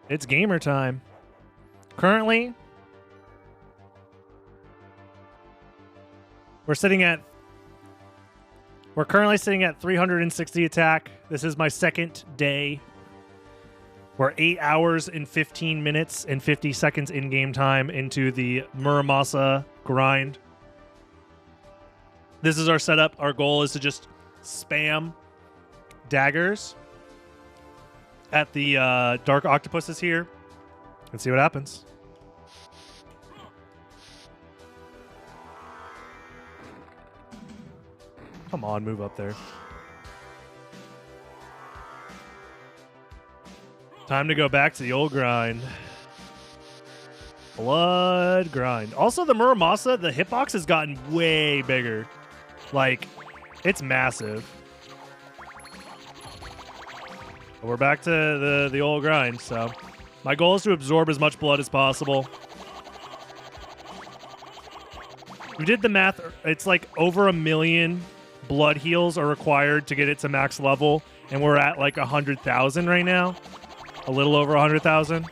It's gamer time. Currently, we're currently sitting at 360 attack. This is my second day. We're 8 hours and 15 minutes and 50 seconds in game time into the Muramasa grind. This is our setup. Our goal is to just spam daggers at the dark octopuses here and see what happens. Come on, move up there. Time to go back to the old grind. Blood grind. Also, the Muramasa, the hitbox has gotten way bigger. Like, it's massive. But we're back to the old grind, so my goal is to absorb as much blood as possible. We did the math. It's like over 1 million blood heals are required to get it to max level, and we're at like 100,000 right now. A little over 100,000.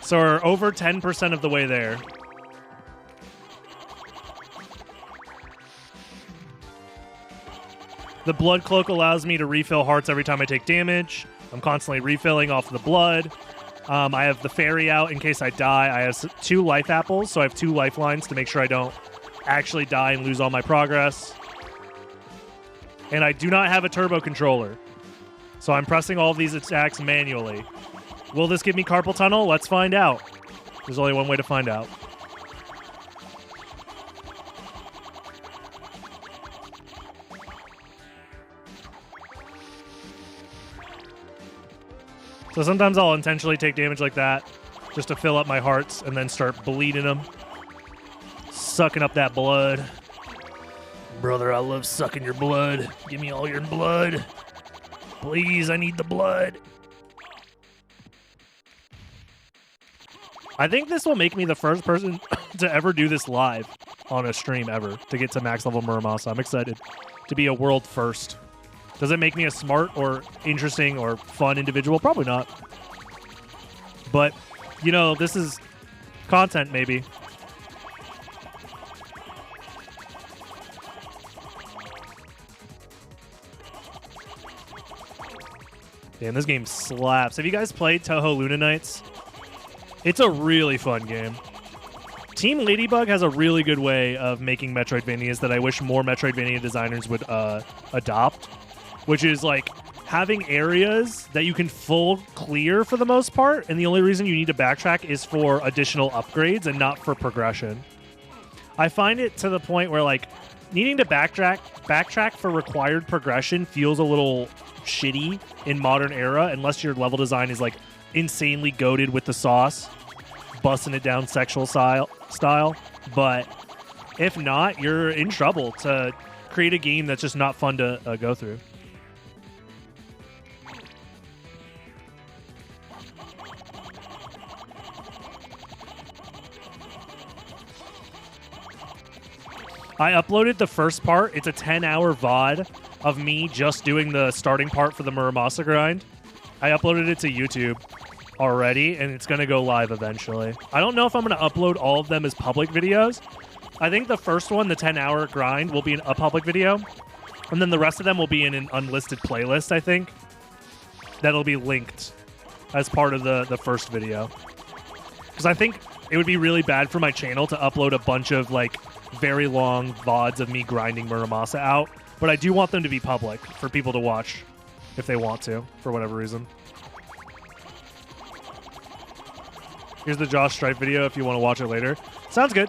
So we're over 10% of the way there. The blood cloak allows me to refill hearts every time I take damage. I'm constantly refilling off the blood. I have the fairy out in case I die. I have 2 life apples, so I have 2 lifelines to make sure I don't actually die and lose all my progress. And I do not have a turbo controller, so I'm pressing all of these attacks manually. Will this give me carpal tunnel? Let's find out. There's only one way to find out. So sometimes I'll intentionally take damage like that just to fill up my hearts and then start bleeding them. Sucking up that blood. Brother, I love sucking your blood. Give me all your blood. Please, I need the blood. I think this will make me the first person to ever do this live on a stream ever, to get to max level Muramasa. I'm excited to be a world first. Does it make me a smart or interesting or fun individual? Probably not. But, you know, this is content, maybe. Damn, this game slaps. Have you guys played Toho Luna Nights? It's a really fun game. Team Ladybug has a really good way of making Metroidvanias that I wish more Metroidvania designers would adopt, which is like having areas that you can full clear for the most part, and the only reason you need to backtrack is for additional upgrades and not for progression. I find it to the point where like needing to backtrack for required progression feels a little shitty in modern era unless your level design is like insanely goated with the sauce, busting it down sexual style. But if not, you're in trouble to create a game that's just not fun to go through. I uploaded the first part. It's a 10-hour VOD of me just doing the starting part for the Muramasa grind. I uploaded it to YouTube already, and it's going to go live eventually. I don't know if I'm going to upload all of them as public videos. I think the first one, the 10-hour grind, will be a public video, and then the rest of them will be in an unlisted playlist, I think. That'll be linked as part of the first video. Because I think it would be really bad for my channel to upload a bunch of, like, very long VODs of me grinding Muramasa out, but I do want them to be public for people to watch if they want to, for whatever reason. Here's the Josh Strife video if you want to watch it later. Sounds good.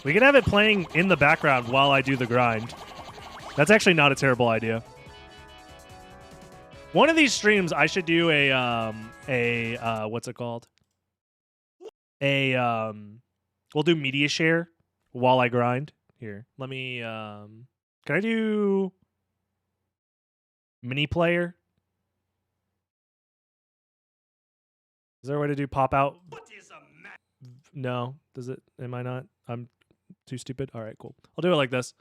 We can have it playing in the background while I do the grind. That's actually not a terrible idea. One of these streams, I should do what's it called? We'll do media share while I grind. Here, let me, can I do mini player? Is there a way to do pop out? No, does it? Am I not? I'm too stupid. All right, cool. I'll do it like this.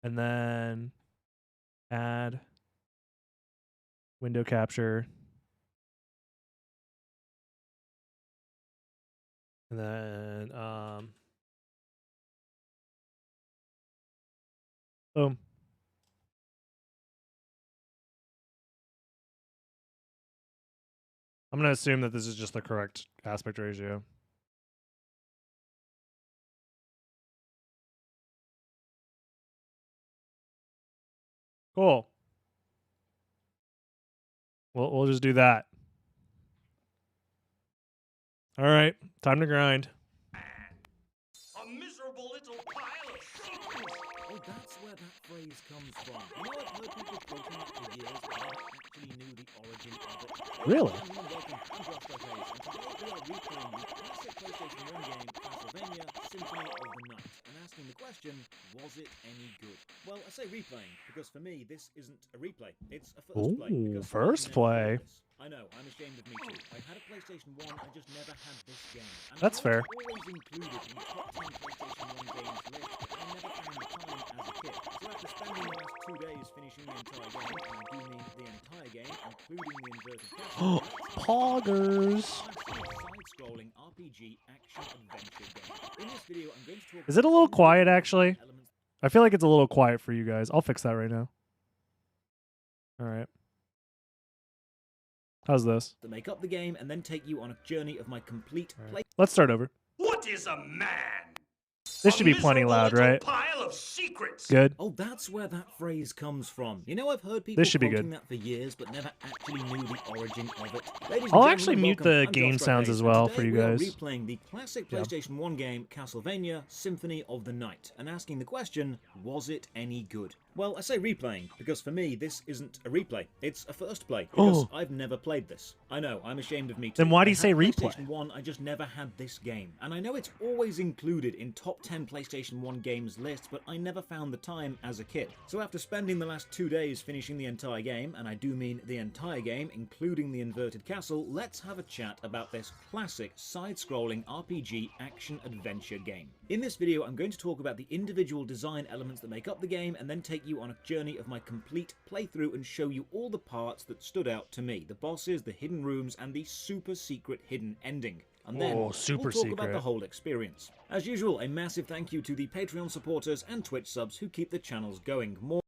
And then add Window capture. And then, boom. I'm going to assume that this is just the correct aspect ratio. Cool. We'll just do that. All right, time to grind. A miserable little pile of secrets. Oh, that's where that phrase comes from. You know, I've heard people quoting it for years, but never actually knew the origin of it. Really? Welcome, I'm Dr. and today we are replaying the classic PlayStation 1 game, Castlevania Symphony of the Night, and asking the question, was it any good? Well, I say replaying, because for me, this isn't a replay. It's a first play. Ooh, Because first I've never play. played this. I know, I'm ashamed of me too. I had a PlayStation 1, I just never had this game. And That's fair. It's always included in top 10 PlayStation 1 games list, but I never found the time as a kid. So after spending the last 2 days finishing the entire game, and I do mean the entire game, including the inverted castle, Poggers. side-scrolling RPG action-adventure game. In this video, I'm going to talk Is it a little about quiet, actually? elements I feel like it's a little quiet for you guys. I'll fix that right now. All right. How's this? that make up the game, and then take you on a journey of my complete All play. right. Let's start over. What is a man? This should be plenty miserable loud, little right? Pile of secrets. Good. Oh, that's where that phrase comes from. You know, I've heard people This should be quoting good. that for years, but never actually knew the origin of it. Ladies and I'll gentlemen, actually mute welcome. the I'm game Josh sounds Rapace, as and well today for you we are guys. replaying the classic Yeah. PlayStation 1 game, Castlevania Symphony of the Night, and asking the question, was it any good? Well, I say replaying, because for me, this isn't a replay. It's a first play, because I've never played this. I know, I'm ashamed of me too. Then why do I you say had replay? PlayStation 1, I just never had this game. And I know it's always included in top 10 PlayStation 1 games lists, but I never found the time as a kid. So after spending the last 2 days finishing the entire game, and I do mean the entire game, including the inverted castle, let's have a chat about this classic side-scrolling RPG action-adventure game. In this video, I'm going to talk about the individual design elements that make up the game, and then take you on a journey of my complete playthrough and show you all the parts that stood out to me. The bosses, the hidden rooms, and the super secret hidden ending. And then we'll talk about the whole experience. As usual, a massive thank you to the Patreon supporters and Twitch subs who keep the channels going. More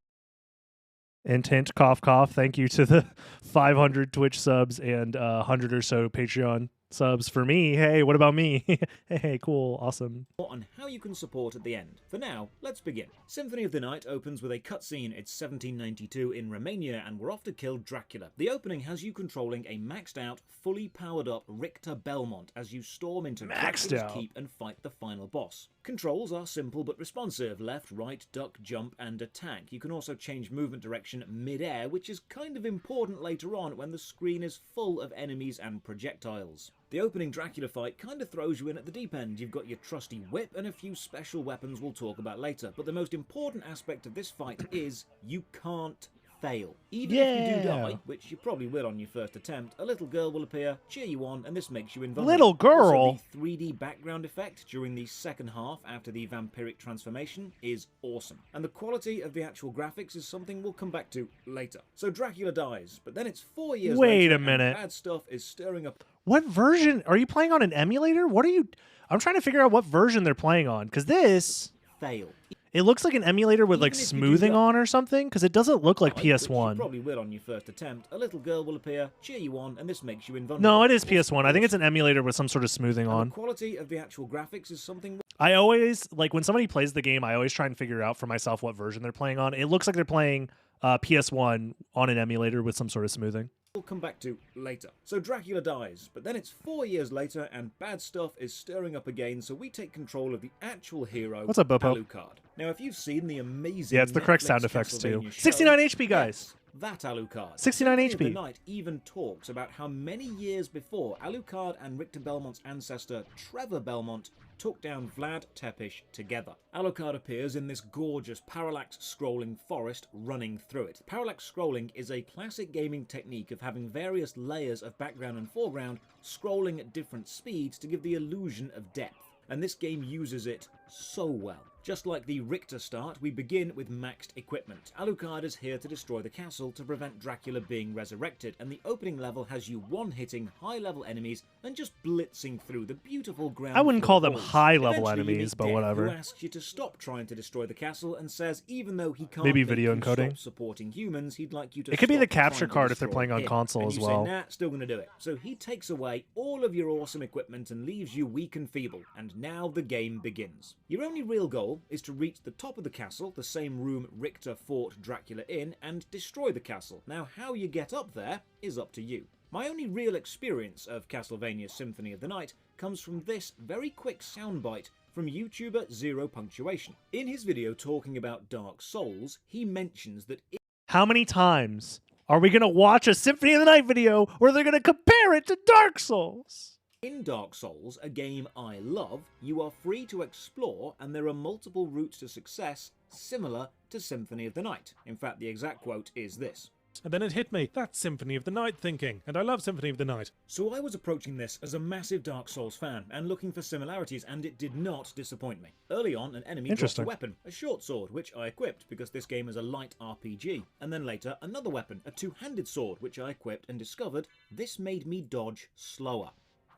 Hint, hint, cough, cough. Thank you to the 500 Twitch subs and 100 or so Patreon subs for me. Hey, what about me? Hey, cool, awesome. on how you can support at the end. For now, let's begin. Symphony of the Night opens with a cutscene. It's 1792 in Romania, and we're off to kill Dracula. The opening has you controlling a maxed out, fully powered up Richter Belmont as you storm into Dracula's keep and fight the final boss. Controls are simple but responsive: left, right, duck, jump, and attack. You can also change movement direction mid-air, which is kind of important later on when the screen is full of enemies and projectiles. The opening Dracula fight kind of throws you in at the deep end. You've got your trusty whip and a few special weapons we'll talk about later, but the most important aspect of this fight is you can't fail. Even if you do die, which you probably will on your first attempt, a little girl will appear, cheer you on, and this makes you invulnerable. Little girl? Also, the 3D background effect during the second half after the vampiric transformation is awesome. And the quality of the actual graphics is something we'll come back to later. So Dracula dies, but then it's 4 years later. Wait a minute. And bad stuff is stirring up. What version? Are you playing on an emulator? What are you... I'm trying to figure out what version they're playing on, because this... Fail. It looks like an emulator with like Even if you smoothing do on or something, because it doesn't look like Which you PS1. probably will on your first attempt. A little girl will appear, cheer you on, and this makes you invulnerable. No, it is PS1. I think it's an emulator with some sort of smoothing And on. the quality of the actual graphics is something I always, like, when somebody plays the game, I always try and figure out for myself what version they're playing on. It looks like they're playing PS1 on an emulator with some sort of smoothing. we'll come back to later. So Dracula dies, but then it's 4 years later and bad stuff is stirring up again, so we take control of the actual hero, What's up, Bopo? Alucard. Now, if you've seen the amazing Yeah, it's the correct Netflix sound effects too. Castlevania show, 69 HP, guys. yes, that Alucard. 69 Symphony of HP. The Night even talks about how many years before Alucard and Richter Belmont's ancestor, Trevor Belmont, took down Vlad Tepes together. Alucard appears in this gorgeous parallax scrolling forest running through it. Parallax scrolling is a classic gaming technique of having various layers of background and foreground scrolling at different speeds to give the illusion of depth. And this game uses it so well. Just like the Richter start, we begin with maxed equipment. Alucard is here to destroy the castle to prevent Dracula being resurrected, and the opening level has you one-hitting high-level enemies and just blitzing through the beautiful ground. I wouldn't call them walls. high-level Eventually, you enemies, meet but Death, whatever. Who asks you to stop trying to destroy the castle and says even though he can't Maybe make video you encoding. stop supporting humans, he'd like you to It could be the stop trying capture to card if they're destroy playing on him. console And as you well. say, nah, still gonna do it. So he takes away all of your awesome equipment and leaves you weak and feeble, and now the game begins. Your only real goal is to reach the top of the castle, the same room Richter fought Dracula in, and destroy the castle. Now how you get up there is up to you. My only real experience of Castlevania Symphony of the Night comes from this very quick soundbite from YouTuber Zero Punctuation. In his video talking about Dark Souls, he mentions that How many times are we going to watch a Symphony of the Night video where they're going to compare it to Dark Souls? in Dark Souls, a game I love, you are free to explore and there are multiple routes to success similar to Symphony of the Night. In fact, the exact quote is this. And then it hit me. That's Symphony of the Night thinking. And I love Symphony of the Night. So I was approaching this as a massive Dark Souls fan and looking for similarities, and it did not disappoint me. Early on, an enemy drops a weapon, a short sword, which I equipped because this game is a light RPG. And then later, another weapon, a two-handed sword, which I equipped and discovered this made me dodge slower.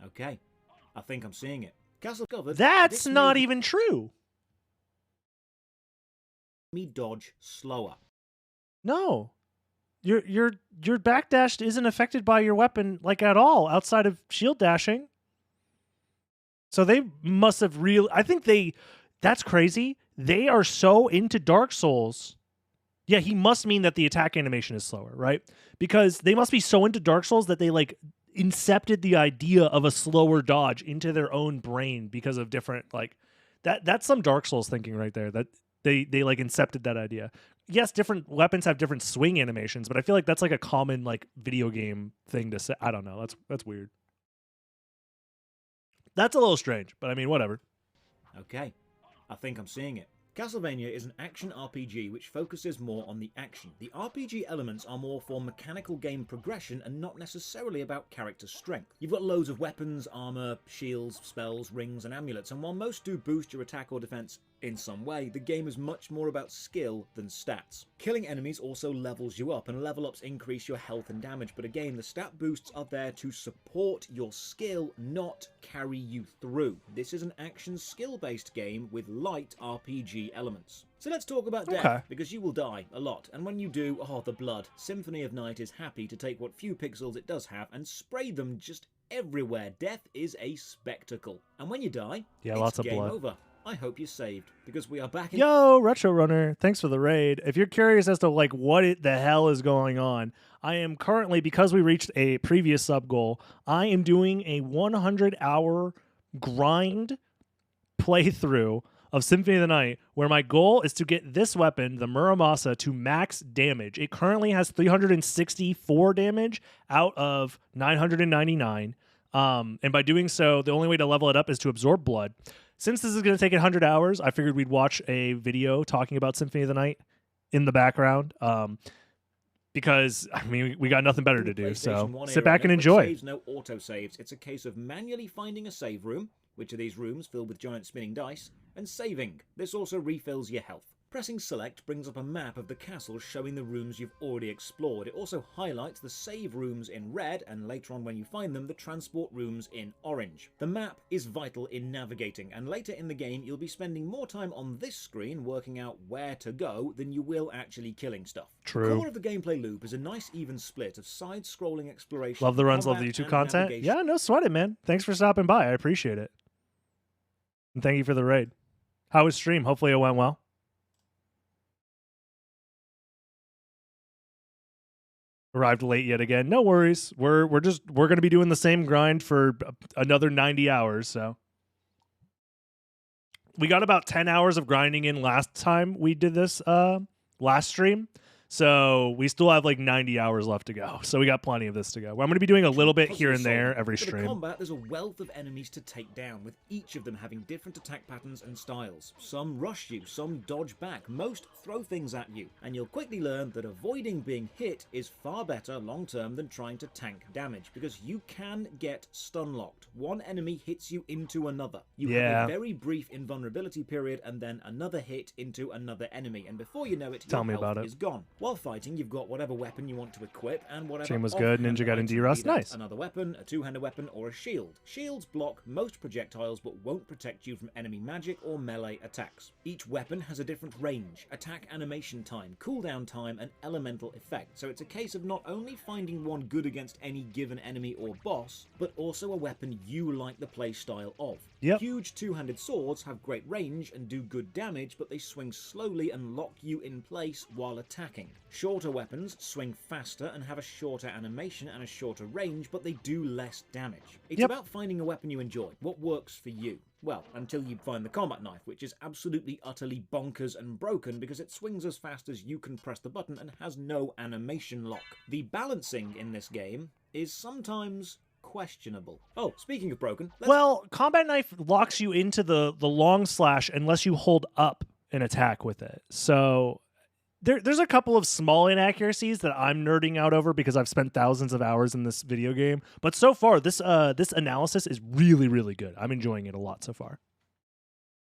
Okay, I think I'm seeing it. Castle covered. That's not even true. Me dodge slower. No. Your backdash isn't affected by your weapon like at all outside of shield dashing. So they must have I think that's crazy. They are so into Dark Souls. Yeah, he must mean that the attack animation is slower, right? Because they must be so into Dark Souls that they like incepted the idea of a slower dodge into their own brain because of different like that's some Dark Souls thinking right there. That they like incepted that idea. Yes, different weapons have different swing animations, but I feel like that's like a common like video game thing to say. I don't know. That's weird. That's a little strange, but I mean, whatever. Okay, I think I'm seeing it. Castlevania is an action RPG which focuses more on the action. The RPG elements are more for mechanical game progression and not necessarily about character strength. You've got loads of weapons, armor, shields, spells, rings and amulets, and while most do boost your attack or defense in some way, the game is much more about skill than stats. Killing enemies also levels you up, and level ups increase your health and damage, but again, the stat boosts are there to support your skill, not carry you through. This is an action skill-based game with light RPG elements. So let's talk about death, because you will die a lot, and when you do, oh the blood, Symphony of Night is happy to take what few pixels it does have and spray them just everywhere. Death is a spectacle, and when you die, yeah, it's lots of game blood. over. I hope you're saved, because we are back in— Yo, Retro Runner, thanks for the raid. If you're curious as to like what the hell is going on, I am currently, because we reached a previous sub goal, I am doing a 100-hour grind playthrough of Symphony of the Night, where my goal is to get this weapon, the Muramasa, to max damage. It currently has 364 damage out of 999. And by doing so, the only way to level it up is to absorb blood. Since this is going to take 100 hours, I figured we'd watch a video talking about Symphony of the Night in the background. Because, I mean, we got nothing better to do. So sit back and enjoy. Saves, no autosaves. It's a case of manually finding a save room, which are these rooms filled with giant spinning dice, and saving. This also refills your health. Pressing select brings up a map of the castle showing the rooms you've already explored. It also highlights the save rooms in red, and later on when you find them, the transport rooms in orange. The map is vital in navigating, and later in the game you'll be spending more time on this screen working out where to go than you will actually killing stuff. True. The core of the gameplay loop is a nice even split of side-scrolling exploration. Love the runs, love the YouTube content. Yeah, no sweat it, man. Thanks for stopping by. I appreciate it. And thank you for the raid. How was stream? Hopefully it went well. Arrived late yet again. No worries. We're going to be doing the same grind for another 90 hours, so. We got about 10 hours of grinding in last time we did this last stream. So we still have like 90 hours left to go. So we got plenty of this to go. I'm going to be doing a little bit here and there every For the stream. combat, there's a wealth of enemies to take down, with each of them having different attack patterns and styles. Some rush you, some dodge back, most throw things at you, and you'll quickly learn that avoiding being hit is far better long-term than trying to tank damage, because you can get stun-locked. One enemy hits you into another. You have a very brief invulnerability period, and then another hit into another enemy, and before you know it, your health is gone. While fighting, you've got whatever weapon you want to equip, and whatever Chain was good, Ninja got in D-Rust, nice. Another weapon, a two-handed weapon, or a shield. Shields block most projectiles, but won't protect you from enemy magic or melee attacks. Each weapon has a different range, attack animation time, cooldown time, and elemental effect, so it's a case of not only finding one good against any given enemy or boss, but also a weapon you like the playstyle of. Huge two-handed swords have great range and do good damage, but they swing slowly and lock you in place while attacking. Shorter weapons swing faster and have a shorter animation and a shorter range, but they do less damage. It's about finding a weapon you enjoy, what works for you. Well, until you find the combat knife, which is absolutely utterly bonkers and broken because it swings as fast as you can press the button and has no animation lock. The balancing in this game is sometimes questionable. Oh, speaking of broken... Well, combat knife locks you into the long slash unless you hold up an attack with it. So there's a couple of small inaccuracies that I'm nerding out over because I've spent thousands of hours in this video game. But so far, this analysis is really, really good. I'm enjoying it a lot so far.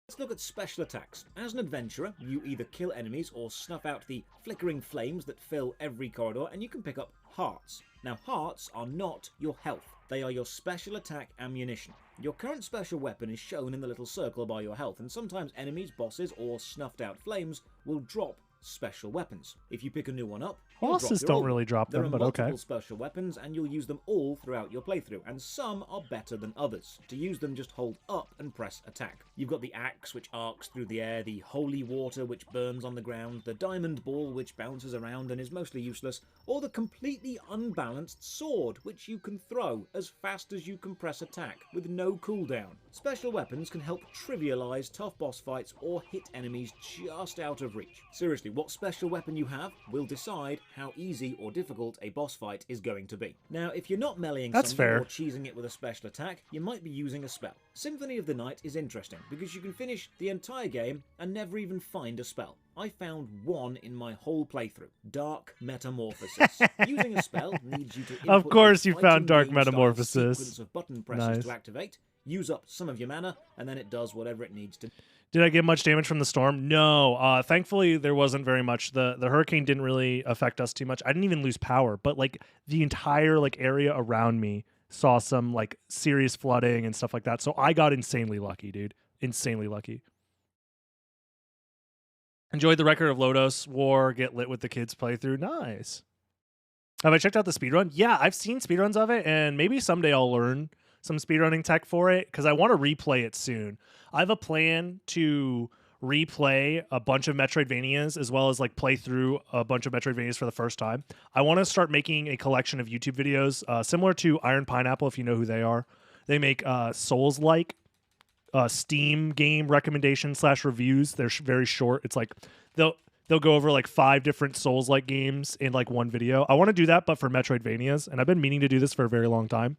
Let's look at special attacks. As an adventurer, you either kill enemies or snuff out the flickering flames that fill every corridor, and you can pick up hearts. Now, hearts are not your health. They are your special attack ammunition. Your current special weapon is shown in the little circle by your health, and sometimes enemies, bosses, or snuffed out flames will drop special weapons. If you pick a new one up, bosses don't really drop them, but okay. There are multiple special weapons, and you'll use them all throughout your playthrough, and some are better than others. To use them, just hold up and press attack. You've got the axe, which arcs through the air, the holy water, which burns on the ground, the diamond ball, which bounces around and is mostly useless, or the completely unbalanced sword, which you can throw as fast as you can press attack, with no cooldown. Special weapons can help trivialize tough boss fights or hit enemies just out of reach. Seriously, what special weapon you have will decide how easy or difficult a boss fight is going to be. Now, if you're not meleeing something or cheesing it with a special attack, you might be using a spell. Symphony of the Night is interesting because you can finish the entire game and never even find a spell. I found one in my whole playthrough. Dark Metamorphosis. Using a spell needs you to input of course you found Dark game-style Metamorphosis. Sequence of button presses to activate, use up some of your mana, and then it does whatever it needs to. Did I get much damage from the storm? No. Thankfully, there wasn't very much. The hurricane didn't really affect us too much. I didn't even lose power, but like the entire like area around me saw some like serious flooding and stuff like that. So I got insanely lucky, dude. Insanely lucky. Enjoyed the Record of Lodos War, get lit with the kids playthrough. Nice. Have I checked out the speedrun? Yeah, I've seen speedruns of it, and maybe someday I'll learn some speedrunning tech for it because I want to replay it soon. I have a plan to replay a bunch of Metroidvanias as well as like play through a bunch of Metroidvanias for the first time. I want to start making a collection of YouTube videos similar to Iron Pineapple, if you know who they are. They make Souls-like Steam game recommendations / reviews. They're very short. It's like they'll go over like 5 different Souls-like games in like one video. I want to do that, but for Metroidvanias, and I've been meaning to do this for a very long time.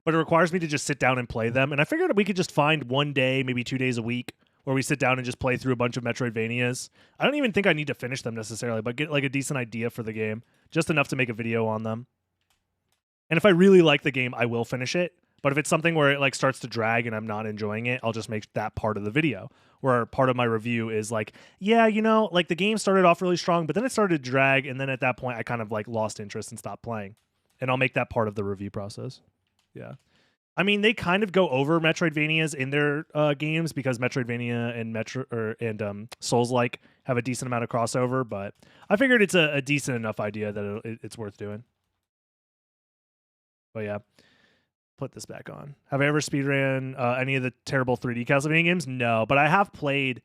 But it requires me to just sit down and play them. And I figured we could just find one day, maybe 2 days a week, where we sit down and just play through a bunch of Metroidvanias. I don't even think I need to finish them necessarily, but get like a decent idea for the game. Just enough to make a video on them. And if I really like the game, I will finish it. But if it's something where it like starts to drag and I'm not enjoying it, I'll just make that part of the video. Where part of my review is like, yeah, you know, like the game started off really strong, but then it started to drag. And then at that point, I kind of like lost interest and stopped playing. And I'll make that part of the review process. Yeah. I mean, they kind of go over Metroidvanias in their games because Metroidvania and Souls-like have a decent amount of crossover, but I figured it's a decent enough idea that it's worth doing. But yeah, put this back on. Have I ever speedran any of the terrible 3D Castlevania games? No, but I have played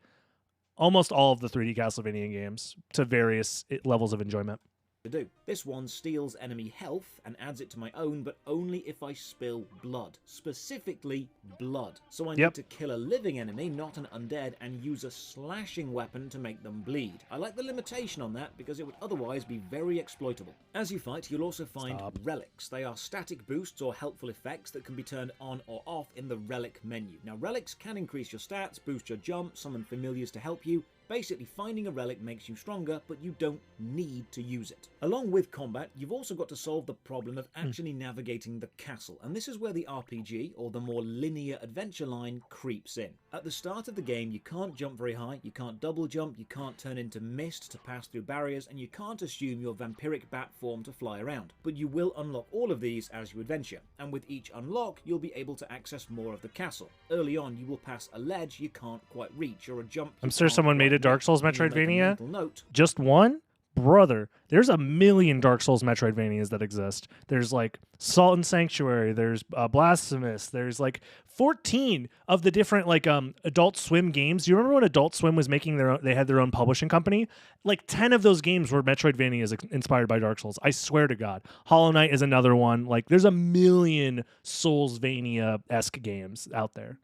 almost all of the 3D Castlevania games to various levels of enjoyment. to do. This one steals enemy health and adds it to my own, but only if I spill blood. Specifically, blood. So I need to kill a living enemy, not an undead, and use a slashing weapon to make them bleed. I like the limitation on that because it would otherwise be very exploitable. As you fight, you'll also find relics. They are static boosts or helpful effects that can be turned on or off in the relic menu. Now, relics can increase your stats, boost your jump, summon familiars to help you. Basically, finding a relic makes you stronger, but you don't need to use it. Along with combat, you've also got to solve the problem of actually navigating the castle, and this is where the RPG, or the more linear adventure line, creeps in. At the start of the game, you can't jump very high, you can't double jump, you can't turn into mist to pass through barriers, and you can't assume your vampiric bat form to fly around. But you will unlock all of these as you adventure, and with each unlock, you'll be able to access more of the castle. Early on, you will pass a ledge you can't quite reach, or a jump I'm sure someone made a Dark Souls Metroidvania. Note. Just one? Brother, there's a million Dark Souls Metroidvanias that exist. There's like Salt and Sanctuary, there's Blasphemous, there's like 14 of the different like Adult Swim games. Do you remember when Adult Swim was making their own, they had their own publishing company? Like 10 of those games were Metroidvanias inspired by Dark Souls. I swear to God. Hollow Knight is another one. Like there's a million Soulsvania-esque games out there.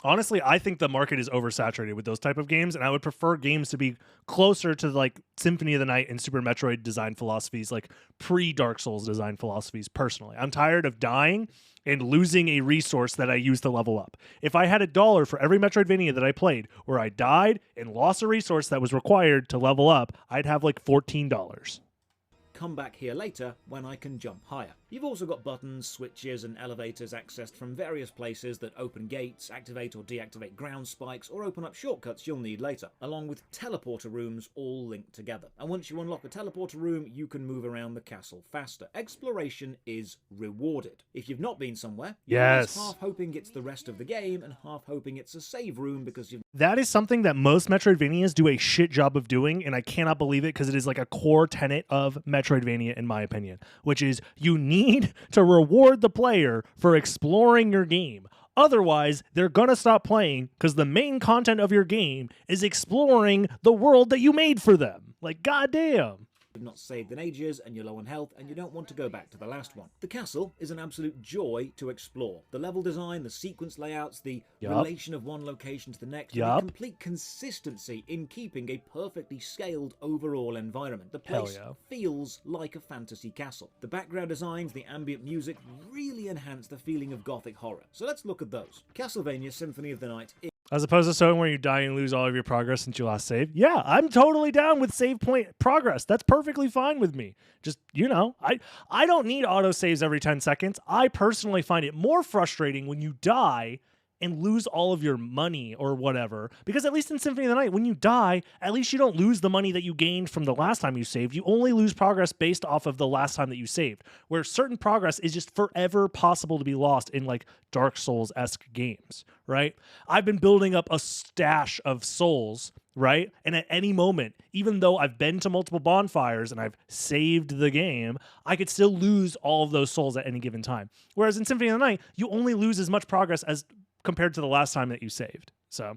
Honestly, I think the market is oversaturated with those type of games, and I would prefer games to be closer to like Symphony of the Night and Super Metroid design philosophies, like pre-Dark Souls design philosophies, personally. I'm tired of dying and losing a resource that I use to level up. If I had $1 for every Metroidvania that I played where I died and lost a resource that was required to level up, I'd have like $14. Come back here later when I can jump higher. You've also got buttons, switches, and elevators accessed from various places that open gates, activate or deactivate ground spikes, or open up shortcuts you'll need later, along with teleporter rooms all linked together. And once you unlock a teleporter room, you can move around the castle faster. Exploration is rewarded. If you've not been somewhere, you're half hoping it's the rest of the game and half hoping it's a save room because you've... That is something that most Metroidvanias do a shit job of doing, and I cannot believe it because it is like a core tenet of Metroidvania, in my opinion, which is you need to reward the player for exploring your game. Otherwise, they're gonna stop playing because the main content of your game is exploring the world that you made for them. Like, goddamn. not saved in ages and you're low on health and you don't want to go back to the last one. The castle is an absolute joy to explore. The level design, the sequence layouts, the relation of one location to the next, and the complete consistency in keeping a perfectly scaled overall environment. The place feels like a fantasy castle. The background designs, the ambient music really enhance the feeling of gothic horror. So let's look at those. Castlevania Symphony of the Night is... As opposed to something where you die and lose all of your progress since you last saved. Yeah, I'm totally down with save point progress. That's perfectly fine with me. Just, you know, I don't need autosaves every 10 seconds. I personally find it more frustrating when you die and lose all of your money or whatever. Because at least in Symphony of the Night, when you die, at least you don't lose the money that you gained from the last time you saved. You only lose progress based off of the last time that you saved, where certain progress is just forever possible to be lost in like Dark Souls-esque games, right? I've been building up a stash of souls, right? And at any moment, even though I've been to multiple bonfires and I've saved the game, I could still lose all of those souls at any given time. Whereas in Symphony of the Night, you only lose as much progress as compared to the last time that you saved. So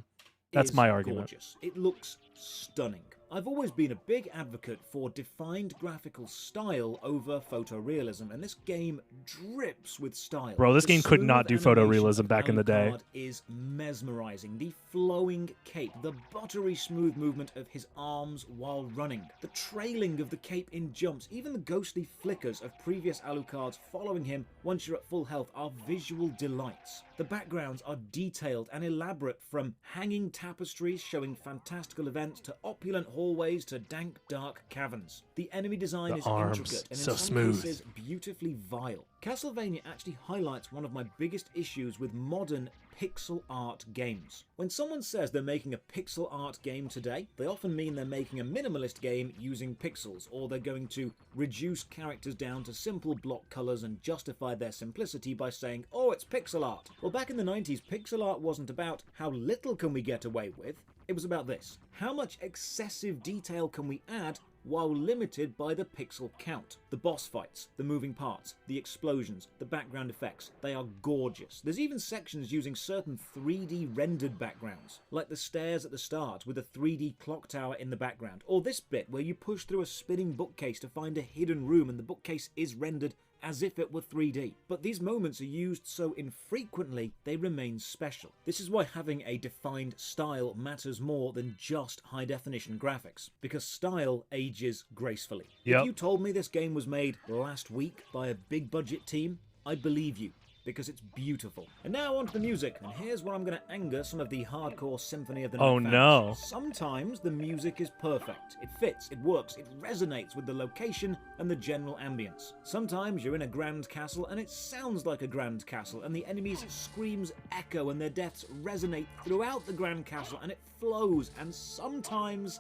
that's my argument. Gorgeous. It looks stunning. I've always been a big advocate for defined graphical style over photorealism, and this game drips with style. Bro, this game could not do photorealism back in the day. Is mesmerizing. The flowing cape, the buttery smooth movement of his arms while running, the trailing of the cape in jumps, even the ghostly flickers of previous Alucards following him once you're at full health are visual delights. The backgrounds are detailed and elaborate, from hanging tapestries showing fantastical events to opulent hallways to dank, dark caverns. The enemy design is intricate and in some cases beautifully vile. Castlevania actually highlights one of my biggest issues with modern pixel art games. When someone says they're making a pixel art game today, they often mean they're making a minimalist game using pixels, or they're going to reduce characters down to simple block colors and justify their simplicity by saying, oh, it's pixel art. Well, back in the 90s, pixel art wasn't about how little can we get away with. It was about this. How much excessive detail can we add while limited by the pixel count? The boss fights, the moving parts, the explosions, the background effects, they are gorgeous. There's even sections using certain 3D rendered backgrounds, like the stairs at the start with a 3D clock tower in the background, or this bit where you push through a spinning bookcase to find a hidden room and the bookcase is rendered as if it were 3D. But these moments are used so infrequently, they remain special. This is why having a defined style matters more than just high definition graphics, because style ages gracefully. Yep. If you told me this game was made last week by a big budget team, I'd believe you, because it's beautiful. And now onto the music, and here's where I'm going to anger some of the hardcore Symphony of the Night Oh, fans. no. Sometimes the music is perfect. It fits, it works, it resonates with the location and the general ambience. Sometimes you're in a grand castle and it sounds like a grand castle, and the enemies' screams echo and their deaths resonate throughout the grand castle, and it flows, and sometimes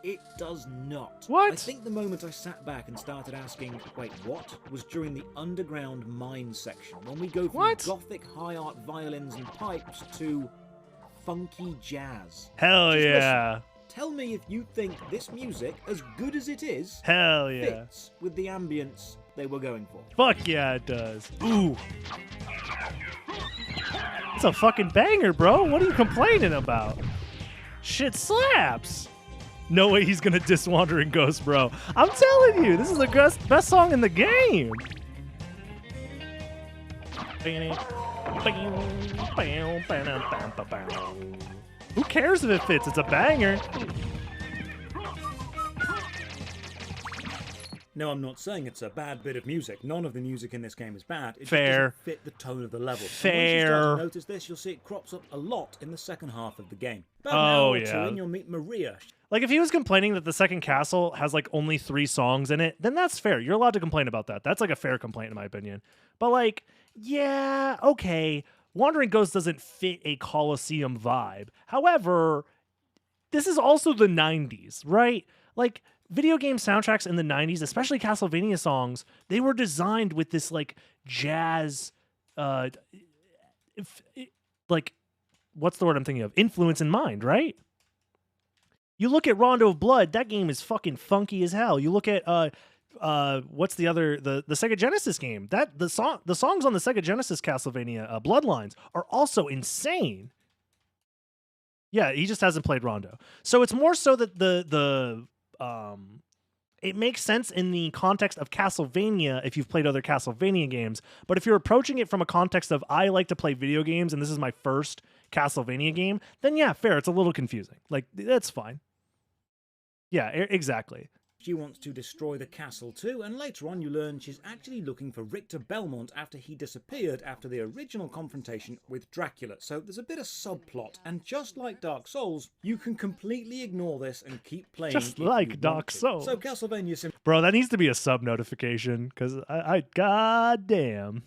it does not. What? I think the moment I sat back and started asking, wait, what? Was during the underground mine section, when we go from What? gothic high art violins and pipes to funky jazz. Hell Just yeah. listen. Tell me if you think this music, as good as it is, Hell yeah. fits with the ambience they were going for. Fuck yeah, it does. Ooh. It's a fucking banger, bro. What are you complaining about? Shit slaps. No way he's gonna diss Wandering Ghost, bro. I'm telling you, this is the best song in the game. Who cares if it fits? It's a banger. No, I'm not saying it's a bad bit of music. None of the music in this game is bad. It Fair. just doesn't fit the tone of the level. And Fair. once you start to notice this, you'll see it crops up a lot in the second half of the game. About an Oh, hour or yeah. two in, you'll meet Maria. Like, if he was complaining that the second castle has, like, only 3 songs in it, then that's fair. You're allowed to complain about that. That's, like, a fair complaint, in my opinion. But, like, yeah, okay. Wandering Ghost doesn't fit a Colosseum vibe. However, this is also the 90s, right? Like, video game soundtracks in the 90s, especially Castlevania songs, they were designed with this, like, jazz, like, what's the word I'm thinking of? Influence in mind, right? You look at Rondo of Blood, that game is fucking funky as hell. You look at what's the other the Sega Genesis game? That the songs on the Sega Genesis Castlevania Bloodlines are also insane. Yeah, he just hasn't played Rondo. So it's more so that the it makes sense in the context of Castlevania if you've played other Castlevania games, but if you're approaching it from a context of I like to play video games and this is my first Castlevania game, then yeah, fair, it's a little confusing. Like, that's fine. Yeah, exactly. She wants to destroy the castle too, and later on you learn she's actually looking for Richter Belmont after he disappeared after the original confrontation with Dracula. So there's a bit of subplot, and just like Dark Souls, you can completely ignore this and keep playing. Just if like you Dark want to. Souls. So Castlevania Bro, that needs to be a sub notification, because I goddamn.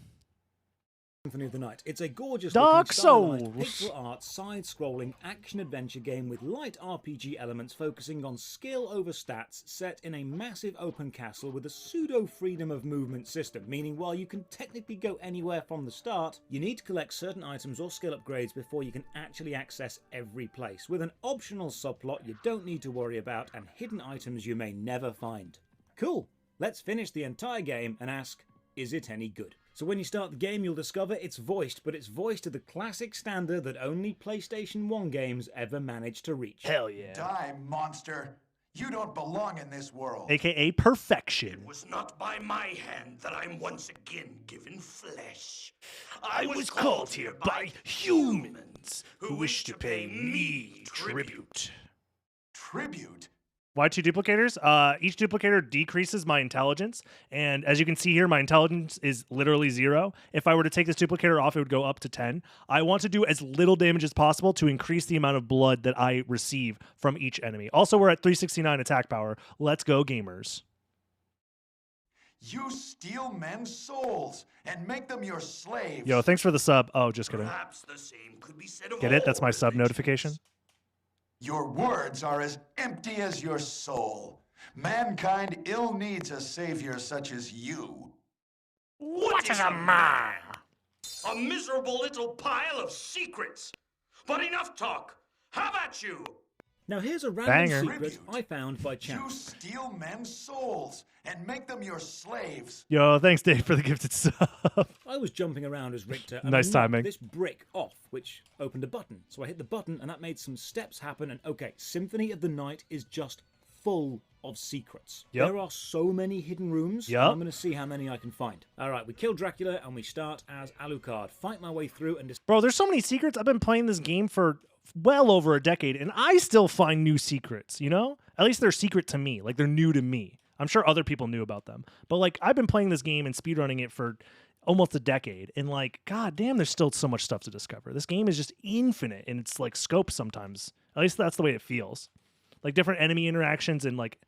Symphony of the Night. It's a gorgeous Dark looking stylized Souls. pixel art side-scrolling action-adventure game with light RPG elements focusing on skill over stats, set in a massive open castle with a pseudo freedom of movement system, meaning while you can technically go anywhere from the start, you need to collect certain items or skill upgrades before you can actually access every place, with an optional subplot you don't need to worry about and hidden items you may never find. Cool, let's finish the entire game and ask, is it any good? So when you start the game, you'll discover it's voiced, but it's voiced to the classic standard that only PlayStation 1 games ever managed to reach. Hell yeah. Die, monster! You don't belong in this world. AKA perfection. It was not by my hand that I'm once again given flesh. I was called here by humans who wish to pay me tribute. Tribute? Why 2 duplicators? Each duplicator decreases my intelligence, and as you can see here, my intelligence is literally 0. If I were to take this duplicator off, it would go up to 10. I want to do as little damage as possible to increase the amount of blood that I receive from each enemy. Also, we're at 369 attack power. Let's go, gamers. You steal men's souls and make them your slaves. Yo, thanks for the sub. Oh, just kidding. Perhaps the same could be said of Get it? That's all my sub religions. notification. Your words are as empty as your soul. Mankind ill needs a savior such as you. What is a man? A miserable little pile of secrets. But enough talk. How about you? Now here's a random Banger. secret I found by You chance. steal men's souls and make them your slaves. Yo, thanks, Dave, for the gifted sub. I was jumping around as Richter and Nice I knocked timing. this brick off, which opened a button. So I hit the button and that made some steps happen, and okay, Symphony of the Night is just full of secrets. Yep. There are so many hidden rooms. Yep. I'm going to see how many I can find. Alright, we kill Dracula and we start as Alucard. Fight my way through and Bro, there's so many secrets. I've been playing this game for well over a decade, and I still find new secrets, you know? At least they're secret to me. Like, they're new to me. I'm sure other people knew about them. But, like, I've been playing this game and speedrunning it for almost a decade, and, like, god damn, there's still so much stuff to discover. This game is just infinite in its, like, scope sometimes. At least that's the way it feels. Like, different enemy interactions and, like,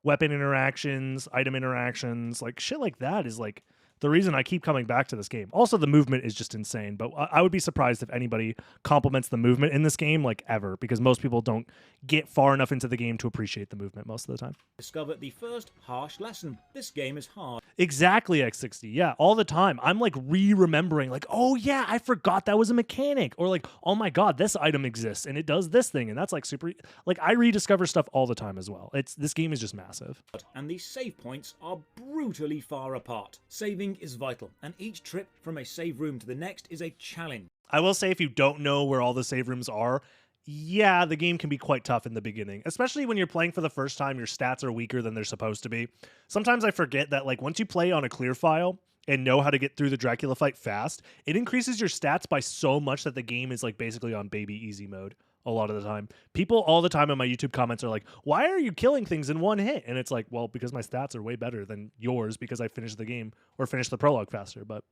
weapon interactions, item interactions, like, shit like that is, like, the reason I keep coming back to this game. Also, the movement is just insane, but I would be surprised if anybody compliments the movement in this game, like, ever, because most people don't get far enough into the game to appreciate the movement most of the time. discover the first harsh lesson. This game is hard. Exactly, X60. Yeah, all the time. I'm, like, re-remembering, like, oh, yeah, I forgot that was a mechanic. Or, like, oh, my God, this item exists, and it does this thing, and that's, like, super... Like, I rediscover stuff all the time as well. This game is just massive. And these save points are brutally far apart. Saving is vital, and each trip from a save room to the next is a challenge. I will say, if you don't know where all the save rooms are, yeah, the game can be quite tough in the beginning, especially when you're playing for the first time. Your stats are weaker than they're supposed to be. Sometimes I forget that, like, once you play on a clear file and know how to get through the Dracula fight fast, it increases your stats by so much that the game is, like, basically on baby easy mode a lot of the time. People all the time in my YouTube comments are like, why are you killing things in one hit? And it's like, well, because my stats are way better than yours because I finished the game or finished the prologue faster, but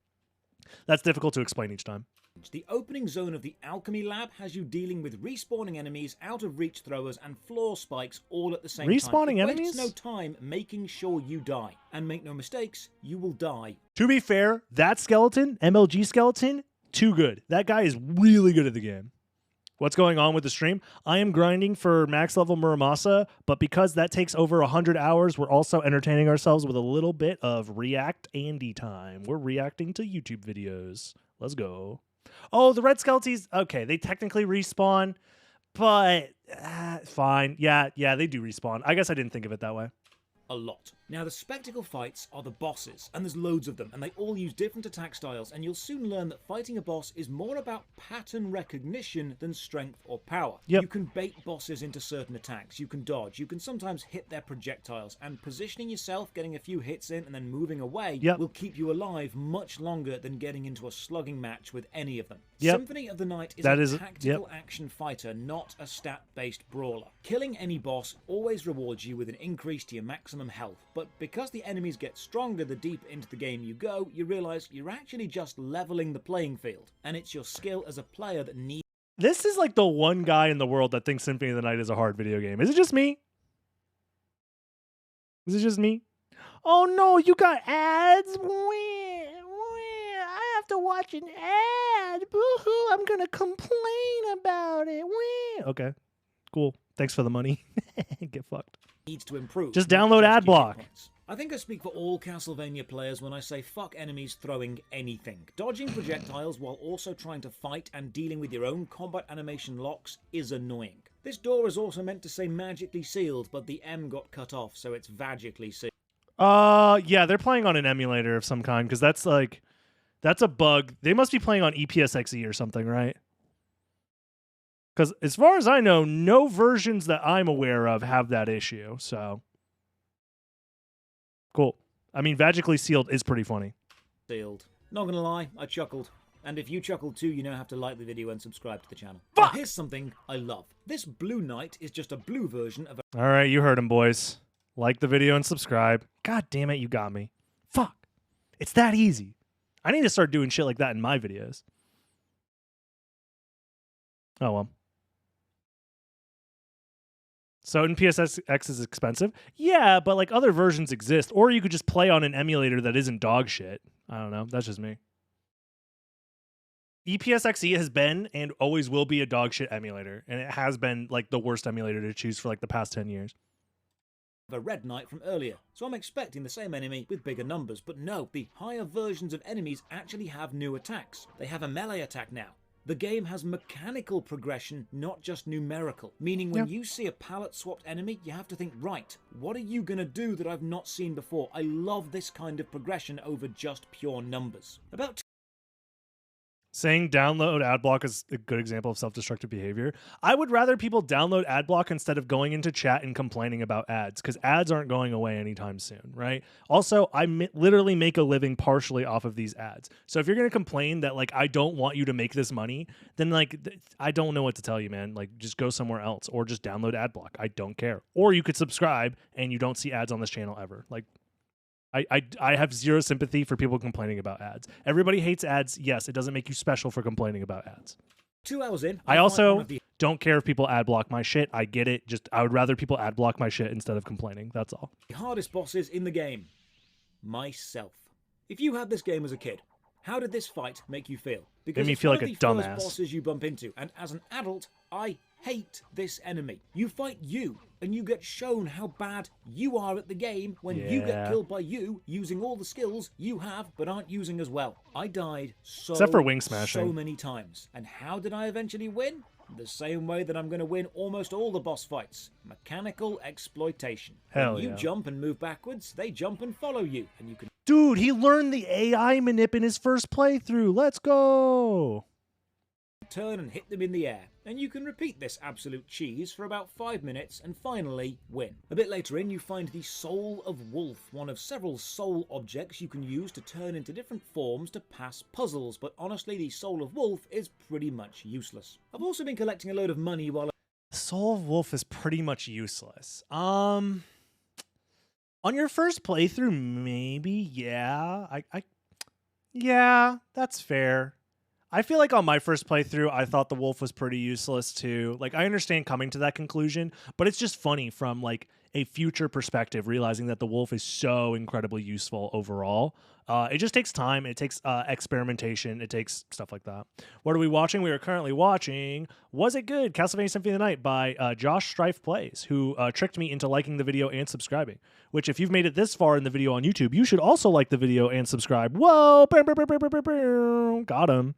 that's difficult to explain each time. The opening zone of the alchemy lab has you dealing with respawning enemies, out of reach throwers, and floor spikes all at the same time. Respawning It enemies? wastes no time making sure you die. And make no mistakes, you will die. To be fair, that skeleton, MLG skeleton, too good. That guy is really good at the game. What's going on with the stream? I am grinding for max level Muramasa, but because that takes over 100 hours, we're also entertaining ourselves with a little bit of React Andy time. We're reacting to YouTube videos. Let's go. Oh, the red skeletons. Okay, they technically respawn, but fine. Yeah, they do respawn. I guess I didn't think of it that way. A lot. Now, the spectacle fights are the bosses, and there's loads of them, and they all use different attack styles, and you'll soon learn that fighting a boss is more about pattern recognition than strength or power. Yep. You can bait bosses into certain attacks, you can dodge, you can sometimes hit their projectiles, and positioning yourself, getting a few hits in, and then moving away will keep you alive much longer than getting into a slugging match with any of them. Yep. Symphony of the Night is That a is- tactical action fighter, not a stat-based brawler. Killing any boss always rewards you with an increase to your maximum health, but because the enemies get stronger the deeper into the game you go, you realise you're actually just levelling the playing field, and it's your skill as a player that needs... This is like the one guy in the world that thinks Symphony of the Night is a hard video game. Is it just me? Is it just me? Oh no, you got ads? I have to watch an ad. Boo-hoo, I'm gonna complain about it. Okay, cool. Thanks for the money. Get fucked. needs to improve. Just not download just ad your block. hit points. I think I speak for all Castlevania players when I say fuck enemies throwing anything. Dodging projectiles while also trying to fight and dealing with your own combat animation locks is annoying. This door is also meant to say magically sealed, but the M got cut off, so it's vagically sealed. Yeah, they're playing on an emulator of some kind, because that's a bug. They must be playing on EPSXE or something, right? Because as far as I know, no versions that I'm aware of have that issue, so... Cool. I mean, vagically sealed is pretty funny. Sealed. Not gonna lie, I chuckled. And if you chuckled too, you now have to like the video and subscribe to the channel. Fuck! Now, here's something I love. This Blue Knight is just a blue version of a... All right, you heard him, boys. Like the video and subscribe. God damn it, you got me. Fuck. It's that easy. I need to start doing shit like that in my videos. Oh, well. So in PSX is expensive? Yeah, but like other versions exist. Or you could just play on an emulator that isn't dog shit. I don't know. That's just me. EPSXE has been and always will be a dog shit emulator. And it has been like the worst emulator to choose for like the past 10 years. a Red Knight from earlier, so I'm expecting the same enemy with bigger numbers, but no, the higher versions of enemies actually have new attacks. They have a melee attack now. The game has mechanical progression, not just numerical, meaning when you see a palette-swapped enemy, you have to think, right, what are you going to do that I've not seen before? I love this kind of progression over just pure numbers. Saying download adblock is a good example of self-destructive behavior. I would rather people download adblock instead of going into chat and complaining about ads, because ads aren't going away anytime soon, right? Also, I literally make a living partially off of these ads. So if you're going to complain that, like, I don't want you to make this money, then, like, I don't know what to tell you, man. Like, just go somewhere else or just download adblock. I don't care. Or you could subscribe and you don't see ads on this channel ever. Like, I have zero sympathy for people complaining about ads. Everybody hates ads. Yes, it doesn't make you special for complaining about ads. 2 hours in, I also don't care if people ad block my shit. I get it. Just I would rather people ad block my shit instead of complaining. That's all. the hardest bosses in the game. Myself. If you had this game as a kid, how did this fight make you feel? Because Made me it's feel one like of a the dumbass. first bosses you bump into, and as an adult, I hate this enemy. You fight you, and you get shown how bad you are at the game when you get killed by you using all the skills you have but aren't using as well. I died Except for wing smashing. so many times. And how did I eventually win? The same way that I'm going to win almost all the boss fights. Mechanical exploitation. Hell when you yeah. jump and move backwards, they jump and follow you, and you can Dude, he learned the AI manip in his first playthrough. Let's go. turn and hit them in the air, and you can repeat this absolute cheese for about 5 minutes and finally win. A bit later in, you find the Soul of Wolf, one of several soul objects you can use to turn into different forms to pass puzzles, but honestly, the Soul of Wolf is pretty much useless. I've also been collecting a load of money while Soul of Wolf is pretty much useless. On your first playthrough, maybe, yeah. Yeah, that's fair. I feel like on my first playthrough, I thought the wolf was pretty useless too. Like, I understand coming to that conclusion, but it's just funny from like a future perspective, realizing that the wolf is so incredibly useful overall. It just takes time. It takes experimentation. It takes stuff like that. What are we watching? We are currently watching Was It Good? Castlevania Symphony of the Night by Josh Strife Plays, who tricked me into liking the video and subscribing, which if you've made it this far in the video on YouTube, you should also like the video and subscribe. Whoa! Got him.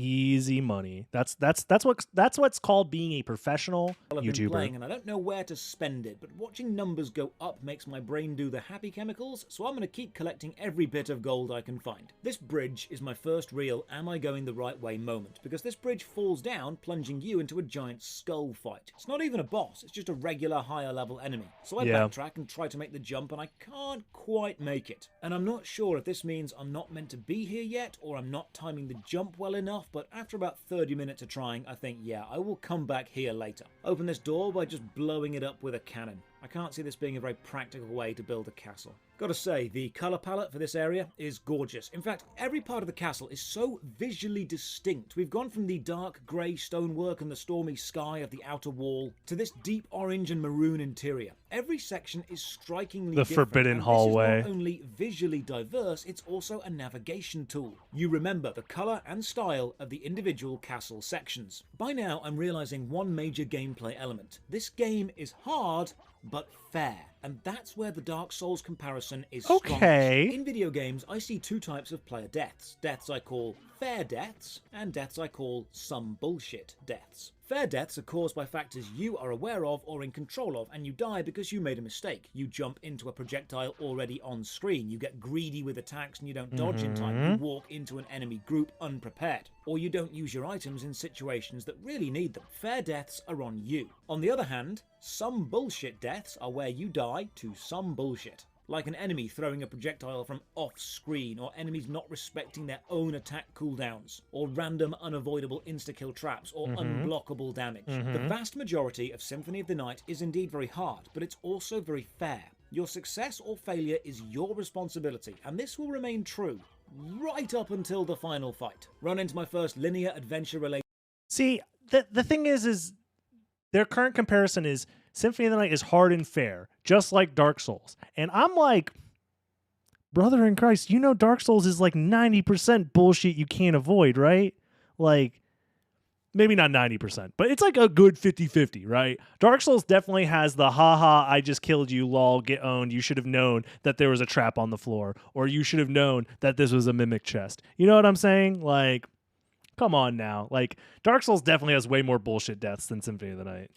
Easy money. That's what's called being a professional I've been YouTuber. playing, and I don't know where to spend it, but watching numbers go up makes my brain do the happy chemicals, so I'm going to keep collecting every bit of gold I can find. This bridge is my first real am I going the right way moment, because this bridge falls down, plunging you into a giant skull fight. It's not even a boss, it's just a regular higher level enemy. So I backtrack and try to make the jump, and I can't quite make it. And I'm not sure if this means I'm not meant to be here yet, or I'm not timing the jump well enough, but after about 30 minutes of trying, I think, yeah, I will come back here later. Open this door by just blowing it up with a cannon. I can't see this being a very practical way to build a castle. Gotta say, the colour palette for this area is gorgeous. In fact, every part of the castle is so visually distinct. We've gone from the dark grey stonework and the stormy sky of the outer wall to this deep orange and maroon interior. Every section is strikingly different. The forbidden and hallway. This is not only visually diverse, it's also a navigation tool. You remember the colour and style of the individual castle sections. By now, I'm realising one major gameplay element. This game is hard, but fair. And that's where the Dark Souls comparison is strongest. Okay. In video games, I see two types of player deaths. Deaths I call fair deaths, and deaths I call some bullshit deaths. Fair deaths are caused by factors you are aware of or in control of, and you die because you made a mistake. You jump into a projectile already on screen. You get greedy with attacks and you don't dodge in time. You walk into an enemy group unprepared. Or you don't use your items in situations that really need them. Fair deaths are on you. On the other hand, some bullshit deaths are where you die to some bullshit. Like an enemy throwing a projectile from off-screen, or enemies not respecting their own attack cooldowns, or random unavoidable insta-kill traps, or unblockable damage. The vast majority of Symphony of the Night is indeed very hard, but it's also very fair. Your success or failure is your responsibility, and this will remain true right up until the final fight. Run into my first linear adventure related. See, the thing is their current comparison is Symphony of the Night is hard and fair, just like Dark Souls. And I'm like, brother in Christ, you know Dark Souls is like 90% bullshit you can't avoid, right? Like, Maybe not 90%, but it's like a good 50-50, right? Dark Souls definitely has the haha, I just killed you, lol, get owned. You should have known that there was a trap on the floor, or you should have known that this was a mimic chest. You know what I'm saying? Like, come on now. Like, Dark Souls definitely has way more bullshit deaths than Symphony of the Night.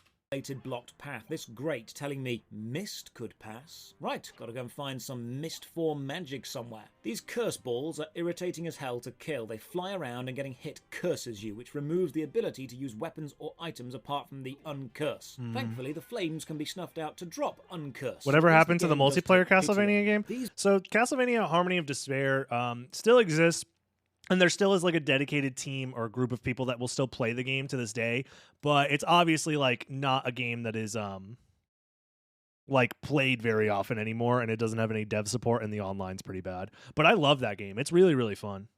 Blocked path. This grate telling me mist could pass. Right, gotta go and find some mist form magic somewhere. These curse balls are irritating as hell to kill. They fly around and getting hit curses you, which removes the ability to use weapons or items apart from the uncurse. Thankfully, the flames can be snuffed out to drop uncurse. Whatever happened to the game does multiplayer take a Castlevania game? So Castlevania Harmony of Despair still exists. And there still is like a dedicated team or group of people that will still play the game to this day, but it's obviously like not a game that is like played very often anymore, and it doesn't have any dev support, and the online's pretty bad. But I love that game. It's really, really fun.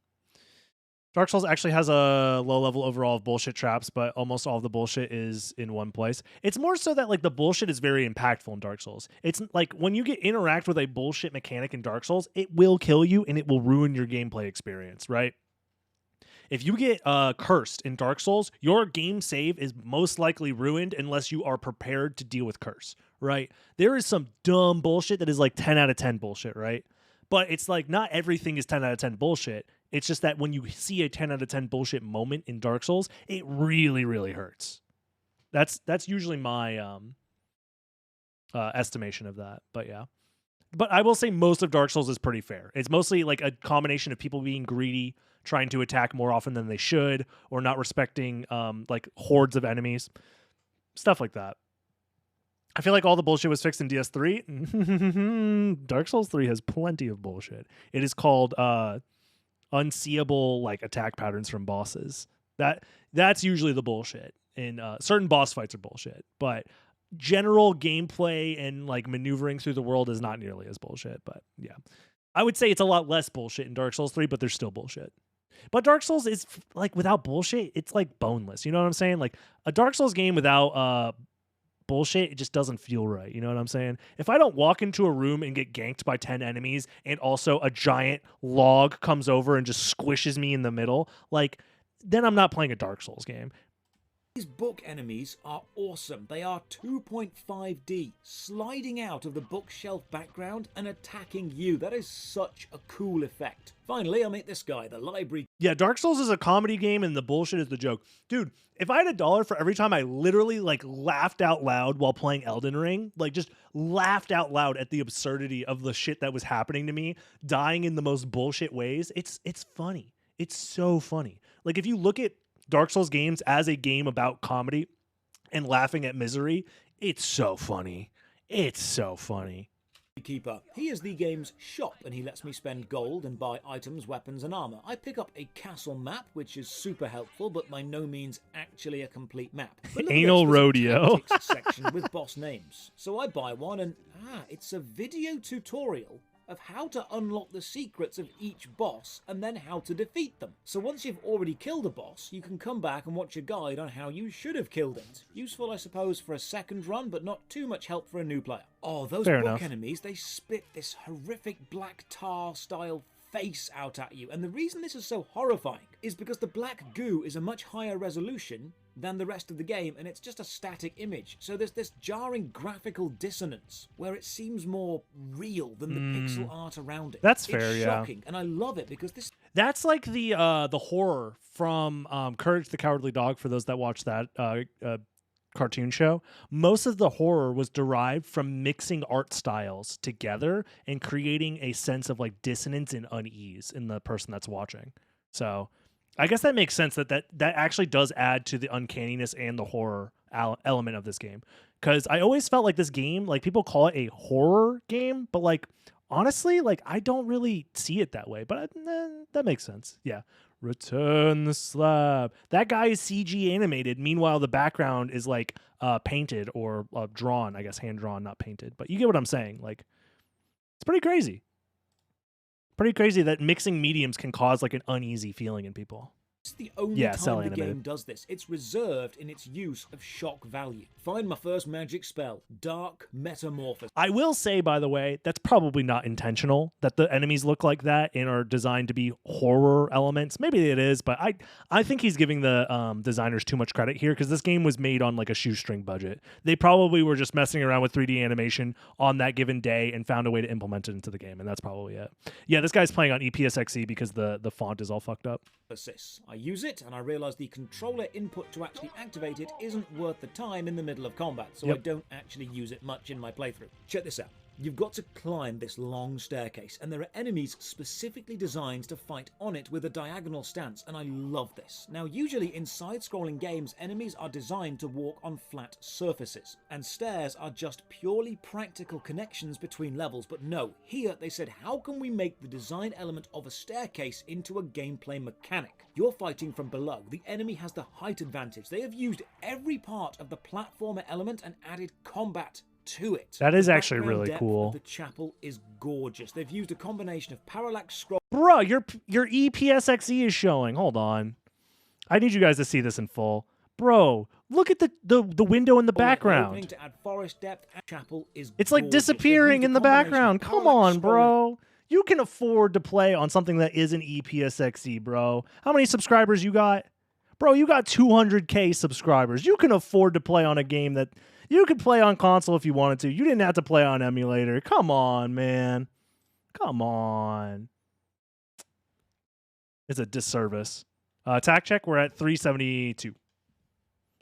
Dark Souls actually has a low level overall of bullshit traps, but almost all of the bullshit is in one place. It's more so that like the bullshit is very impactful in Dark Souls. It's like when you interact with a bullshit mechanic in Dark Souls, it will kill you and it will ruin your gameplay experience, right? If you get cursed in Dark Souls, your game save is most likely ruined unless you are prepared to deal with curse, right? There is some dumb bullshit that is like 10 out of 10 bullshit, right? But it's like not everything is 10 out of 10 bullshit. It's just that when you see a 10 out of 10 bullshit moment in Dark Souls, it really, really hurts. That's usually my estimation of that. But yeah. But I will say most of Dark Souls is pretty fair. It's mostly like a combination of people being greedy, trying to attack more often than they should, or not respecting like hordes of enemies. Stuff like that. I feel like all the bullshit was fixed in DS3. Dark Souls 3 has plenty of bullshit. It is called unseeable like attack patterns from bosses. That's usually the bullshit. And certain boss fights are bullshit, but general gameplay and like maneuvering through the world is not nearly as bullshit. But yeah, I would say it's a lot less bullshit in Dark Souls 3, but there's still bullshit. But Dark Souls is like without bullshit, it's like boneless. You know what I'm saying? Like a Dark Souls game without bullshit, it just doesn't feel right. You know what I'm saying? If I don't walk into a room and get ganked by 10 enemies and also a giant log comes over and just squishes me in the middle, like then I'm not playing a Dark Souls game. These book enemies are awesome. They are 2.5D, sliding out of the bookshelf background and attacking you. That is such a cool effect. Finally, I meet this guy, the library. Yeah, Dark Souls is a comedy game and the bullshit is the joke. Dude, if I had $1 for every time I literally like laughed out loud while playing Elden Ring, like just laughed out loud at the absurdity of the shit that was happening to me, dying in the most bullshit ways, it's funny. It's so funny. Like if you look at Dark Souls games as a game about comedy and laughing at misery, it's so funny. It's so funny. Keeper. He is the game's shop and he lets me spend gold and buy items, weapons and armor. I pick up a castle map, which is super helpful, but by no means actually a complete map. Anal rodeo. Section with boss names. So I buy one and it's a video tutorial of how to unlock the secrets of each boss and then how to defeat them. So once you've already killed a boss, you can come back and watch a guide on how you should have killed it. Useful, I suppose, for a second run, but not too much help for a new player. Oh, those book enemies, they spit this horrific black tar style face out at you. And the reason this is so horrifying is because the black goo is a much higher resolution than the rest of the game, and it's just a static image. So there's this jarring graphical dissonance where it seems more real than the pixel art around it. That's fair, it's shocking, and I love it because this... That's like the horror from Courage the Cowardly Dog, for those that watch that cartoon show. Most of the horror was derived from mixing art styles together and creating a sense of like dissonance and unease in the person that's watching. So I guess that makes sense that actually does add to the uncanniness and the horror element of this game. Because I always felt like this game, like people call it a horror game, but like honestly, like I don't really see it that way. But that makes sense. Yeah. Return the slab. That guy is CG animated. Meanwhile, the background is like painted or drawn, I guess, hand drawn, not painted. But you get what I'm saying. Like, it's pretty crazy. Pretty crazy that mixing mediums can cause like an uneasy feeling in people. This is the only Yeah, cell time the animated. game does this. It's reserved in its use of shock value. Find my first magic spell, Dark Metamorphosis. I will say, by the way, that's probably not intentional, that the enemies look like that and are designed to be horror elements. Maybe it is, but I think he's giving the designers too much credit here, because this game was made on like a shoestring budget. They probably were just messing around with 3D animation on that given day and found a way to implement it into the game, and that's probably it. Yeah, this guy's playing on EPSXE because the font is all fucked up. I use it, and I realize the controller input to actually activate it isn't worth the time in the middle of combat, so I don't actually use it much in my playthrough. Check this out. You've got to climb this long staircase, and there are enemies specifically designed to fight on it with a diagonal stance, and I love this. Now, usually in side-scrolling games, enemies are designed to walk on flat surfaces, and stairs are just purely practical connections between levels, but no, here they said, how can we make the design element of a staircase into a gameplay mechanic? You're fighting from below. The enemy has the height advantage. They have used every part of the platformer element and added combat to it. That is The actually background really depth cool. of the chapel is gorgeous. They've used a combination of parallax scroll. Bro, your EPSXE is showing. Hold on. I need you guys to see this in full. Bro, look at the window in the background. To add forest depth, and chapel is It's like gorgeous. They've disappearing used in a the combination background. of Come parallax on, scrolling. bro. You can afford to play on something that isn't EPSXE, bro. How many subscribers you got? Bro, you got 200K subscribers. You can afford to play on a game that you could play on console if you wanted to. You didn't have to play on emulator. Come on, man. Come on. It's a disservice. Attack check, we're at 372.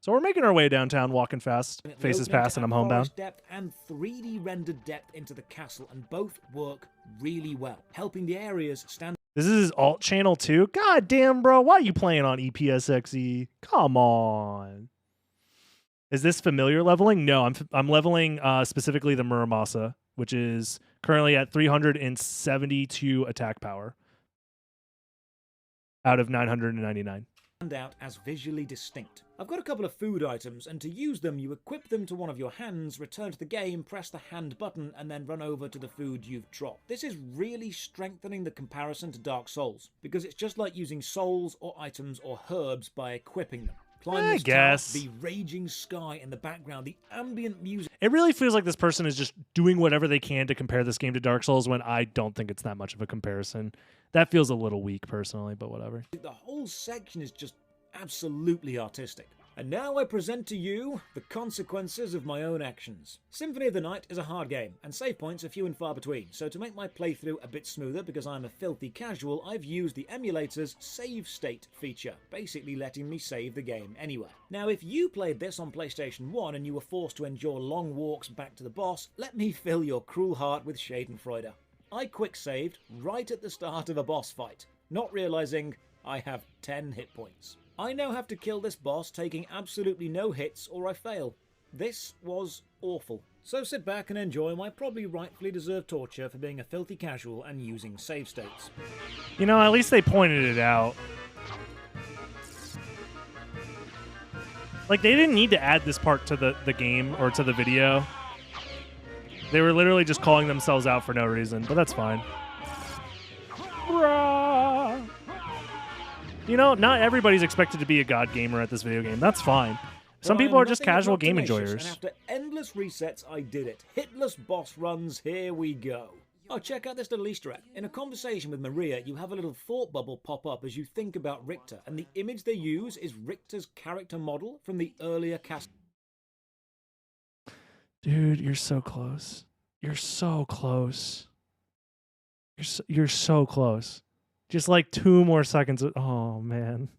So we're making our way downtown, walking fast. Faces Opening past, to and I'm add homebound. forest depth and 3D rendered depth into the castle, and both work really well, helping the areas stand. This is his alt channel too? God damn, bro. Why are you playing on EPSXE? Come on. Is this familiar leveling? No, I'm leveling specifically the Muramasa, which is currently at 372 attack power out of 999. Out as visually distinct. I've got a couple of food items, and to use them you equip them to one of your hands, return to the game, press the hand button, and then run over to the food you've dropped. This is really strengthening the comparison to Dark Souls, because it's just like using souls or items or herbs by equipping them. Climb I this tower, guess. the raging sky in the background, the ambient music. It really feels like this person is just doing whatever they can to compare this game to Dark Souls when I don't think it's that much of a comparison. That feels a little weak personally, but whatever. The whole section is just absolutely artistic. And now I present to you the consequences of my own actions. Symphony of the Night is a hard game, and save points are few and far between, so to make my playthrough a bit smoother because I'm a filthy casual, I've used the emulator's save state feature, basically letting me save the game anywhere. Now if you played this on PlayStation 1 and you were forced to endure long walks back to the boss, let me fill your cruel heart with schadenfreude. I quick-saved right at the start of a boss fight, not realising I have 10 hit points. I now have to kill this boss taking absolutely no hits or I fail. This was awful. So sit back and enjoy my probably rightfully deserved torture for being a filthy casual and using save states. You know, at least they pointed it out. Like, they didn't need to add this part to the game or to the video. They were literally just calling themselves out for no reason, but that's fine. Bruh. You know, not everybody's expected to be a god gamer at this video game. That's fine. Some Well, people I'm are just nothing but casual game tenacious, enjoyers. And after endless resets, I did it. Hitless boss runs, here we go. Oh, check out this little Easter egg. In a conversation with Maria, you have a little thought bubble pop up as you think about Richter, and the image they use is Richter's character model from the earlier cast. Dude, you're so close. You're so close. You're so close. Just like 2 more seconds. Oh, man.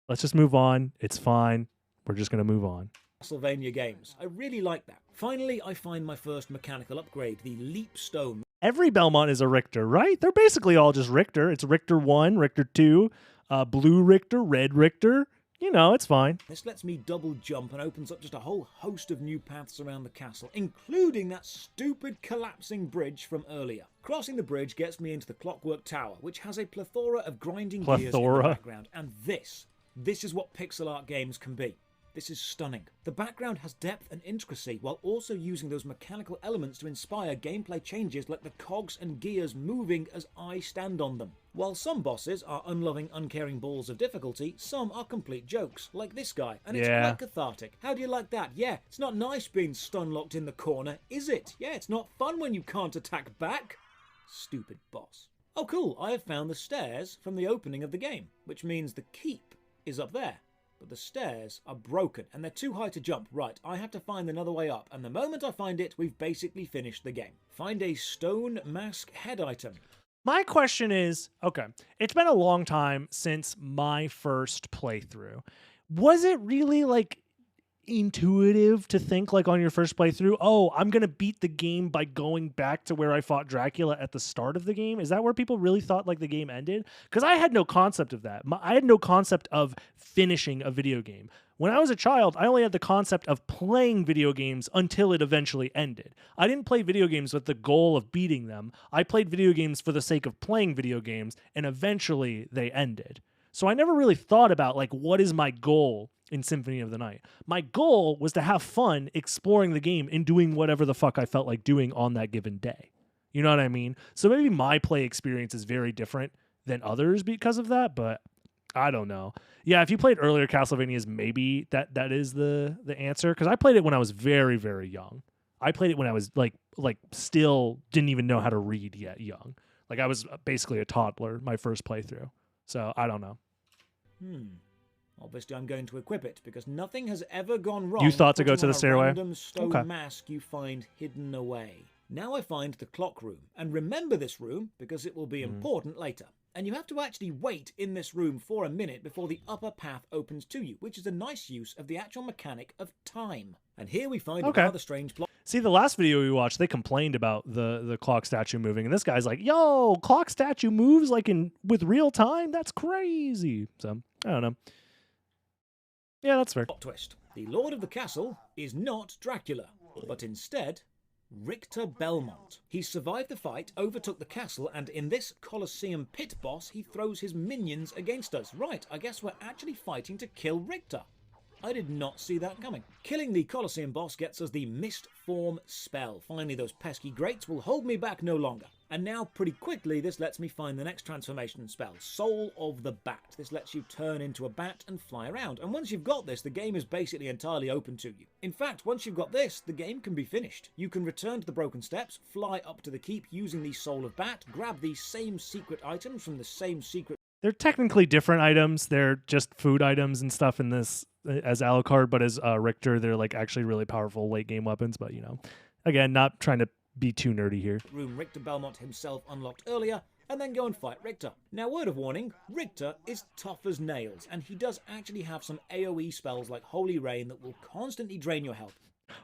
Let's just move on. It's fine. We're just going to move on. Castlevania games. I really like that. Finally, I find my first mechanical upgrade, the Leap Stone. Every Belmont is a Richter, right? They're basically all just Richter. It's Richter 1, Richter 2, Blue Richter, Red Richter. You know, it's fine. This lets me double jump and opens up just a whole host of new paths around the castle, including that stupid collapsing bridge from earlier. Crossing the bridge gets me into the Clockwork Tower, which has a plethora of grinding gears in the background, and this is what pixel art games can be. This is stunning. The background has depth and intricacy while also using those mechanical elements to inspire gameplay changes like the cogs and gears moving as I stand on them. While some bosses are unloving, uncaring balls of difficulty, some are complete jokes, like this guy, and it's quite cathartic. How do you like that? Yeah, it's not nice being stun-locked in the corner, is it? Yeah, it's not fun when you can't attack back. Stupid boss. Oh cool, I have found the stairs from the opening of the game, which means the keep is up there. But the stairs are broken, and they're too high to jump. Right, I have to find another way up, and the moment I find it, we've basically finished the game. Find a stone mask head item. My question is, okay, it's been a long time since my first playthrough. Was it really like intuitive to think like on your first playthrough, oh, I'm going to beat the game by going back to where I fought Dracula at the start of the game? Is that where people really thought like the game ended? Because I had no concept of that. I had no concept of finishing a video game. When I was a child, I only had the concept of playing video games until it eventually ended. I didn't play video games with the goal of beating them. I played video games for the sake of playing video games, and eventually they ended. So I never really thought about, like, what is my goal in Symphony of the Night? My goal was to have fun exploring the game and doing whatever the fuck I felt like doing on that given day. You know what I mean? So maybe my play experience is very different than others because of that, but I don't know. Yeah, if you played earlier Castlevanias, maybe that is the answer. Because I played it when I was very, very young. I played it when I was like still didn't even know how to read yet young. Like I was basically a toddler my first playthrough. So I don't know. Obviously, I'm going to equip it because nothing has ever gone wrong. You thought to go to the a stairway? Random stone mask you find hidden away. Now I find the clock room, and remember this room because it will be important later. And you have to actually wait in this room for a minute before the upper path opens to you, which is a nice use of the actual mechanic of time. And here we find a rather strange plot. See, the last video we watched, they complained about the clock statue moving, and this guy's like, yo, clock statue moves like with real time? That's crazy. So, I don't know. Yeah, that's fair. Plot twist. The Lord of the Castle is not Dracula, but instead Richter Belmont. He survived the fight, overtook the castle, and in this Colosseum pit boss, he throws his minions against us. Right, I guess we're actually fighting to kill Richter. I did not see that coming. Killing the Colosseum boss gets us the Mist Form spell. Finally, those pesky grates will hold me back no longer. And now, pretty quickly, this lets me find the next transformation spell, Soul of the Bat. This lets you turn into a bat and fly around. And once you've got this, the game is basically entirely open to you. In fact, once you've got this, the game can be finished. You can return to the Broken Steps, fly up to the keep using the Soul of Bat, grab the same secret items from the same secret... They're technically different items. They're just food items and stuff in this as Alucard, but as Richter, they're like actually really powerful late game weapons. But, you know, again, not trying to be too nerdy here. Room Richter Belmont himself unlocked earlier, and then go and fight Richter. Now, word of warning, Richter is tough as nails, and he does actually have some AoE spells like Holy Rain that will constantly drain your health.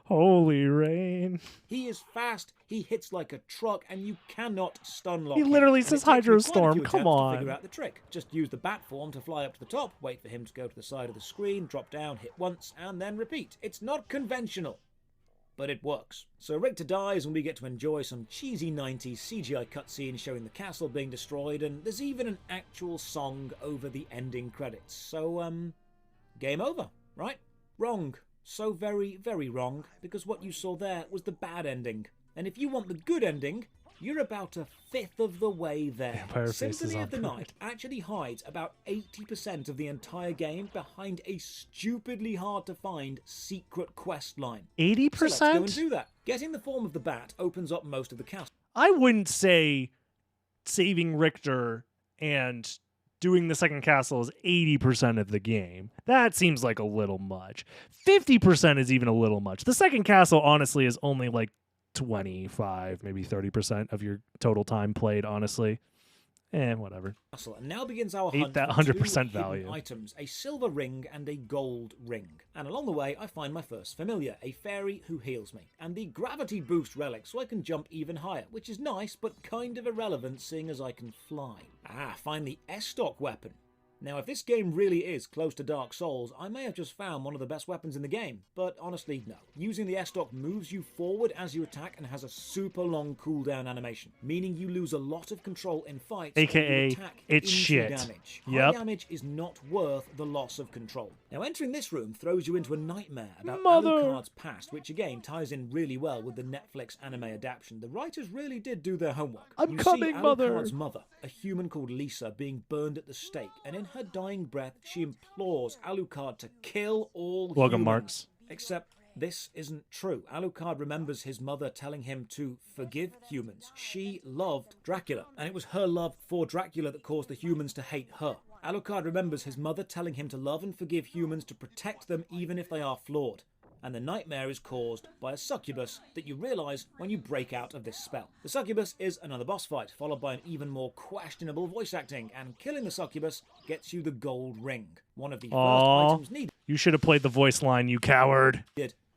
Holy Rain. He is fast, he hits like a truck, and you cannot stun lock He him. literally And says it takes me quite a few Hydrostorm, attempts come to on. figure out the trick. Just use the bat form to fly up to the top, wait for him to go to the side of the screen, drop down, hit once, and then repeat. It's not conventional, but it works. So Richter dies, and we get to enjoy some cheesy 90s CGI cutscene showing the castle being destroyed, and there's even an actual song over the ending credits. So, game over, right? Wrong. So very, very wrong, because what you saw there was the bad ending. And if you want the good ending, you're about a fifth of the way there. Symphony of the Night actually hides about 80% of the entire game behind a stupidly hard-to-find secret quest line. 80%? So let's go and do that. Getting the form of the bat opens up most of the castle. I wouldn't say saving Richter and doing the second castle is 80% of the game. That seems like a little much. 50% is even a little much. The second castle, honestly, is only like 25, maybe 30% of your total time played, honestly. Whatever. And now begins our hunt that for 100% two value. hidden items, a silver ring and a gold ring. And along the way, I find my first familiar, a fairy who heals me, and the gravity boost relic so I can jump even higher, which is nice, but kind of irrelevant seeing as I can fly. Find the S-Stock weapon. Now, if this game really is close to Dark Souls, I may have just found one of the best weapons in the game, but honestly, no. Using the S-Stock moves you forward as you attack and has a super long cooldown animation, meaning you lose a lot of control in fights. AKA, you attack it's into shit. Damage. Yep. High damage is not worth the loss of control. Now, entering this room throws you into a nightmare about Mother. Alucard's past, which again ties in really well with the Netflix anime adaptation. The writers really did do their homework. I'm you coming, see Mother. Alucard's mother, a human called Lisa, being burned at the stake, and in her dying breath, she implores Alucard to kill all Welcome, humans. Marks. Except this isn't true. Alucard remembers his mother telling him to forgive humans. She loved Dracula, and it was her love for Dracula that caused the humans to hate her. Alucard remembers his mother telling him to love and forgive humans to protect them even if they are flawed. And the nightmare is caused by a succubus that you realise when you break out of this spell. The succubus is another boss fight, followed by an even more questionable voice acting, and killing the succubus gets you the gold ring, one of the first items needed You should have played the voice line, you coward.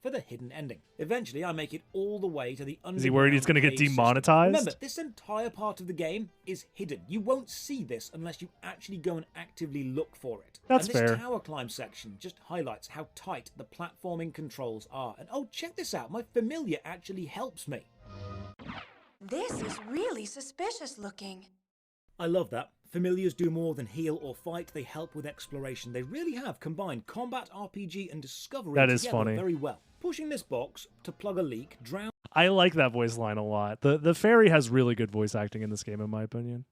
for the hidden ending. Eventually, I make it all the way to the underground. Is he worried he's going to get cave system. demonetized? Remember, this entire part of the game is hidden. You won't see this unless you actually go and actively look for it. That's and this fair. tower climb section just highlights how tight the platforming controls are. And oh, check this out. My familiar actually helps me. This is really suspicious looking. I love that. Familiars do more than heal or fight, they help with exploration. They really have combined combat, RPG, and discovery That is together funny. very well. Pushing this box to plug a leak, drown I like that voice line a lot. The fairy has really good voice acting in this game, in my opinion.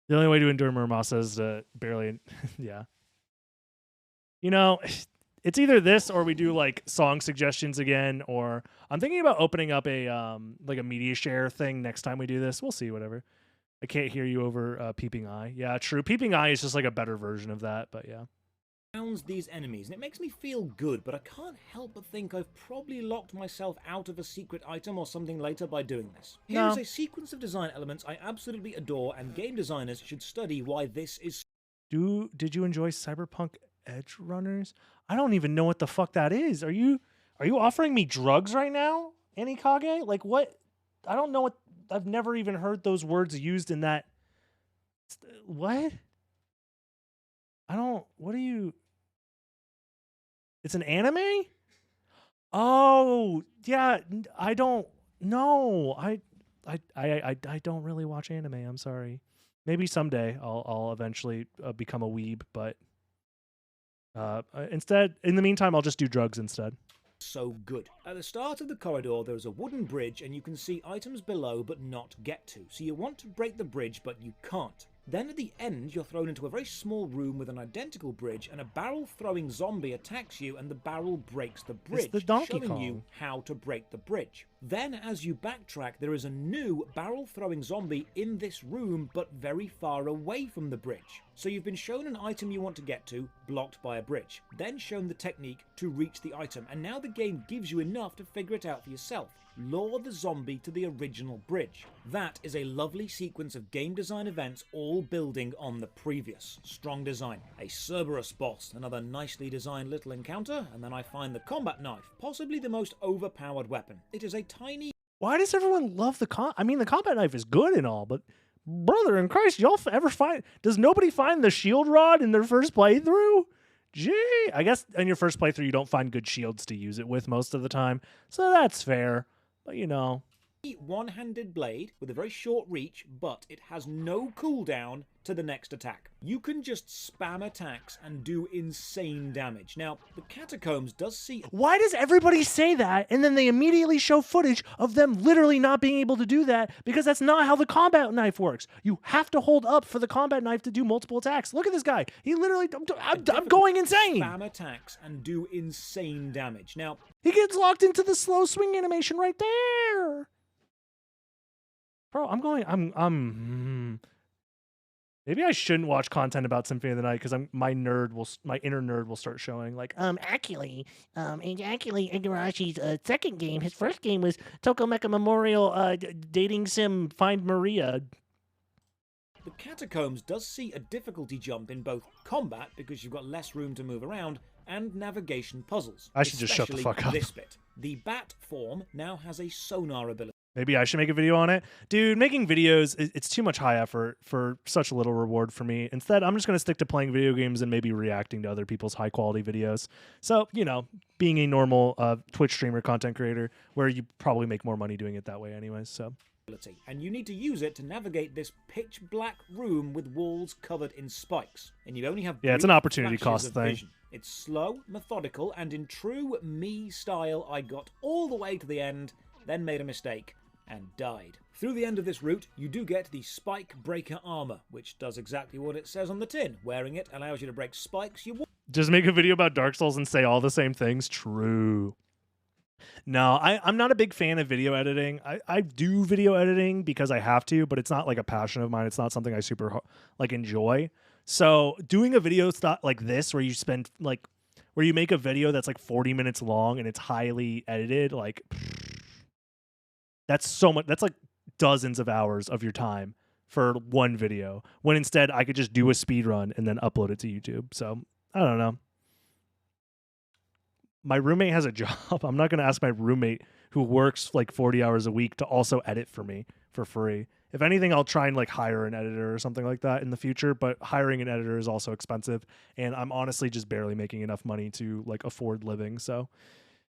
The only way to endure Muramasa is to barely... yeah. You know, it's either this or we do, like, song suggestions again, or... I'm thinking about opening up a, like, a media share thing next time we do this. We'll see, whatever. I can't hear you over Peeping Eye. Yeah, true. Peeping Eye is just, like, a better version of that, but yeah. these enemies, and it makes me feel good, but I can't help but think I've probably locked myself out of a secret item or something later by doing this. No. Here's a sequence of design elements I absolutely adore, and game designers should study why this is Did you enjoy Cyberpunk Edge Runners? I don't even know what the fuck that is. Are you offering me drugs right now, Anikage? Like what? I don't know what. I've never even heard those words used in that. What? I don't. What are you? It's an anime? Oh yeah. I don't. No. I don't really watch anime. I'm sorry. Maybe someday I'll eventually become a weeb, but instead, in the meantime, I'll just do drugs instead. so good. At the start of the corridor there is a wooden bridge and you can see items below but not get to, so you want to break the bridge but you can't. Then at the end you're thrown into a very small room with an identical bridge and a barrel-throwing zombie attacks you and the barrel breaks the bridge, It's the Donkey showing Kong. you how to break the bridge. Then as you backtrack there is a new barrel-throwing zombie in this room but very far away from the bridge. So you've been shown an item you want to get to, blocked by a bridge, then shown the technique to reach the item, and now the game gives you enough to figure it out for yourself. Lure the zombie to the original bridge. That is a lovely sequence of game design events all building on the previous. Strong design. A Cerberus boss, another nicely designed little encounter, and then I find the combat knife, possibly the most overpowered weapon. It is a tiny... Why does everyone love the I mean, the combat knife is good and all, but brother in Christ, y'all ever find... Does nobody find the shield rod in their first playthrough? Gee, I guess in your first playthrough you don't find good shields to use it with most of the time, so that's fair. But you know... one-handed blade with a very short reach, but it has no cooldown to the next attack. You can just spam attacks and do insane damage. Now, the Catacombs does see... Why does everybody say that and then they immediately show footage of them literally not being able to do that? Because that's not how the combat knife works. You have to hold up for the combat knife to do multiple attacks. Look at this guy. He literally... I'm going insane. Spam attacks and do insane damage. Now, He gets locked into the slow swing animation right there. Bro, maybe I shouldn't watch content about Symphony of the Night because my inner nerd will start showing. Like, Actually, Igarashi's second game, his first game was Tokomeka Memorial dating sim Find Maria. the Catacombs does see a difficulty jump in both combat, because you've got less room to move around, and navigation puzzles. I should just shut the especially fuck up. This bit. The bat form now has a sonar ability. maybe I should make a video on it. Dude, making videos, it's too much high effort for such little reward for me. Instead, I'm just going to stick to playing video games and maybe reacting to other people's high quality videos. So, you know, being a normal Twitch streamer content creator, where you probably make more money doing it that way anyways, so... And you need to use it to navigate this pitch black room with walls covered in spikes. And you only have Yeah, it's an brief opportunity flashes cost of thing. vision. It's slow, methodical, and in true me style, I got all the way to the end, then made a mistake, and died. Through the end of this route, you do get the Spike Breaker armor, which does exactly what it says on the tin. Wearing it allows you to break spikes you Just make a video about Dark Souls and say all the same things. True. No, I'm not a big fan of video editing. I do video editing because I have to, but it's not like a passion of mine. It's not something I super like enjoy. So doing a video like this, where you spend like, where you make a video that's like 40 minutes long and it's highly edited, like that's so much. That's like dozens of hours of your time for one video. When instead I could just do a speed run and then upload it to YouTube. So I don't know. My roommate has a job. I'm not going to ask my roommate who works like 40 hours a week to also edit for me for free. If anything, I'll try and like hire an editor or something like that in the future, but hiring an editor is also expensive, and I'm honestly just barely making enough money to like afford living. So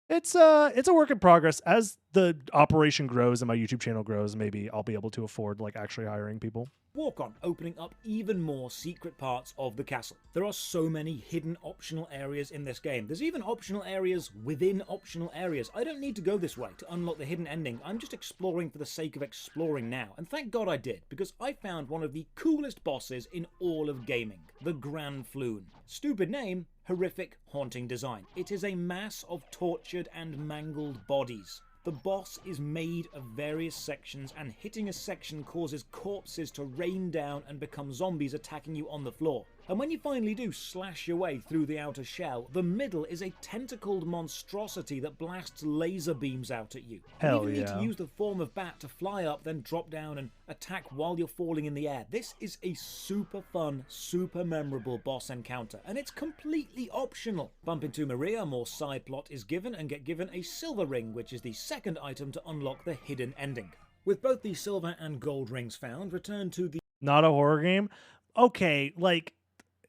it's a work in progress. As the operation grows and my YouTube channel grows, maybe I'll be able to afford like actually hiring people. walk on, opening up even more secret parts of the castle. There are so many hidden optional areas in this game. There's even optional areas within optional areas. I don't need to go this way to unlock the hidden ending. I'm just exploring for the sake of exploring now. And thank God I did, because I found one of the coolest bosses in all of gaming, the Grand Floon. Stupid name, horrific, haunting design. It is a mass of tortured and mangled bodies. The boss is made of various sections, and hitting a section causes corpses to rain down and become zombies attacking you on the floor. And when you finally do slash your way through the outer shell, the middle is a tentacled monstrosity that blasts laser beams out at you. Hell you even yeah. need to use the form of bat to fly up, then drop down and attack while you're falling in the air. This is a super fun, super memorable boss encounter, and it's completely optional. Bump into Maria, more side plot is given, and get given a silver ring, which is the second item to unlock the hidden ending. With both the silver and gold rings found, return to the Not a horror game? Okay, like,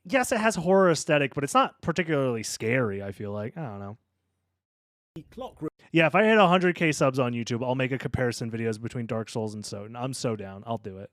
yes, it has horror aesthetic, but it's not particularly scary, I feel like. I don't know. clock room. Yeah, if I hit 100k subs on YouTube, I'll make a comparison videos between Dark Souls and so. I'm so down. I'll do it.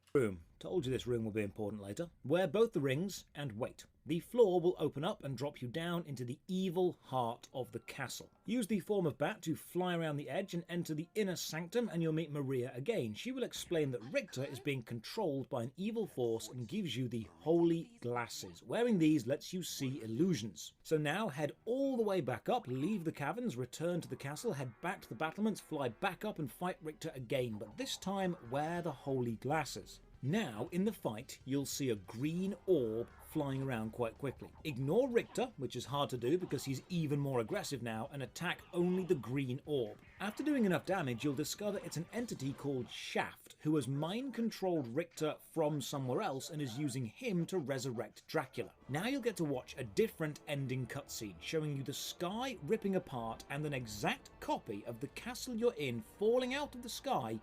Told you this room will be important later. Wear both the rings and wait. The floor will open up and drop you down into the evil heart of the castle. Use the form of bat to fly around the edge and enter the inner sanctum, and you'll meet Maria again. She will explain that Richter is being controlled by an evil force and gives you the holy glasses. Wearing these lets you see illusions. So now head all the way back up, leave the caverns, return to the castle, head back to the battlements, fly back up and fight Richter again, but this time wear the holy glasses. Now, in the fight, you'll see a green orb flying around quite quickly. Ignore Richter, which is hard to do because he's even more aggressive now, and attack only the green orb. After doing enough damage, you'll discover it's an entity called Shaft, who has mind-controlled Richter from somewhere else and is using him to resurrect Dracula. Now you'll get to watch a different ending cutscene, showing you the sky ripping apart and an exact copy of the castle you're in falling out of the sky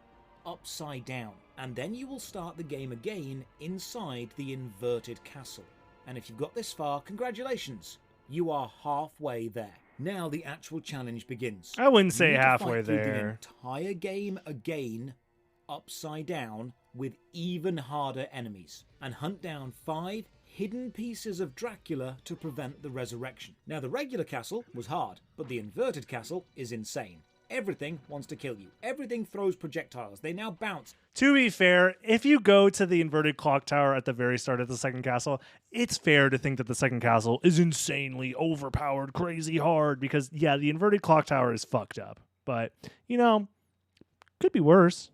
upside down, and then you will start the game again inside the inverted castle. And if you've got this far, congratulations, you are halfway there. Now the actual challenge begins. I wouldn't say You need to halfway fight through there. the entire game again, upside down, with even harder enemies, and hunt down 5 hidden pieces of Dracula to prevent the resurrection. Now the regular castle was hard, but the inverted castle is insane. Everything wants to kill you. Everything throws projectiles. They now bounce. To be fair, if you go to the inverted clock tower at the very start of the second castle, it's fair to think that the second castle is insanely overpowered, crazy hard, because, yeah, the inverted clock tower is fucked up. But, you know, could be worse.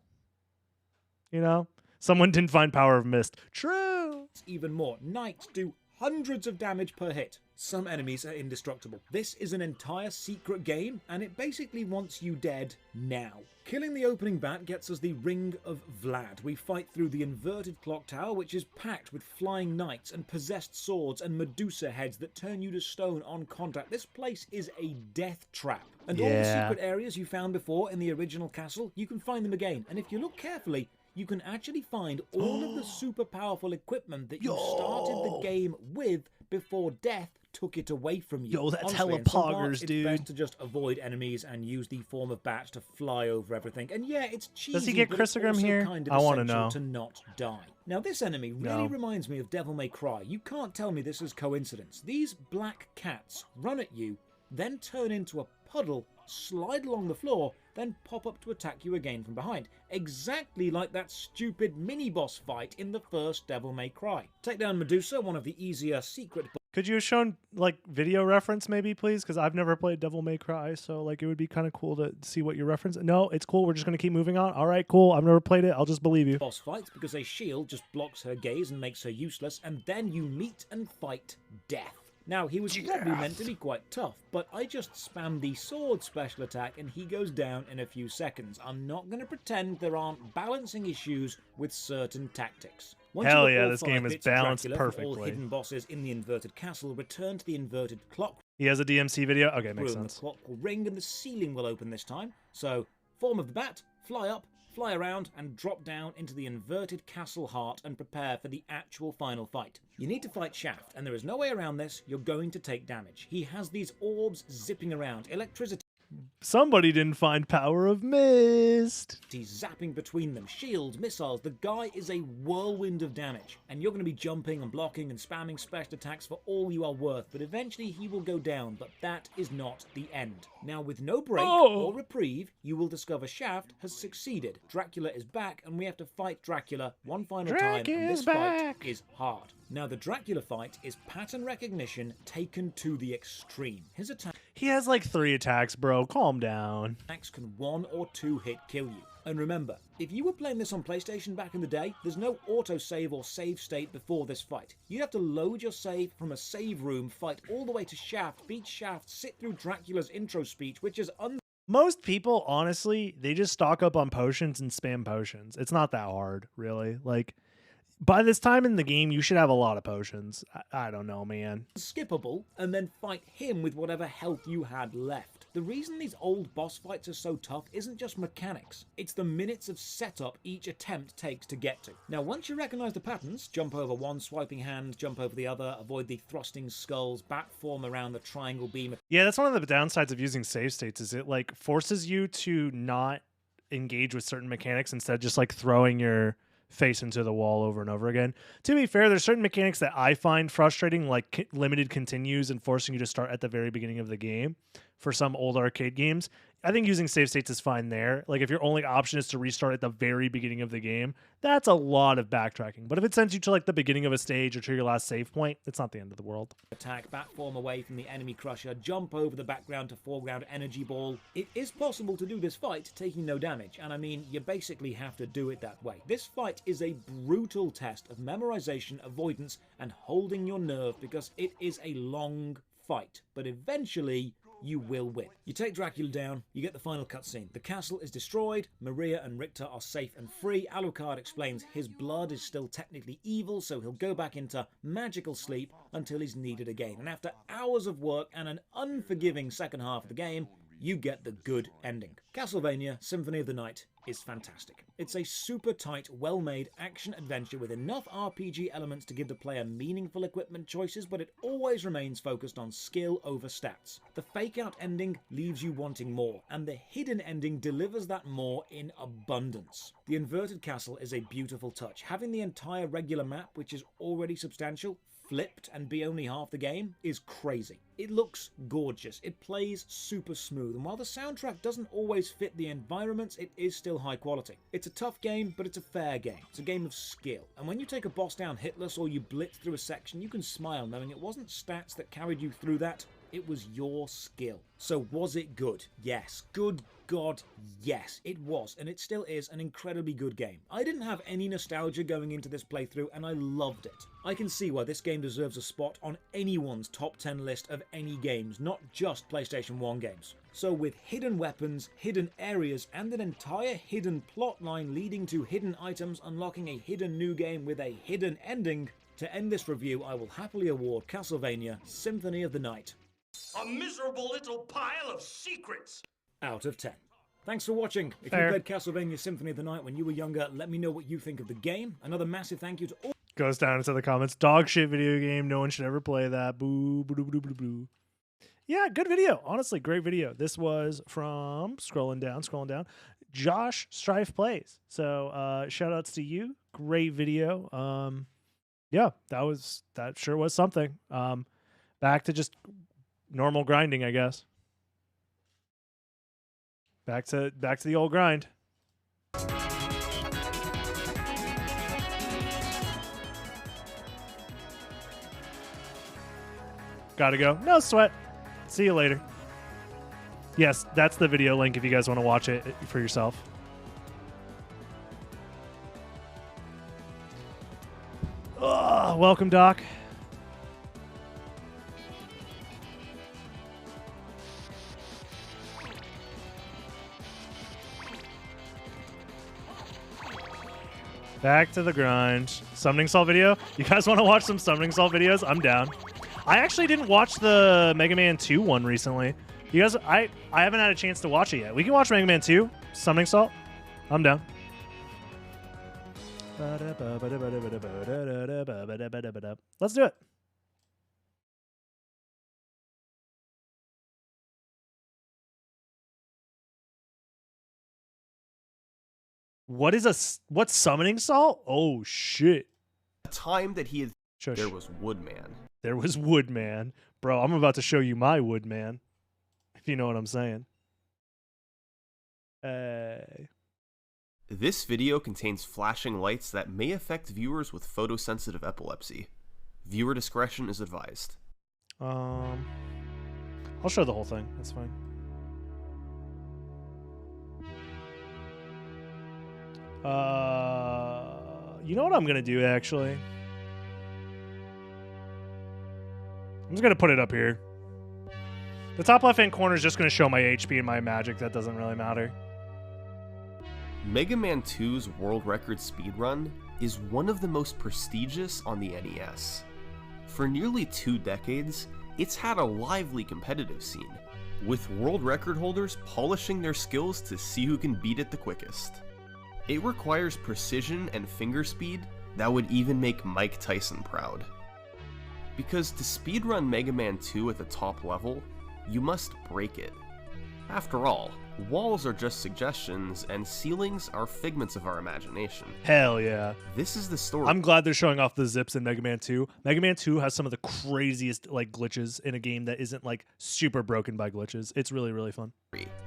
You know? Someone didn't find Power of Mist. True! Even more. Knights do hundreds of damage per hit. Some enemies are indestructible. This is an entire secret game, and it basically wants you dead now. Killing the opening bat gets us the Ring of Vlad. We fight through the inverted clock tower, which is packed with flying knights and possessed swords and Medusa heads that turn you to stone on contact. This place is a death trap. And all the secret areas you found before in the original castle, you can find them again. And if you look carefully, you can actually find all of the super powerful equipment that you started the game with before death took it away from you. Yo, that's Honestly, hella in some poggers, parts, dude. It's best to just avoid enemies and use the form of bat to fly over everything. And yeah, it's cheesy, Does he get but it's Chrysogram also here? kind of I wanna essential know. to not die. Now, this enemy really reminds me of Devil May Cry. You can't tell me this is coincidence. These black cats run at you, then turn into a puddle, slide along the floor, then pop up to attack you again from behind. Exactly like that stupid mini-boss fight in the first Devil May Cry. Take down Medusa, one of the easier secret Could you have shown like video reference maybe, please? Because I've never played Devil May Cry, so like it would be kind of cool to see what your reference. No, it's cool. We're just gonna keep moving on. All right, cool. I've never played it. I'll just believe you. boss fights because a shield just blocks her gaze and makes her useless, and then you meet and fight Death. Now, he was probably meant to be quite tough, but I just spammed the sword special attack and he goes down in a few seconds. I'm not going to pretend there aren't balancing issues with certain tactics. Once Hell you've got yeah, all this 5 game is bits of balanced Dracula for all perfectly. hidden bosses in the inverted castle, return to the inverted clock He has a DMC video. Okay, makes room. sense. The clock will ring and the ceiling will open this time. So, form of the bat, fly up, fly around, and drop down into the inverted castle heart and prepare for the actual final fight. You need to fight Shaft, and there is no way around this. You're going to take damage. He has these orbs zipping around, electricity Somebody didn't find Power of Mist. zapping between them, shields, missiles. The guy is a whirlwind of damage, and you're going to be jumping and blocking and spamming special attacks for all you are worth, but eventually he will go down, but that is not the end. Now, with no break or reprieve, you will discover Shaft has succeeded. Dracula is back, and we have to fight Dracula one final time, and this fight is hard. Now, the Dracula fight is pattern recognition taken to the extreme. His He has like 3 attacks, bro. Calm down. attacks can 1 or 2 hit kill you. And remember, if you were playing this on PlayStation back in the day, there's no autosave or save state before this fight. You'd have to load your save from a save room, fight all the way to Shaft, beat Shaft, sit through Dracula's intro speech, which is Most people, honestly, they just stock up on potions and spam potions. It's not that hard, really. Like, by this time in the game, you should have a lot of potions. I don't know, man. unskippable, and then fight him with whatever health you had left. The reason these old boss fights are so tough isn't just mechanics, it's the minutes of setup each attempt takes to get to. Now, once you recognize the patterns, jump over one swiping hand, jump over the other, avoid the thrusting skulls, bat form around the triangle beam. Yeah, that's one of the downsides of using save states is it like forces you to not engage with certain mechanics instead of just like throwing your face into the wall over and over again. To be fair, there's certain mechanics that I find frustrating, like limited continues and forcing you to start at the very beginning of the game for some old arcade games. I think using save states is fine there. Like if your only option is to restart at the very beginning of the game, that's a lot of backtracking. But if it sends you to like the beginning of a stage or to your last save point, it's not the end of the world. Attack, bat form away from the enemy crusher, jump over the background to foreground energy ball. It is possible to do this fight taking no damage, and I mean, you basically have to do it that way. This fight is a brutal test of memorization, avoidance, and holding your nerve because it is a long fight, but eventually you will win. You take Dracula down, you get the final cutscene. The castle is destroyed, Maria and Richter are safe and free. Alucard explains his blood is still technically evil, so he'll go back into magical sleep until he's needed again. And after hours of work and an unforgiving second half of the game, you get the good ending. Castlevania Symphony of the Night is fantastic. It's a super tight, well-made action-adventure with enough RPG elements to give the player meaningful equipment choices, but it always remains focused on skill over stats. The fake-out ending leaves you wanting more, and the hidden ending delivers that more in abundance. The inverted castle is a beautiful touch. Having the entire regular map, which is already substantial, flipped and be only half the game is crazy. It looks gorgeous, it plays super smooth, and while the soundtrack doesn't always fit the environments, it is still high quality. It's a tough game, but it's a fair game. It's a game of skill, and when you take a boss down hitless or you blitz through a section, you can smile knowing it wasn't stats that carried you through that, it was your skill. So was it good? Yes. Good God, yes, it was, and it still is an incredibly good game. I didn't have any nostalgia going into this playthrough, and I loved it. I can see why this game deserves a spot on anyone's top 10 list of any games, not just PlayStation 1 games. So with hidden weapons, hidden areas, and an entire hidden plot line leading to hidden items unlocking a hidden new game with a hidden ending, to end this review, I will happily award Castlevania Symphony of the Night A miserable little pile of secrets. out of 10. Thanks for watching. If Fair. you played Castlevania Symphony of the Night when you were younger, let me know what you think of the game. Another massive thank you to all Goes down into the comments. Dog shit video game. No one should ever play that. Boo, boo, boo, boo, boo, boo. Yeah, good video. Honestly, great video. This was from scrolling down. Josh Strife Plays. So shout outs to you. Great video. Yeah, that sure was something. Back to just normal grinding, I guess. Back to the old grind. Gotta go. No sweat. See you later. Yes, that's the video link if you guys want to watch it for yourself. Oh, welcome, Doc. Back to the grind. Summoning Salt video. You guys want to watch some Summoning Salt videos? I'm down. I actually didn't watch the Mega Man 2 one recently. You guys, I haven't had a chance to watch it yet. We can watch Mega Man 2, Summoning Salt. I'm down. Let's do it. What's Summoning Salt? Oh shit. The time that he had Shush. There was Woodman. There was Woodman. Bro, I'm about to show you my Woodman. If you know what I'm saying. This video contains flashing lights that may affect viewers with photosensitive epilepsy. Viewer discretion is advised. I'll show the whole thing. That's fine. You know what I'm gonna do actually? I'm just gonna put it up here. The top left-hand corner is just gonna show my HP and my magic. That doesn't really matter. Mega Man 2's world record speedrun is one of the most prestigious on the NES. For nearly 2 decades, it's had a lively competitive scene, with world record holders polishing their skills to see who can beat it the quickest. It requires precision and finger speed that would even make Mike Tyson proud. Because to speedrun Mega Man 2 at the top level, you must break it. After all, walls are just suggestions, and ceilings are figments of our imagination. Hell yeah. This is the story. I'm glad they're showing off the zips in Mega Man 2. Mega Man 2 has some of the craziest glitches in a game that isn't super broken by glitches. It's really, really fun.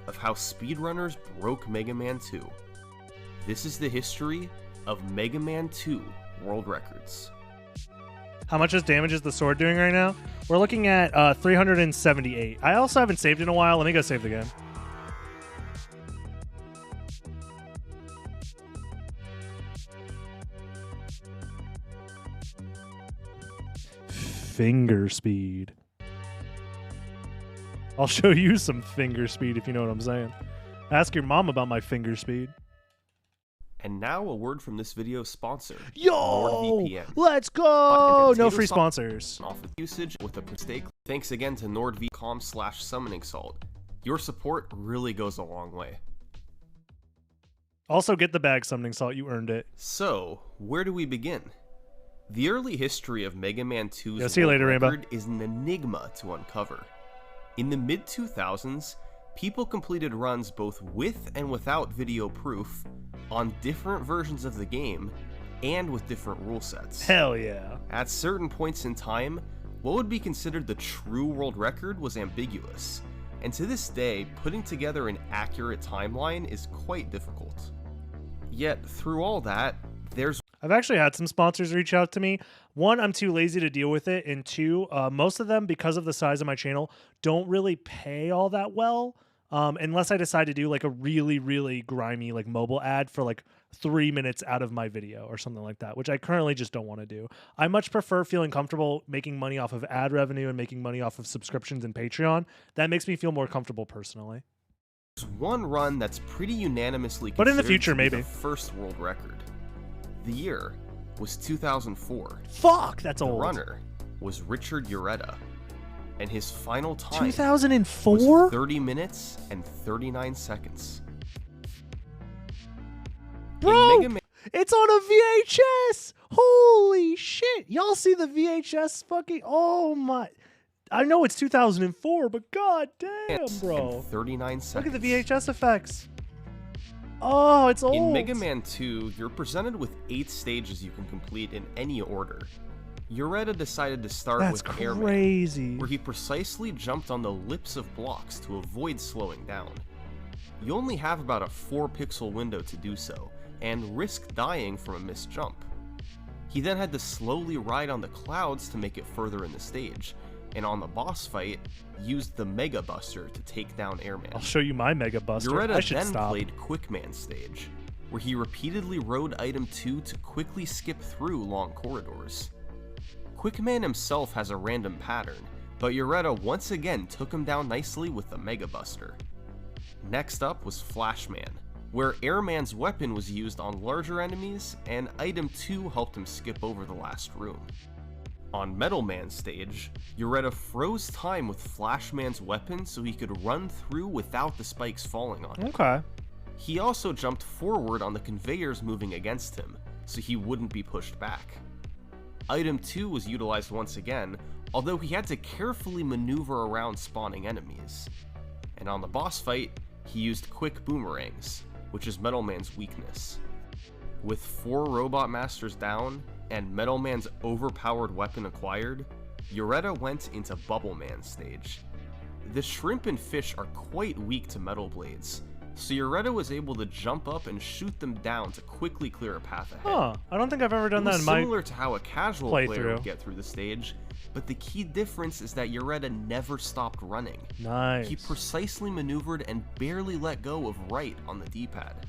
Of how speedrunners broke Mega Man 2. This is the history of Mega Man 2 world records. How much damage is the sword doing right now? We're looking at 378. I also haven't saved in a while. Let me go save the game. Finger speed. I'll show you some finger speed if you know what I'm saying. Ask your mom about my finger speed. And now a word from this video's sponsor, Yo! NordVPN. Let's go! No Potato free salt sponsors. Off with usage with a mistake. Thanks again to nordvcom/summoning salt. Your support really goes a long way. Also get the bag, Summoning Salt. You earned it. So, where do we begin? The early history of Mega Man 2's Yeah, see you later, world Rainbow. record is an enigma to uncover. In the mid-2000s, people completed runs both with and without video proof on different versions of the game and with different rule sets. Hell yeah. At certain points in time, what would be considered the true world record was ambiguous, and to this day, putting together an accurate timeline is quite difficult. Yet, through all that, I've actually had some sponsors reach out to me. One, I'm too lazy to deal with it, and two, most of them, because of the size of my channel, don't really pay all that well. Unless I decide to do a really, really grimy mobile ad for 3 minutes out of my video or something like that, which I currently just don't want to do. I much prefer feeling comfortable making money off of ad revenue and making money off of subscriptions and Patreon. That makes me feel more comfortable personally. there's one run that's pretty unanimously But in the considered future, to be maybe. the first world record. The year was 2004. Fuck, that's The old. runner was Richard Ureta, and his final time 2004? was 30 minutes and 39 seconds. Bro, In Mega Man it's on a VHS. Holy shit. Y'all see the VHS fucking... Oh my... I know it's 2004, but god damn, bro. In 39 seconds. Look at the VHS effects. Oh, it's old. In Mega Man 2, you're presented with 8 stages you can complete in any order. Yoretta decided to start That's with Airman, crazy. where he precisely jumped on the lips of blocks to avoid slowing down. You only have about a 4-pixel window to do so, and risk dying from a missed jump. He then had to slowly ride on the clouds to make it further in the stage, and on the boss fight, used the Mega Buster to take down Airman. I'll show you my Mega Buster. I Yoretta should then stop. played Quickman stage, where he repeatedly rode item 2 to quickly skip through long corridors. Quickman himself has a random pattern, but Yoretta once again took him down nicely with the Mega Buster. Next up was Flashman, where Airman's weapon was used on larger enemies, and item 2 helped him skip over the last room. On Metal Man stage, Yoretta froze time with Flashman's weapon so he could run through without the spikes falling on him. Okay. He also jumped forward on the conveyors moving against him, so he wouldn't be pushed back. Item 2 was utilized once again, although he had to carefully maneuver around spawning enemies. And on the boss fight, he used quick boomerangs, which is Metal Man's weakness. With 4 Robot Masters down, and Metal Man's overpowered weapon acquired, Yoretta went into Bubble Man stage. The shrimp and fish are quite weak to metal blades, so Yoretta was able to jump up and shoot them down to quickly clear a path ahead. Huh. I don't think I've ever done It that was in my... similar to how a casual player playthrough. would get through the stage, but the key difference is that Yoretta never stopped running. Nice. He precisely maneuvered and barely let go of right on the D-pad.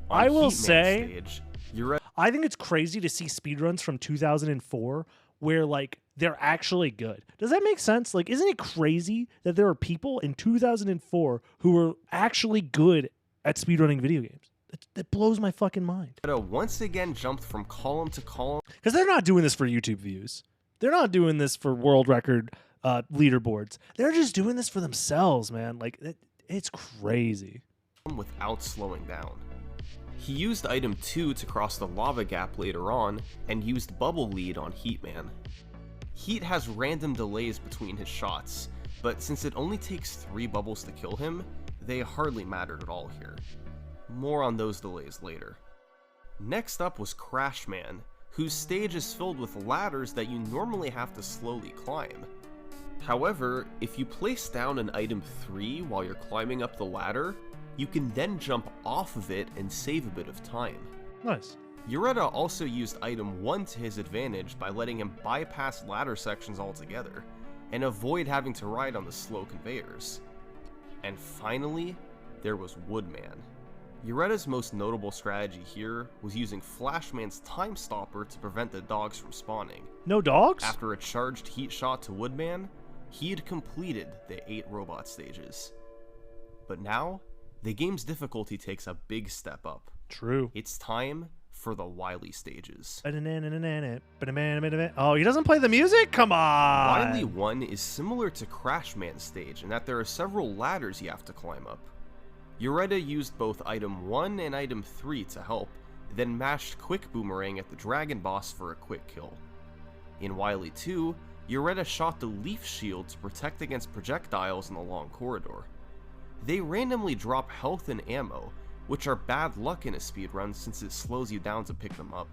I will Heatman say- stage, Yoretta I think it's crazy to see speedruns from 2004 where, like, they're actually good. Does that make sense? Like, isn't it crazy that there are people in 2004 who were actually good at speedrunning video games? That blows my fucking mind. once again jumped from column to column Because they're not doing this for YouTube views. They're not doing this for world record leaderboards. They're just doing this for themselves, man. Like, it's crazy. without slowing down. He used item 2 to cross the lava gap later on, and used Bubble Lead on Heatman. Heat has random delays between his shots, but since it only takes 3 bubbles to kill him, they hardly mattered at all here. More on those delays later. Next up was Crashman, whose stage is filled with ladders that you normally have to slowly climb. However, if you place down an item 3 while you're climbing up the ladder, you can then jump off of it and save a bit of time. Nice. Yoretta also used item 1 to his advantage by letting him bypass ladder sections altogether, and avoid having to ride on the slow conveyors. And finally, there was Woodman. Yoretta's most notable strategy here was using Flashman's Time Stopper to prevent the dogs from spawning. No dogs? After a charged heat shot to Woodman, he had completed the 8 robot stages. But now, the game's difficulty takes a big step up. True. It's time for the Wily stages. Oh, he doesn't play the music? Come on! Wily 1 is similar to Crashman's stage in that there are several ladders you have to climb up. Yoretta used both item 1 and item 3 to help, then mashed Quick Boomerang at the dragon boss for a quick kill. In Wily 2, Yoretta shot the Leaf Shield to protect against projectiles in the long corridor. They randomly drop health and ammo, which are bad luck in a speedrun since it slows you down to pick them up.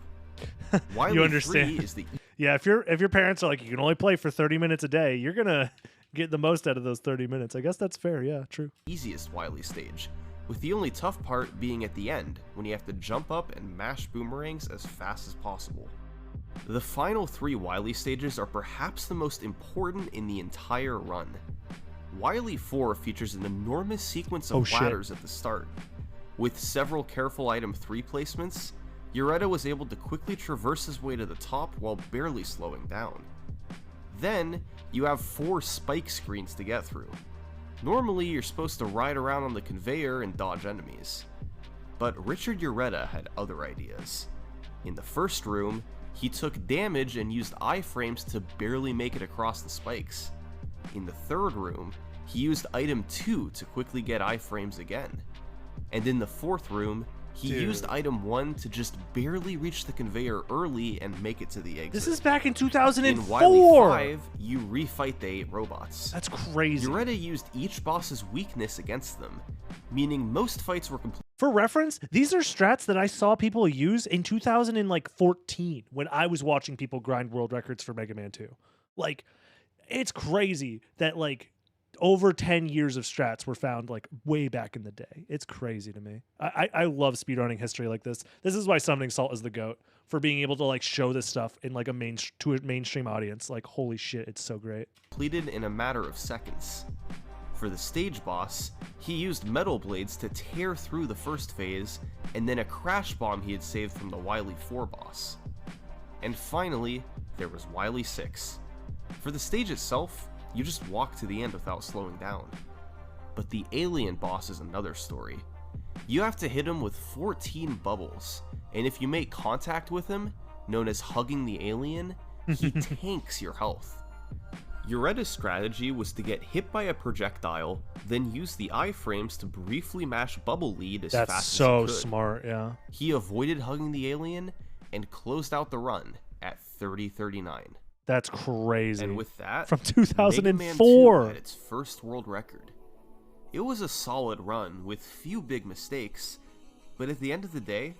Wily You understand. 3 is the Yeah, if your parents are like, you can only play for 30 minutes a day, you're gonna get the most out of those 30 minutes. I guess that's fair. Yeah, true. easiest Wily stage, with the only tough part being at the end, when you have to jump up and mash boomerangs as fast as possible. The final 3 Wily stages are perhaps the most important in the entire run. Wily 4 features an enormous sequence of shit. ladders at the start. With several careful item 3 placements, Yoretta was able to quickly traverse his way to the top while barely slowing down. Then, you have 4 spike screens to get through. Normally, you're supposed to ride around on the conveyor and dodge enemies. But Richard Yoretta had other ideas. In the first room, he took damage and used iframes to barely make it across the spikes. In the third room, he used item 2 to quickly get iframes again. And in the fourth room, He Dude. used item 1 to just barely reach the conveyor early and make it to the exit. This is back in In 2004. Wily 5, you refight the 8 robots. That's crazy. Yoretta used each boss's weakness against them, meaning most fights were complete. For reference, these are strats that I saw people use in 2014 when I was watching people grind world records for Mega Man 2. Like, it's crazy that like over 10 years of strats were found like way back in the day. It's crazy to me. I love speedrunning history like this. This is why Summoning Salt is the GOAT, for being able to like show this stuff in like a mainstream audience. Like, holy shit, it's so great. Completed in a matter of seconds. For the stage boss, he used metal blades to tear through the first phase, and then a crash bomb he had saved from the Wily 4 boss. And finally, there was Wily 6. For the stage itself, you just walk to the end without slowing down. But the alien boss is another story. You have to hit him with 14 bubbles, and if you make contact with him, known as hugging the alien, he tanks your health. Yoretta's strategy was to get hit by a projectile, then use the iframes to briefly mash bubble lead as That's fast so as he could. smart, yeah. He avoided hugging the alien and closed out the run at 30:39. That's crazy. And with that, from Mega Man 2 2004. had its first world record. It was a solid run with few big mistakes, but at the end of the day,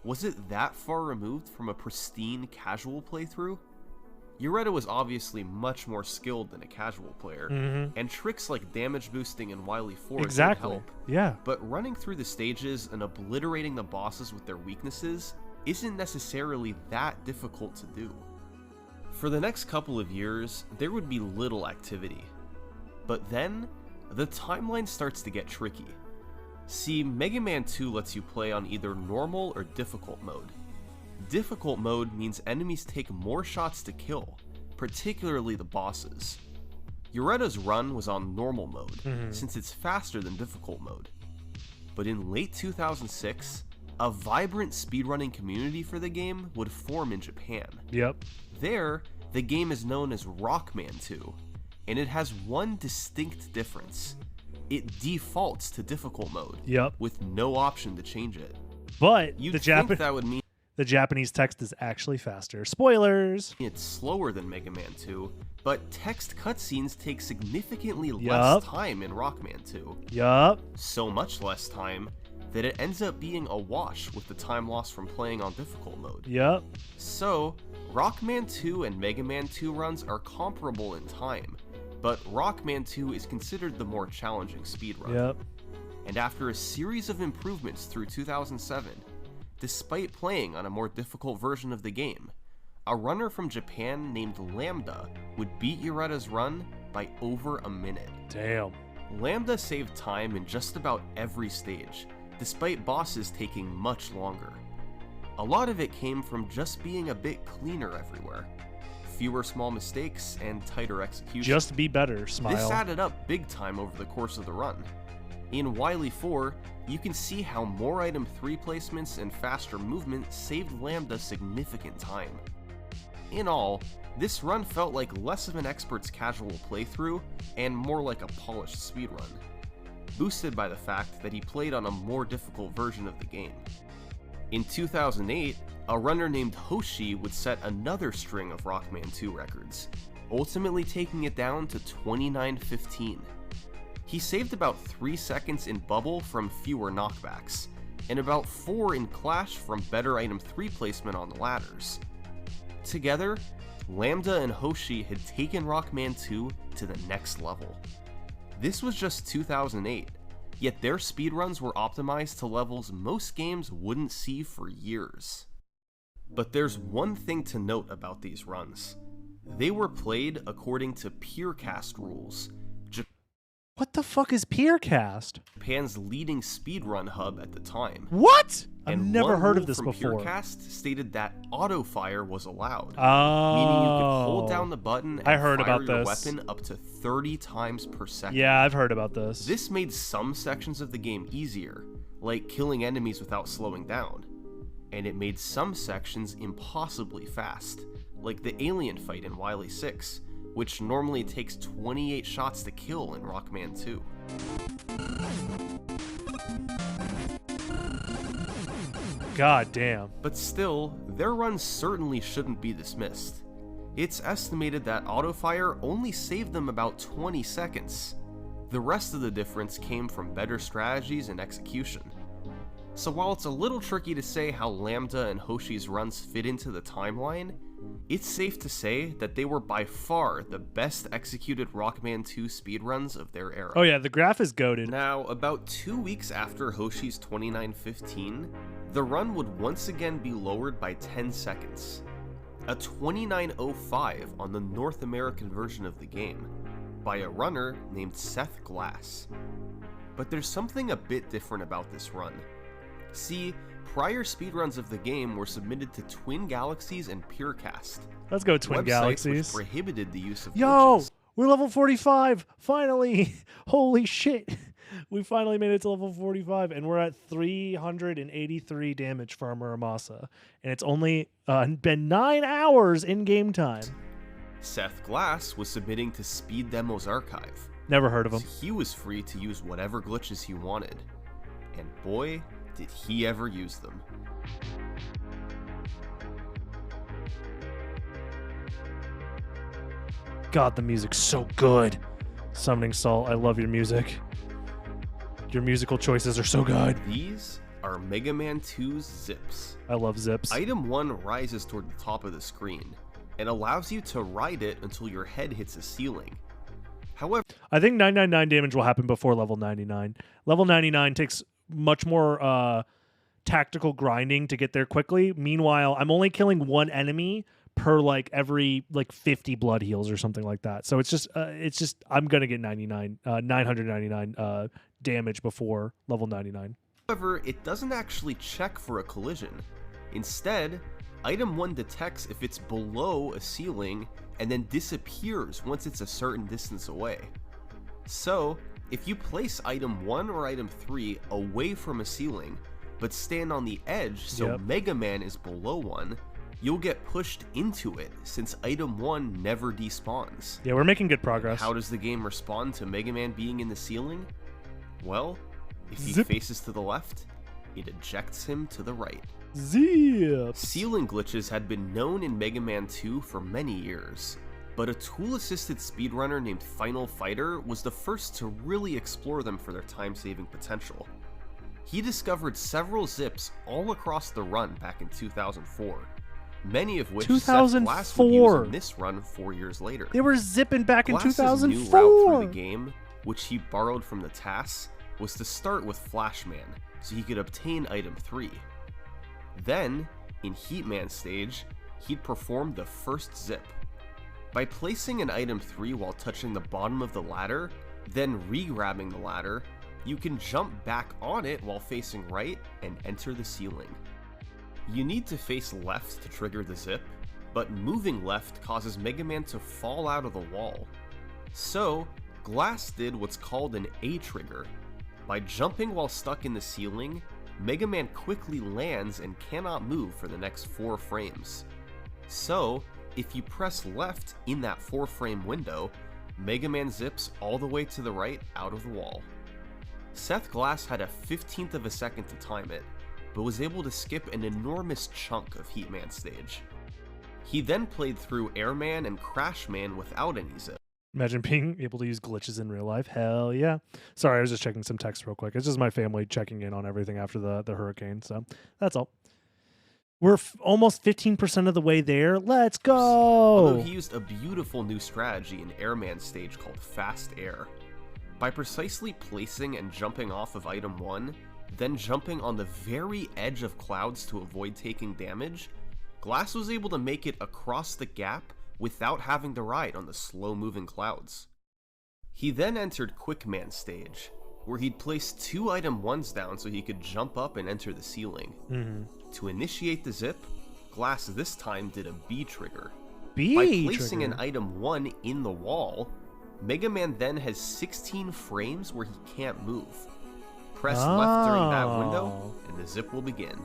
was it that far removed from a pristine casual playthrough? Yoretta was obviously much more skilled than a casual player, and tricks like damage boosting in Wily 4 did Exactly. help. Yeah. But running through the stages and obliterating the bosses with their weaknesses isn't necessarily that difficult to do. For the next couple of years, there would be little activity. But then, the timeline starts to get tricky. See, Mega Man 2 lets you play on either normal or difficult mode. Difficult mode means enemies take more shots to kill, particularly the bosses. Yoretta's run was on normal mode, since it's faster than difficult mode. But in late 2006, a vibrant speedrunning community for the game would form in Japan. Yep. There, the game is known as Rockman 2, and it has one distinct difference. It defaults to difficult mode, Yep. with no option to change it. But You'd the think that would mean the Japanese text is actually faster. Spoilers. it's slower than Mega Man 2, but text cutscenes take significantly Yup. less time in Rockman 2. Yup. So much less time that it ends up being a wash with the time lost from playing on difficult mode. Yup. So, Rockman 2 and Mega Man 2 runs are comparable in time, but Rockman 2 is considered the more challenging speedrun. Yep. And after a series of improvements through 2007, despite playing on a more difficult version of the game, a runner from Japan named Lambda would beat Yoretta's run by over a minute. Damn. Lambda saved time in just about every stage, despite bosses taking much longer. A lot of it came from just being a bit cleaner everywhere. Fewer small mistakes and tighter execution. Just be better, smile. This added up big time over the course of the run. In Wily 4, you can see how more item 3 placements and faster movement saved Lambda significant time. In all, this run felt like less of an expert's casual playthrough and more like a polished speedrun, boosted by the fact that he played on a more difficult version of the game. In 2008, a runner named Hoshi would set another string of Rockman 2 records, ultimately taking it down to 29:15. He saved about 3 seconds in Bubble from fewer knockbacks, and about 4 in Clash from better item 3 placement on the ladders. Together, Lambda and Hoshi had taken Rockman 2 to the next level. This was just 2008, yet their speedruns were optimized to levels most games wouldn't see for years. But there's one thing to note about these runs. They were played according to PeerCast rules, What the fuck is PeerCast? Japan's leading speedrun hub at the time. What? I've And never one heard rule of this from before. PeerCast stated that auto-fire was allowed, Oh. meaning you could hold down the button and I heard fire about your this. weapon up to 30 times per second. Yeah, I've heard about this. This made some sections of the game easier, like killing enemies without slowing down, and it made some sections impossibly fast, like the alien fight in Wily 6, which normally takes 28 shots to kill in Rockman 2. God damn. But still, their run certainly shouldn't be dismissed. It's estimated that autofire only saved them about 20 seconds. The rest of the difference came from better strategies and execution. So while it's a little tricky to say how Lambda and Hoshi's runs fit into the timeline, it's safe to say that they were by far the best executed Rockman 2 speedruns of their era. Oh yeah, the graph is goated. Now, about 2 weeks after Hoshi's 29:15, the run would once again be lowered by 10 seconds. A 29:05 on the North American version of the game, by a runner named Seth Glass. But there's something a bit different about this run. See, prior speedruns of the game were submitted to Twin Galaxies and Purecast. Let's go Twin websites Galaxies. which prohibited the use of Yo, glitches. we're level 45. Finally. Holy shit. We finally made it to level 45, and we're at 383 damage for our Muramasa. And it's only been 9 hours in game time. Seth Glass was submitting to Speed Demo's archive. Never heard of him. So he was free to use whatever glitches he wanted. And boy, did he ever use them. God, the music's so good. Summoning Salt, I love your music. Your musical choices are so good. These are Mega Man 2's zips. I love zips. Item 1 rises toward the top of the screen and allows you to ride it until your head hits a ceiling. However, I think 999 damage will happen before level 99. Level 99 takes much more tactical grinding to get there quickly. Meanwhile, I'm only killing one enemy per every 50 blood heals or something like that. So it's just I'm gonna get 999 damage before level 99. However, it doesn't actually check for a collision. Instead, Item 1 detects if it's below a ceiling and then disappears once it's a certain distance away. So, if you place Item 1 or Item 3 away from a ceiling, but stand on the edge so Mega Man is below one, you'll get pushed into it since Item 1 never despawns. Yeah, we're making good progress. And how does the game respond to Mega Man being in the ceiling? Well, if he Zip. faces to the left, it ejects him to the right. Zip. Ceiling glitches had been known in Mega Man 2 for many years, but a tool-assisted speedrunner named Final Fighter was the first to really explore them for their time-saving potential. He discovered several zips all across the run back in 2004, many of which Seth Glass would use in this run 4 years later. They were zipping back in Glass's 2004. new route through the game, which he borrowed from the TAS, was to start with Flashman, so he could obtain Item 3. Then, in Heatman stage, he'd perform the first zip. By placing an Item 3 while touching the bottom of the ladder, then re-grabbing the ladder, you can jump back on it while facing right and enter the ceiling. You need to face left to trigger the zip, but moving left causes Mega Man to fall out of the wall. So, Glass did what's called an A trigger. By jumping while stuck in the ceiling, Mega Man quickly lands and cannot move for the next 4 frames. So, if you press left in that 4-frame window, Mega Man zips all the way to the right out of the wall. Seth Glass had a 15th of a second to time it, but was able to skip an enormous chunk of Heatman stage. He then played through Airman and Crashman without any zip. Imagine being able to use glitches in real life. Hell yeah. Sorry, I was just checking some text real quick. It's just my family checking in on everything after the hurricane. So that's all. We're almost 15% of the way there. Let's go. Although he used a beautiful new strategy in Airman stage called Fast Air. By precisely placing and jumping off of Item 1, then jumping on the very edge of clouds to avoid taking damage, Glass was able to make it across the gap without having to ride on the slow-moving clouds. He then entered Quickman stage, where he'd place 2 Item 1s down so he could jump up and enter the ceiling. To initiate the zip, Glass this time did a B trigger. By placing an Item 1 in the wall, Mega Man then has 16 frames where he can't move. Press left during that window, and the zip will begin.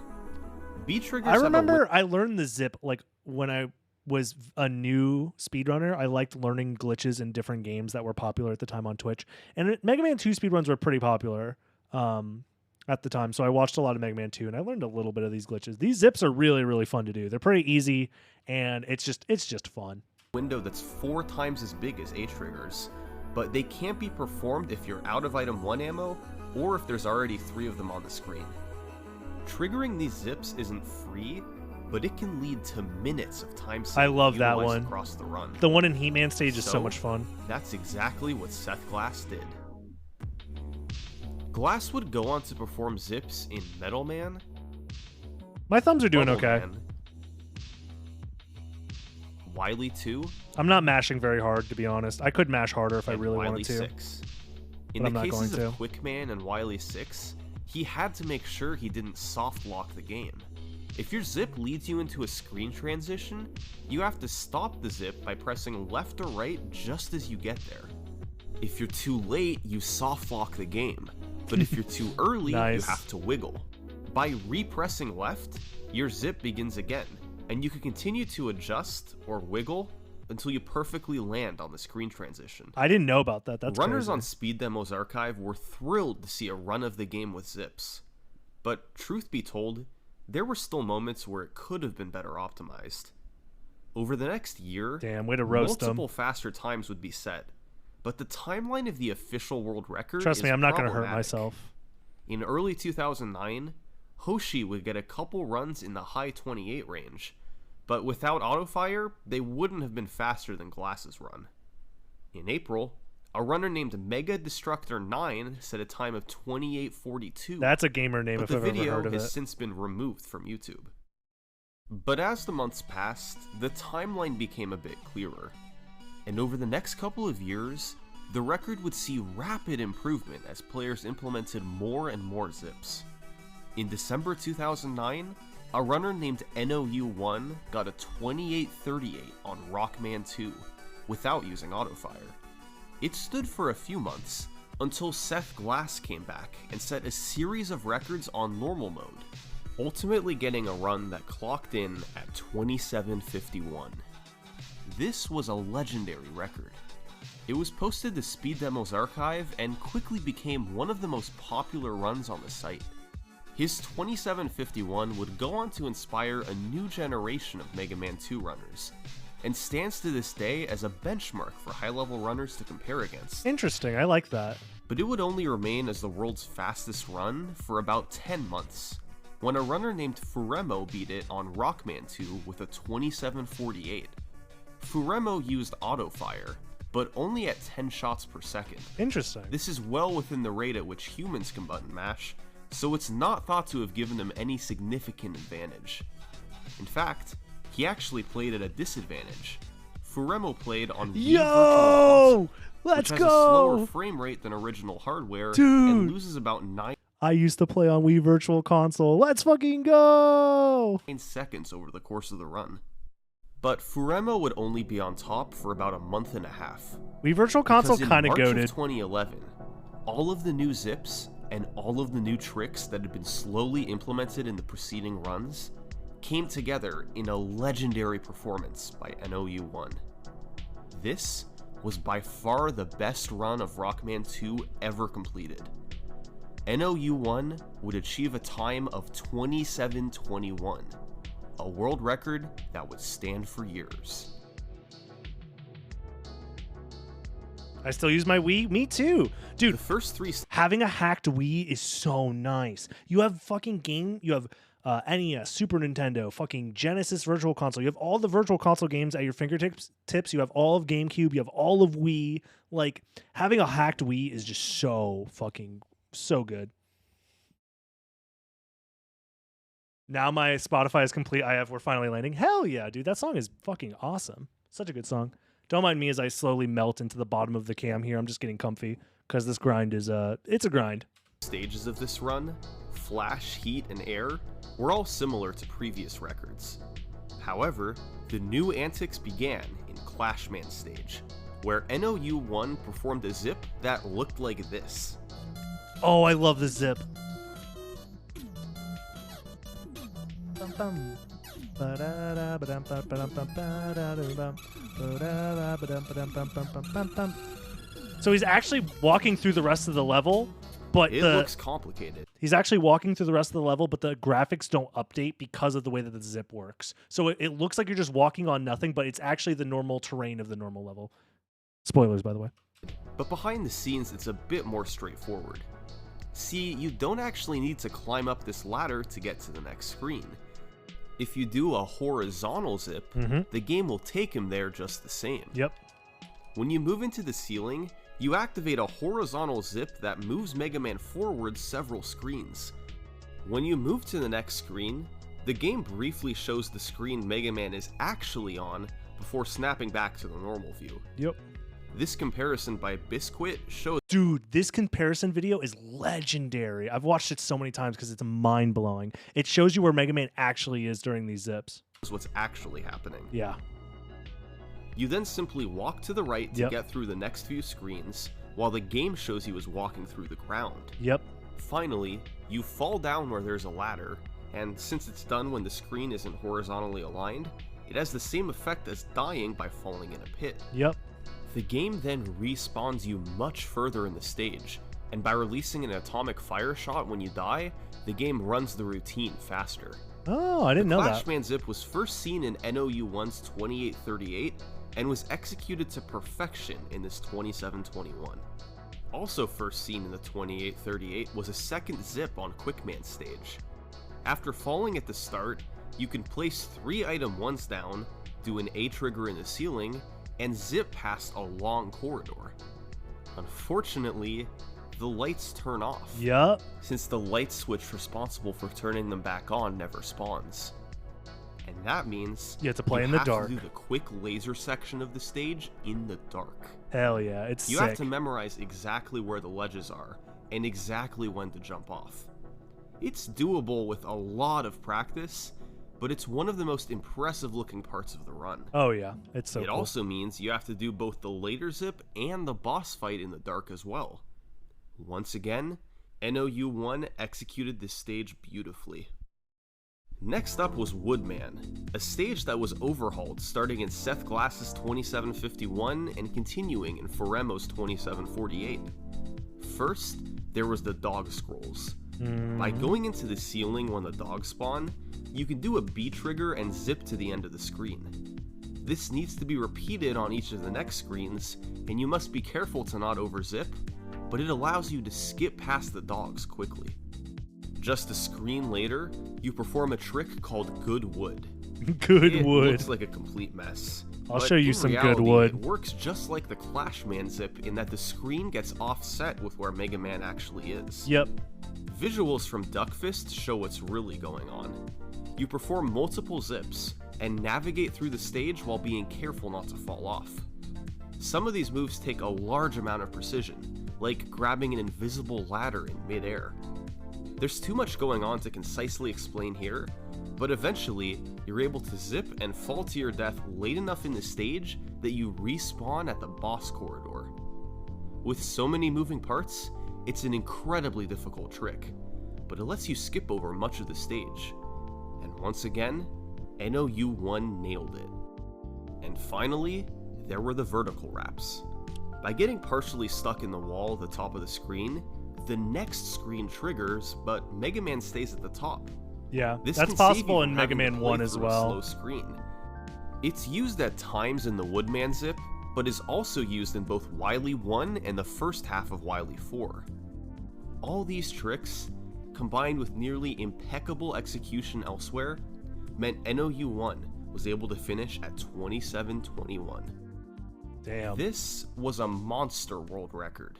B triggers. I remember I learned the zip when I was a new speedrunner. I liked learning glitches in different games that were popular at the time on Twitch. And Mega Man 2 speedruns were pretty popular. at the time, so I watched a lot of Mega Man 2, and I learned a little bit of these glitches. These zips are really, really fun to do. They're pretty easy, and it's just fun. Window that's 4 times as big as A triggers, but they can't be performed if you're out of item 1 ammo or if there's already 3 of them on the screen. Triggering these zips isn't free, but it can lead to minutes of time saved. I love that one. Across the run. The one in He-Man stage is so much fun. That's exactly what Seth Glass did. Glass would go on to perform zips in Metal Man. My thumbs are doing Bubble okay. Man, Wily 2. I'm not mashing very hard, to be honest. I could mash harder if I really Wily wanted to. 6. In but the I'm not cases going of to. Quick Man and Wily 6, he had to make sure he didn't soft lock the game. If your zip leads you into a screen transition, you have to stop the zip by pressing left or right just as you get there. If you're too late, you soft lock the game, but if you're too early, Nice. you have to wiggle. By repressing left, your zip begins again, and you can continue to adjust or wiggle until you perfectly land on the screen transition. I didn't know about that. That's Runners crazy. on Speed Demo's archive were thrilled to see a run of the game with zips. But truth be told, there were still moments where it could have been better optimized. Over the next year, Damn, way to roast multiple them. faster times would be set, but the timeline of the official world record Trust me, is I'm not going to hurt problematic. myself. In early 2009, Hoshi would get a couple runs in the high 28 range, but without autofire, they wouldn't have been faster than Glass's run. In April, a runner named Mega Destructor 9 set a time of 28:42. That's a gamer name but if the I've ever video heard of has it. since been removed from YouTube. But as the months passed, the timeline became a bit clearer. And over the next couple of years, the record would see rapid improvement as players implemented more and more zips. In December 2009, a runner named NOU1 got a 28:38 on Rockman 2 without using autofire. It stood for a few months until Seth Glass came back and set a series of records on normal mode, ultimately getting a run that clocked in at 27:51. This was a legendary record. It was posted to Speed Demo's archive and quickly became one of the most popular runs on the site. His 27:51 would go on to inspire a new generation of Mega Man 2 runners, and stands to this day as a benchmark for high-level runners to compare against. Interesting. I like that. But it would only remain as the world's fastest run for about 10 months, when a runner named Furemo beat it on Rockman 2 with a 27:48. Furemo used autofire, but only at 10 shots per second. Interesting. This is well within the rate at which humans can button mash, so it's not thought to have given him any significant advantage. In fact, he actually played at a disadvantage. Furemo played on Wii Virtual Console, Let's which has a slower go! frame rate than original hardware Dude! and loses about 9 I used to play on Wii Virtual Console. Let's fucking go! seconds over the course of the run. But Furemo would only be on top for about a month and a half. Wii Virtual Console Because in kind of March of goated. 2011, all of the new zips and all of the new tricks that had been slowly implemented in the preceding runs came together in a legendary performance by NOU1. This was by far the best run of Rockman 2 ever completed. NOU1 would achieve a time of 27:21, a world record that would stand for years. I still use my Wii. Me too. Dude, The first 3 having a hacked Wii is so nice. You have fucking you have NES, Super Nintendo, fucking Genesis Virtual Console. You have all the Virtual Console games at your fingertips. You have all of GameCube. You have all of Wii. Like, having a hacked Wii is just so fucking, so good. Now my Spotify is complete. We're finally landing. Hell yeah, dude. That song is fucking awesome. Such a good song. Don't mind me as I slowly melt into the bottom of the cam here. I'm just getting comfy because this grind is, it's a grind. stages of this run, Flash, Heat, and Air, were all similar to previous records. However, the new antics began in Clashman stage, where NOU1 performed a zip that looked like this. Oh, I love the zip. So he's actually walking through the rest of the level, but It looks complicated. He's actually walking through the rest of the level, but the graphics don't update because of the way that the zip works. So it looks like you're just walking on nothing, but it's actually the normal terrain of the normal level. Spoilers, by the way. But behind the scenes, it's a bit more straightforward. See, you don't actually need to climb up this ladder to get to the next screen. If you do a horizontal zip, the game will take him there just the same. Yep. When you move into the ceiling, you activate a horizontal zip that moves Mega Man forward several screens. When you move to the next screen, the game briefly shows the screen Mega Man is actually on before snapping back to the normal view. Yep. This comparison by Biscuit shows... Dude, this comparison video is legendary. I've watched it so many times because it's mind-blowing. It shows you where Mega Man actually is during these zips. what's actually happening. Yeah. You then simply walk to the right to get through the next few screens, while the game shows you as walking through the ground. Yep. Finally, you fall down where there's a ladder, and since it's done when the screen isn't horizontally aligned, it has the same effect as dying by falling in a pit. Yep. The game then respawns you much further in the stage, and by releasing an atomic fire shot when you die, the game runs the routine faster. Oh, I didn't know that. Flashman Zip was first seen in NOU1's 2838 and was executed to perfection in this 2721. Also first seen in the 2838 was a second zip on Quickman's stage. After falling at the start, you can place 3 item 1s down, do an A trigger in the ceiling, and zip past a long corridor. Unfortunately, the lights turn off. Yup. Since the light switch responsible for turning them back on never spawns. And that means you have to play in the dark. You have to do the quick laser section of the stage in the dark. Hell yeah, it's sick. You have to memorize exactly where the ledges are, and exactly when to jump off. It's doable with a lot of practice, but it's one of the most impressive looking parts of the run. Oh yeah, it's so cool. It also means you have to do both the later zip and the boss fight in the dark as well. Once again, NOU1 executed this stage beautifully. Next up was Woodman, a stage that was overhauled starting in Seth Glass's 2751 and continuing in Foremo's 2748. First, there was the dog scrolls. By going into the ceiling when the dogs spawn, you can do a B trigger and zip to the end of the screen. This needs to be repeated on each of the next screens, and you must be careful to not overzip, but it allows you to skip past the dogs quickly. Just a screen later, you perform a trick called Good Wood. Good Wood. It looks like a complete mess. I'll show you some reality, Good Wood. It works just like the Clashman zip in that the screen gets offset with where Mega Man actually is. Yep. Visuals from Duckfist show what's really going on. You perform multiple zips, and navigate through the stage while being careful not to fall off. Some of these moves take a large amount of precision, like grabbing an invisible ladder in midair. There's too much going on to concisely explain here, but eventually, you're able to zip and fall to your death late enough in the stage that you respawn at the boss corridor. With so many moving parts, it's an incredibly difficult trick, but it lets you skip over much of the stage. And once again, NOU1 nailed it. And finally, there were the vertical wraps. By getting partially stuck in the wall at the top of the screen, the next screen triggers, but Mega Man stays at the top. Yeah, this that's possible in Mega Man 1 as well. Slow screen. It's used at times in the Woodman zip, but is also used in both Wily 1 and the first half of Wily 4. All these tricks, combined with nearly impeccable execution elsewhere, meant NOU1 was able to finish at 2721. Damn. This was a monster world record.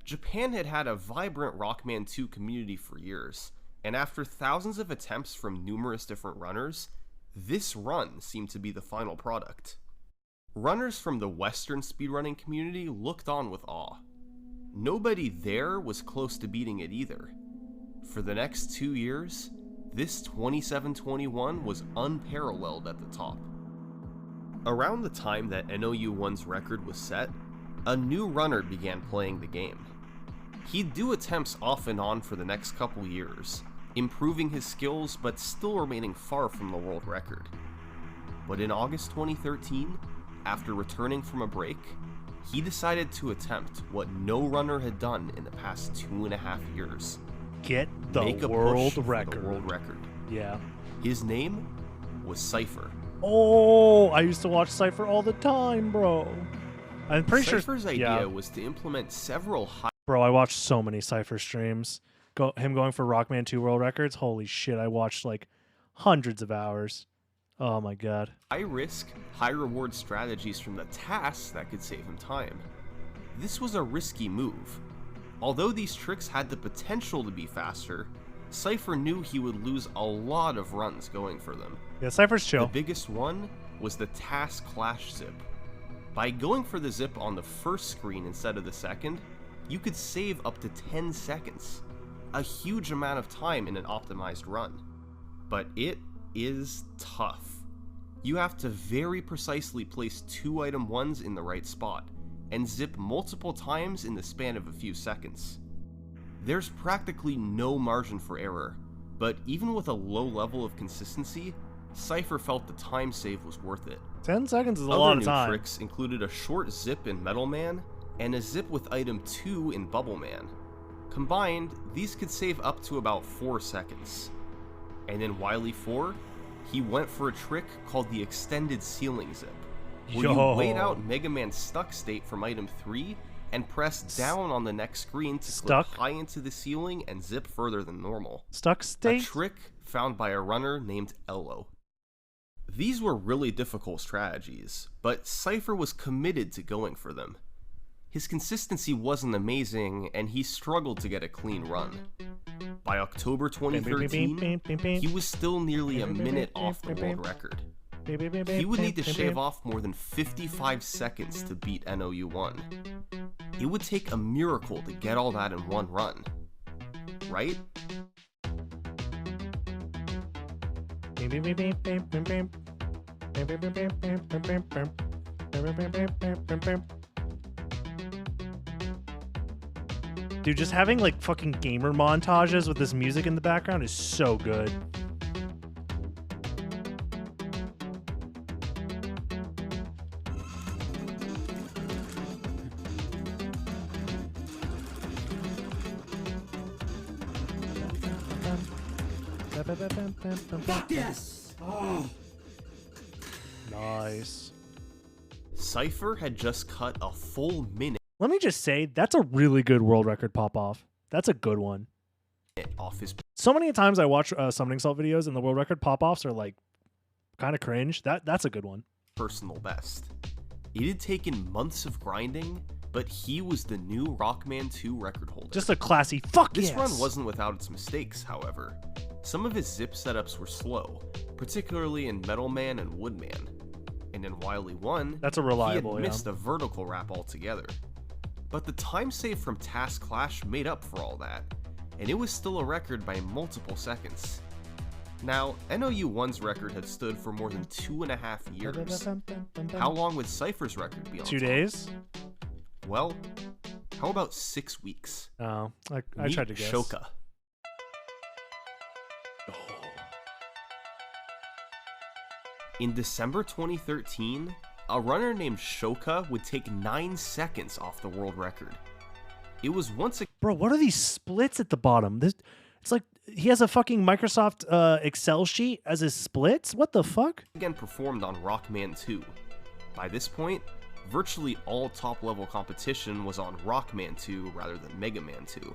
Japan had had a vibrant Rockman 2 community for years, and after thousands of attempts from numerous different runners, this run seemed to be the final product. Runners from the Western speedrunning community looked on with awe. Nobody there was close to beating it either. For the next 2 years, this 2721 was unparalleled at the top. Around the time that NOU1's record was set, a new runner began playing the game. He'd do attempts off and on for the next couple years, improving his skills but still remaining far from the world record. But in August 2013, after returning from a break, he decided to attempt what no runner had done in the past 2.5 years. get the make a world push record. for the world record. Yeah. His name was Cypher. Oh, I used to watch Cypher all the time, bro. I'm pretty Cypher's sure. idea was to implement several high Bro, I watched so many Cypher streams. Him going for Rockman 2 world records. Holy shit, I watched like hundreds of hours. Oh my god. risk, high reward strategies from the tasks that could save him time. This was a risky move. Although these tricks had the potential to be faster, Cypher knew he would lose a lot of runs going for them. Yeah, Cypher's chill. The biggest one was the task clash zip. By going for the zip on the first screen instead of the second, you could save up to 10 seconds, a huge amount of time in an optimized run. But it is tough. You have to very precisely place 2 item 1s in the right spot, and zip multiple times in the span of a few seconds. There's practically no margin for error, but even with a low level of consistency, Cypher felt the time save was worth it. 10 seconds is a Other lot of new time. tricks included a short zip in Metal Man and a zip with item 2 in Bubble Man. Combined, these could save up to about 4 seconds. And in Wily 4, he went for a trick called the extended ceiling zip, where you wait out Mega Man's stuck state from item 3 and press down on the next screen to clip high into the ceiling and zip further than normal. Stuck state? A trick found by a runner named Ello. These were really difficult strategies, but Cypher was committed to going for them. His consistency wasn't amazing, and he struggled to get a clean run. By October 2013, he was still nearly a minute off the world record. He would need to shave off more than 55 seconds to beat NOU1. It would take a miracle to get all that in one run. Right? Dude, just having like fucking gamer montages with this music in the background is so good. Yes! Oh. Nice. Cypher had just cut a full minute Let me just say, that's a really good world record pop-off. That's a good one. off his So many times I watch Summoning Salt videos and the world record pop-offs are like kind of cringe. That's a good one. personal best. It had taken months of grinding, but he was the new Rockman 2 record holder. Just a classy fuck This yes. run wasn't without its mistakes, however. Some of his zip setups were slow, particularly in Metal Man and Woodman. And in Wily 1, That's a reliable, he had yeah. missed a vertical wrap altogether. But the time save from Task Clash made up for all that, and it was still a record by multiple seconds. Now, NOU1's record had stood for more than 2.5 years. How long would Cypher's record be on 2 top? days? Well, how about 6 weeks? Oh, I Meet tried to guess. Shoka. In December 2013, a runner named Shoka would take 9 seconds off the world record. It was once again Bro, what are these splits at the bottom? It's like he has a fucking Microsoft Excel sheet as his splits? What the fuck? performed on Rockman 2. By this point, virtually all top-level competition was on Rockman 2 rather than Mega Man 2,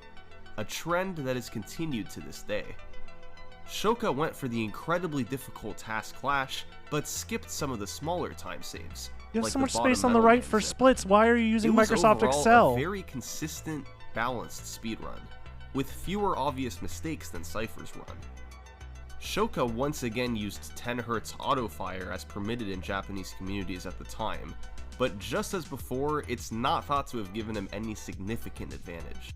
a trend that has continued to this day. Shoka went for the incredibly difficult Task Clash, but skipped some of the smaller time saves. You have like so the much bottom space on the Metal right Man for zip. splits. Why are you using It was Microsoft overall Excel? a very consistent, balanced speedrun, with fewer obvious mistakes than Cypher's run. Shoka once again used 10 Hz auto-fire as permitted in Japanese communities at the time, but just as before, it's not thought to have given him any significant advantage.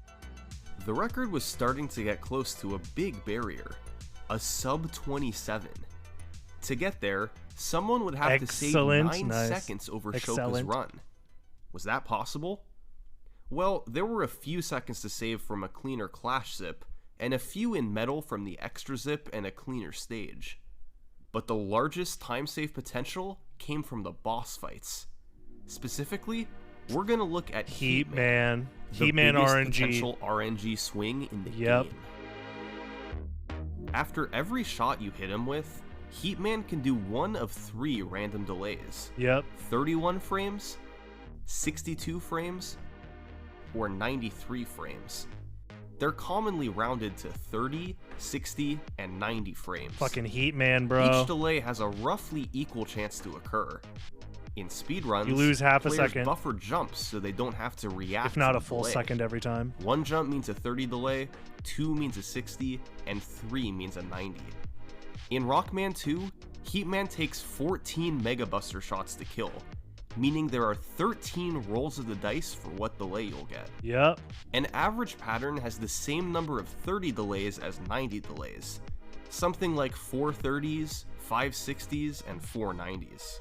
The record was starting to get close to a big barrier, a sub 27. To get there, someone would have to save 9 Nice. seconds over Shoka's Excellent. run. Was that possible? Well, there were a few seconds to save from a cleaner Clash zip, and a few in Metal from the extra zip and a cleaner stage. But the largest time save potential came from the boss fights. Specifically, we're gonna look at Heat Heatman, Man. the Heat Man biggest RNG. potential RNG swing in the Yep. game. After every shot you hit him with, Heatman can do one of 3 random delays. Yep. 31 frames, 62 frames, or 93 frames. They're commonly rounded to 30, 60, and 90 frames. Fucking Heatman, bro. Each delay has a roughly equal chance to occur. In speedruns, You lose half a players second. buffer jumps so they don't have to react If not to a the full delay. second every time. 1 jump means a 30 delay, 2 means a 60, and 3 means a 90. In Rockman 2, Heatman takes 14 Mega Buster shots to kill, meaning there are 13 rolls of the dice for what delay you'll get. Yep. An average pattern has the same number of 30 delays as 90 delays, something like 4 30s, 5 60s, and 4 90s.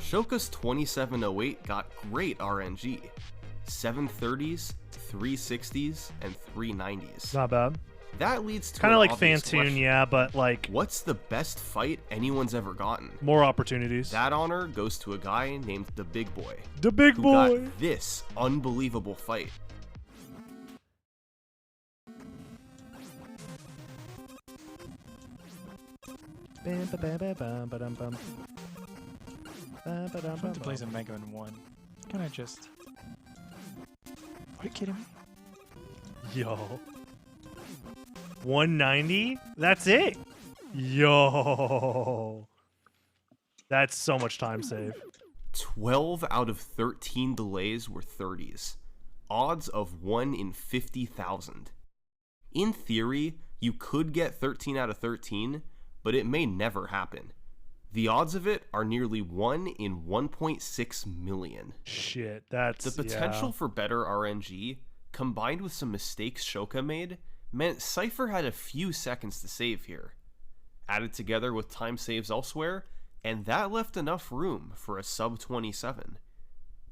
Shoka's 2708 got great RNG, 7 30s, 3 60s, and 3 90s. Not bad. That leads to Kind of an like obvious Fantoon, question. yeah, but like What's the best fight anyone's ever gotten? more opportunities. That honor goes to a guy named the Big Boy, The big who boy. got this unbelievable fight. I'm trying to play some Mega in 1. Can I just... Are you kidding me? Yo. 190? That's it? Yo. That's so much time save. 12 out of 13 delays were 30s. Odds of 1 in 50,000. In theory, you could get 13 out of 13, but it may never happen. The odds of it are nearly 1 in 1.6 million. Shit, that's... The potential for better RNG, combined with some mistakes Shoka made, meant Cypher had a few seconds to save here. Added together with time saves elsewhere, and that left enough room for a sub 27.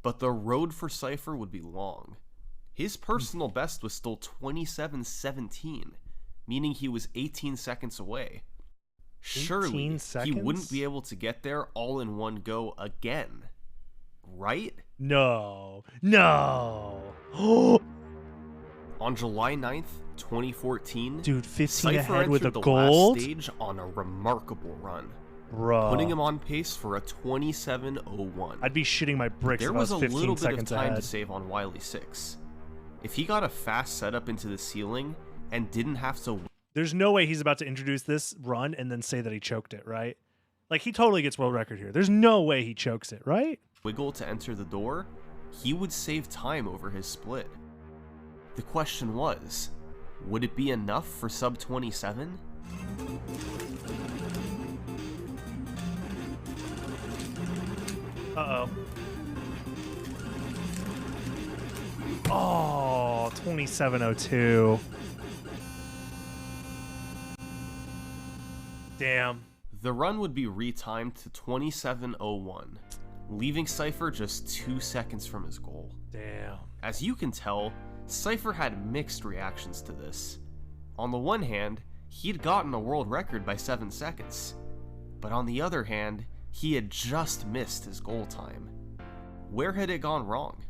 But the road for Cypher would be long. His personal best was still 27:17, meaning he was 18 seconds away. Surely 18 he seconds? wouldn't be able to get there all in one go again. Right? No. No. On July 9th, 2014, Dude, 15 Cypher ahead with a entered the gold? last stage on a remarkable run, Bro. putting him on pace for a 27:01. I'd be shitting my bricks There if I was was a 15 little bit of seconds time ahead. to save on Wily 6. If he got a fast setup into the ceiling and didn't have to There's no way he's about to introduce this run and then say that he choked it, right? Like, he totally gets world record here. There's no way he chokes it, right? wiggle to enter the door, he would save time over his split. The question was, would it be enough for sub 27? Uh-oh. Oh, 2702. Damn. The run would be retimed to 27:01, leaving Cypher just 2 seconds from his goal. Damn. As you can tell, Cypher had mixed reactions to this. On the one hand, he'd gotten a world record by 7 seconds, but on the other hand, he had just missed his goal time. Where had it gone wrong?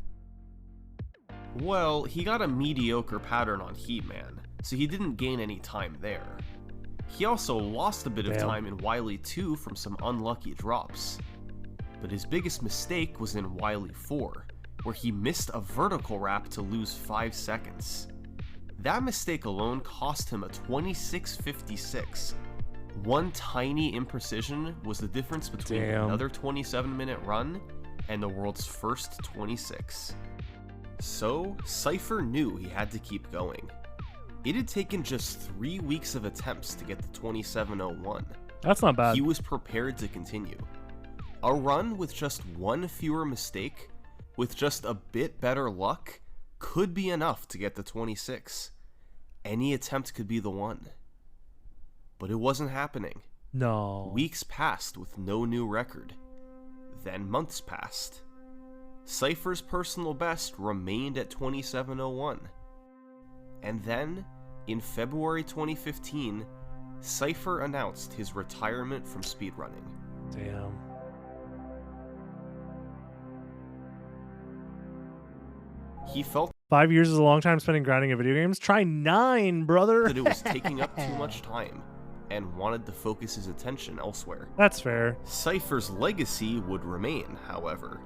Well, he got a mediocre pattern on Heatman, so he didn't gain any time there. He also lost a bit of time in Wily 2 from some unlucky drops. But his biggest mistake was in Wily 4, where he missed a vertical wrap to lose 5 seconds. That mistake alone cost him a 26:56. One tiny imprecision was the difference between another 27-minute run and the world's first 26. So, Cypher knew he had to keep going. It had taken just 3 weeks of attempts to get to 27:01. That's not bad. He was prepared to continue. A run with just one fewer mistake, with just a bit better luck, could be enough to get to 26. Any attempt could be the one. But it wasn't happening. No. Weeks passed with no new record. Then months passed. Cypher's personal best remained at 27:01. And then, in February 2015, Cypher announced his retirement from speedrunning. Damn. He felt 5 years is a long time spending grinding at video games. Try 9, brother. that it was taking up too much time and wanted to focus his attention elsewhere. That's fair. Cypher's legacy would remain, however.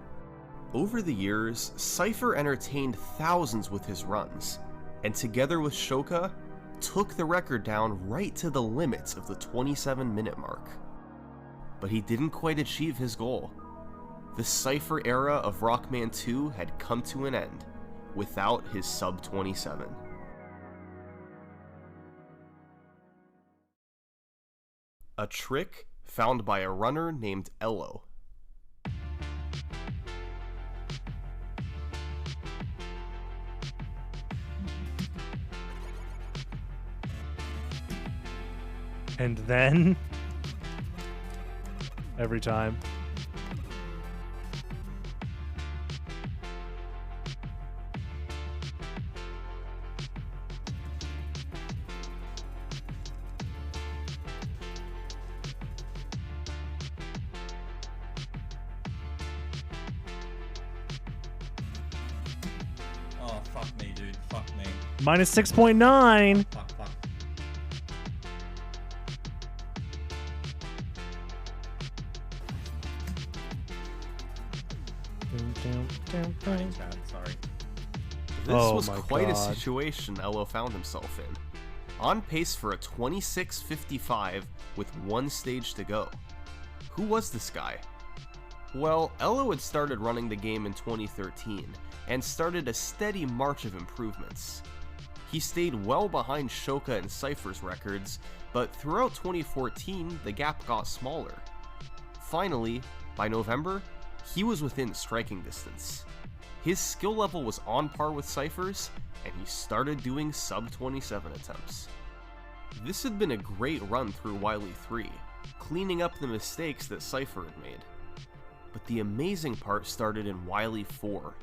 Over the years, Cypher entertained thousands with his runs, and together with Shoka, took the record down right to the limits of the 27-minute mark. But he didn't quite achieve his goal. The Cypher era of Rockman 2 had come to an end without his sub 27. A trick found by a runner named Elo. And then every time. Oh, fuck me, dude. Fuck me. Minus 6.9. Fuck, fuck. Bad, sorry. This Oh was my quite a God. situation Elo found himself in. On pace for a 26:55 with one stage to go. Who was this guy? Well, Elo had started running the game in 2013 and started a steady march of improvements. He stayed well behind Shoka and Cypher's records, but throughout 2014 the gap got smaller. Finally, by November, he was within striking distance. His skill level was on par with Cypher's, and he started doing sub 27 attempts. This had been a great run through Wily 3, cleaning up the mistakes that Cypher had made. But the amazing part started in Wily 4.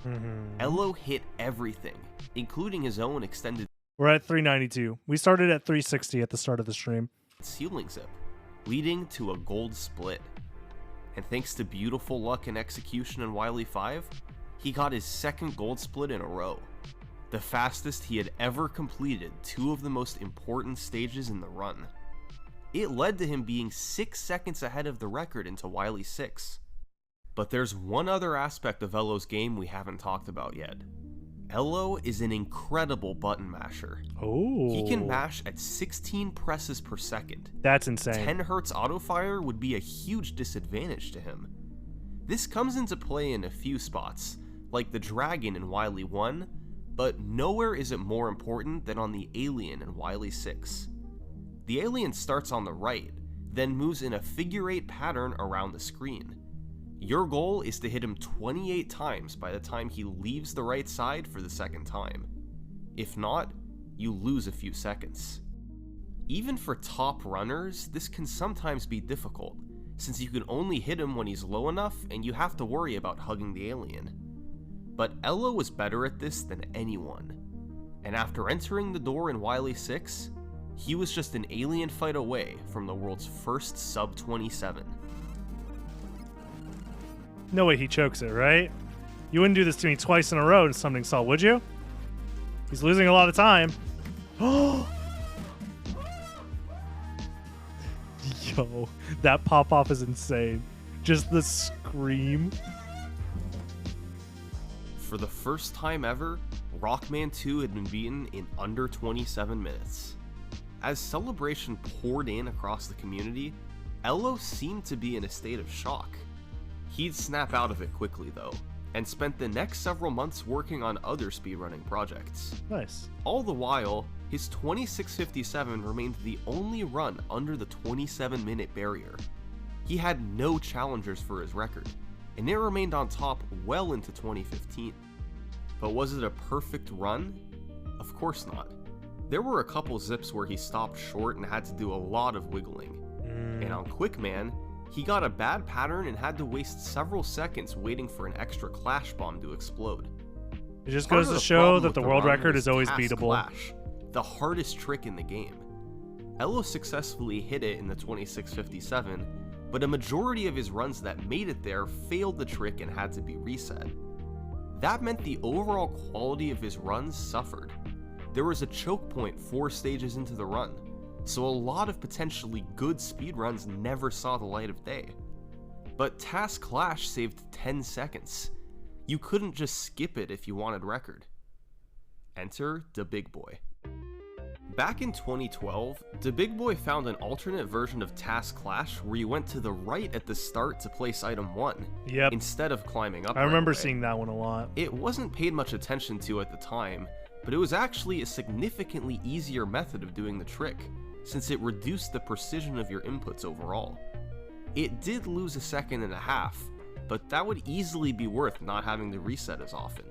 Elo hit everything, including his own extended We're at 392. We started at 360 at the start of the stream. ceiling zip, leading to a gold split. And thanks to beautiful luck and execution in Wily 5, he got his second gold split in a row, the fastest he had ever completed two of the most important stages in the run. It led to him being 6 seconds ahead of the record into Wily 6. But there's one other aspect of Elo's game we haven't talked about yet. Elo is an incredible button masher. Oh. He can mash at 16 presses per second. That's insane. 10 Hz autofire would be a huge disadvantage to him. This comes into play in a few spots, like the Dragon in Wily 1, but nowhere is it more important than on the Alien in Wily 6. The Alien starts on the right, then moves in a figure-8 pattern around the screen. Your goal is to hit him 28 times by the time he leaves the right side for the second time. If not, you lose a few seconds. Even for top runners, this can sometimes be difficult, since you can only hit him when he's low enough and you have to worry about hugging the alien. But Elo was better at this than anyone, and after entering the door in Wily 6, he was just an alien fight away from the world's first sub 27. No way he chokes it, right? You wouldn't do this to me twice in a row in Summoning Salt, would you? He's losing a lot of time. Yo, that pop-off is insane. Just the scream. For the first time ever, Rockman 2 had been beaten in under 27 minutes. As celebration poured in across the community, Elo seemed to be in a state of shock. He'd snap out of it quickly though, and spent the next several months working on other speedrunning projects. Nice. All the while, his 26:57 remained the only run under the 27-minute barrier. He had no challengers for his record, and it remained on top well into 2015. But was it a perfect run? Of course not. There were a couple zips where he stopped short and had to do a lot of wiggling. And on Quickman, he got a bad pattern and had to waste several seconds waiting for an extra clash bomb to explode. It just Part goes of to the show problem that with the the world run record was is always Task beatable. Clash, the hardest trick in the game. Elo successfully hit it in the 26:57, but a majority of his runs that made it there failed the trick and had to be reset. That meant the overall quality of his runs suffered. There was a choke point 4 stages into the run, so a lot of potentially good speedruns never saw the light of day. But Task Clash saved 10 seconds. You couldn't just skip it if you wanted record. Enter the Big Boy. Back in 2012, the Big Boy found an alternate version of Task Clash where you went to the right at the start to place item 1, instead of climbing up. I remember seeing that one a lot. It wasn't paid much attention to at the time, but it was actually a significantly easier method of doing the trick, since it reduced the precision of your inputs overall. It did lose a second and a half, but that would easily be worth not having to reset as often.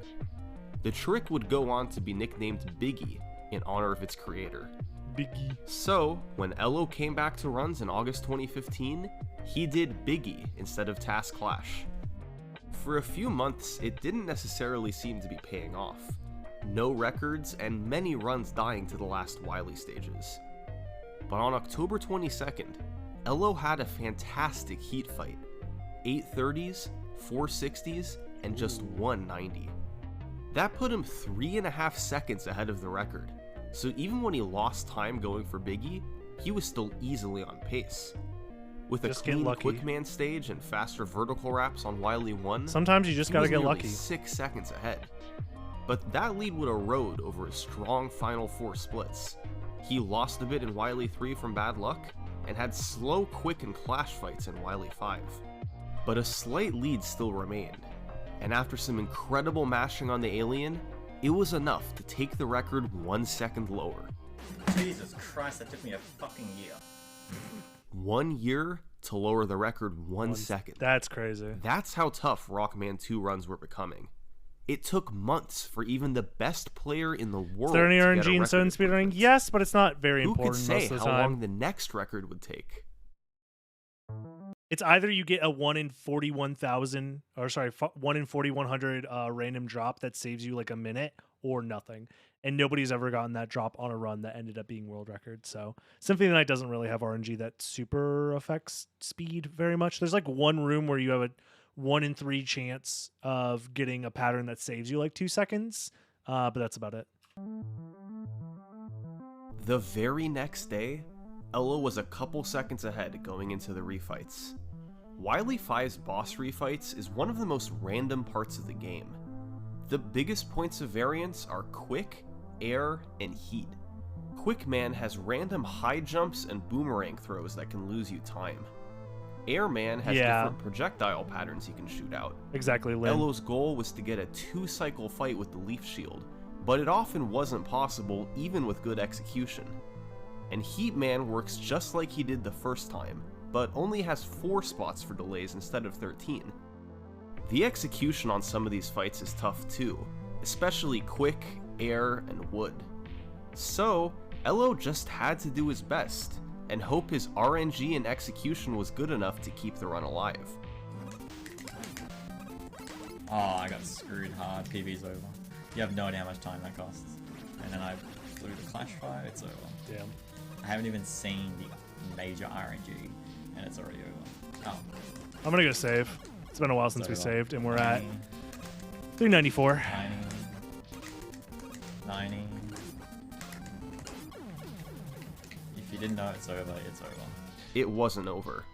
The trick would go on to be nicknamed Biggie, in honor of its creator. Biggie. So, when Elo came back to runs in August 2015, he did Biggie instead of Task Clash. For a few months, it didn't necessarily seem to be paying off. No records, and many runs dying to the last Wily stages. But on October 22nd, Elo had a fantastic heat fight. 830s, 460s, and just 190. That put him 3.5 seconds ahead of the record, so even when he lost time going for Biggie, he was still easily on pace. With a clean Quickman stage and faster vertical wraps on Wily 1, sometimes you just gotta get lucky. 6 seconds ahead. But that lead would erode over his strong final 4 splits. He lost a bit in Wily 3 from bad luck, and had slow Quick and Clash fights in Wily 5. But a slight lead still remained, and after some incredible mashing on the alien, it was enough to take the record 1 second lower. Jesus Christ, that took me a fucking year. 1 year to lower the record 1 second. That's crazy. That's how tough Rockman 2 runs were becoming. It took months for even the best player in the world. Is there any to RNG get a in record Stone speedrunning? Yes, but it's not very Who important could say most of the how time. long the next record would take? It's either you get a 1 in 41,000, or sorry, 1 in 4,100 random drop that saves you like a minute, or nothing. And nobody's ever gotten that drop on a run that ended up being world record. So Symphony of the Night doesn't really have RNG that super affects speed very much. There's like one room where you have a 1 in 3 chance of getting a pattern that saves you like 2 seconds, but that's about it. The very next day, Elo was a couple seconds ahead going into the refights. Wily 5's boss refights is one of the most random parts of the game. The biggest points of variance are Quick, Air, and Heat. Quickman has random high jumps and boomerang throws that can lose you time. Airman has different projectile patterns he can shoot out. Exactly, Lynn. Elo's goal was to get a 2-cycle fight with the Leaf Shield, but it often wasn't possible even with good execution. And Heatman works just like he did the first time, but only has 4 spots for delays instead of 13. The execution on some of these fights is tough too, especially Quick, Air, and Wood. So, Elo just had to do his best, and hope his RNG and execution was good enough to keep the run alive. Oh, I got screwed hard. PV's over. You have no idea how much time that costs. And then I flew the Clash fight, it's over. Damn. I haven't even seen the major RNG, and it's already over. Oh. I'm gonna go save. It's been a while since we saved, and we're at 90, 394. 90. If you didn't know it's over, it's over. It wasn't over.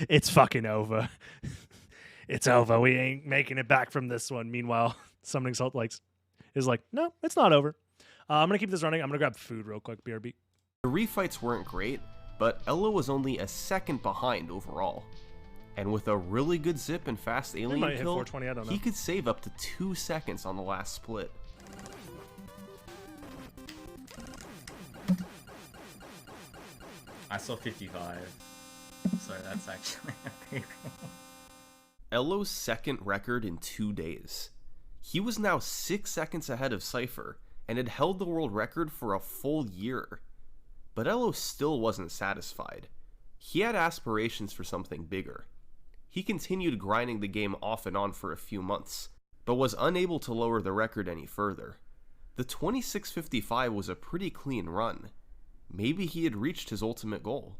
It's fucking over. It's over. We ain't making it back from this one. Meanwhile, Summoning Salt is like, no, it's not over. I'm gonna keep this running. I'm gonna grab food real quick. BRB. The refights weren't great, but Elo was only a second behind overall. And with a really good zip and fast alien might hit kill, 420, I don't know. he could save up to 2 seconds on the last split. I saw 55, so that's actually a big Elo's second record in 2 days. He was now 6 seconds ahead of Cypher, and had held the world record for a full year. But Elo still wasn't satisfied. He had aspirations for something bigger. He continued grinding the game off and on for a few months, but was unable to lower the record any further. The 26:55 was a pretty clean run. Maybe he had reached his ultimate goal.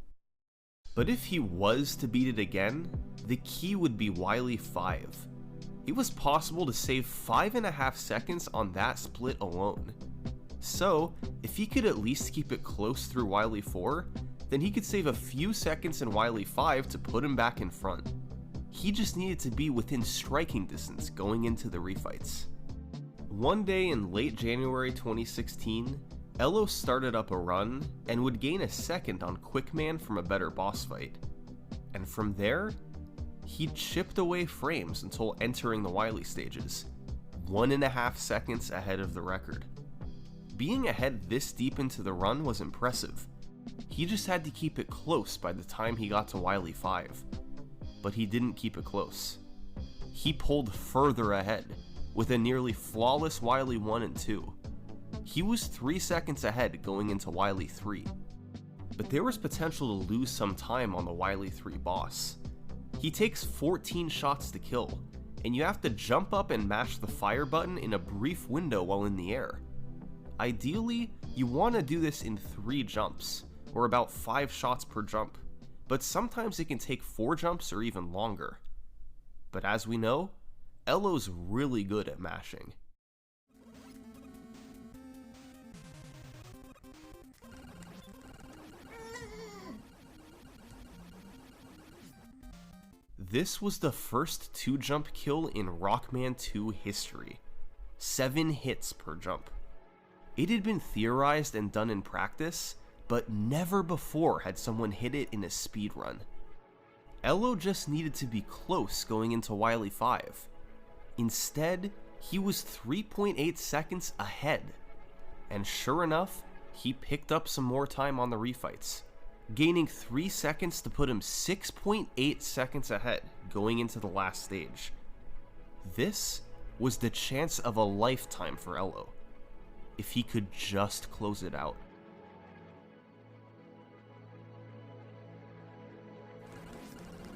But if he was to beat it again, the key would be Wily 5. It was possible to save 5.5 seconds on that split alone. So, if he could at least keep it close through Wily 4, then he could save a few seconds in Wily 5 to put him back in front. He just needed to be within striking distance going into the refights. One day in late January 2016, Elo started up a run and would gain a second on Quickman from a better boss fight. And from there, he chipped away frames until entering the Wily stages, 1.5 seconds ahead of the record. Being ahead this deep into the run was impressive. He just had to keep it close by the time he got to Wily 5. But he didn't keep it close. He pulled further ahead, with a nearly flawless Wily 1 and 2. He was 3 seconds ahead going into Wily 3. But there was potential to lose some time on the Wily 3 boss. He takes 14 shots to kill, and you have to jump up and mash the fire button in a brief window while in the air. Ideally, you want to do this in 3 jumps, or about 5 shots per jump, but sometimes it can take 4 jumps or even longer. But as we know, Elo's really good at mashing. This was the first 2-jump kill in Rockman 2 history. 7 hits per jump. It had been theorized and done in practice, but never before had someone hit it in a speedrun. Elo just needed to be close going into Wily 5. Instead, he was 3.8 seconds ahead. And sure enough, he picked up some more time on the refights, gaining 3 seconds to put him 6.8 seconds ahead going into the last stage. This was the chance of a lifetime for Elo, if he could just close it out.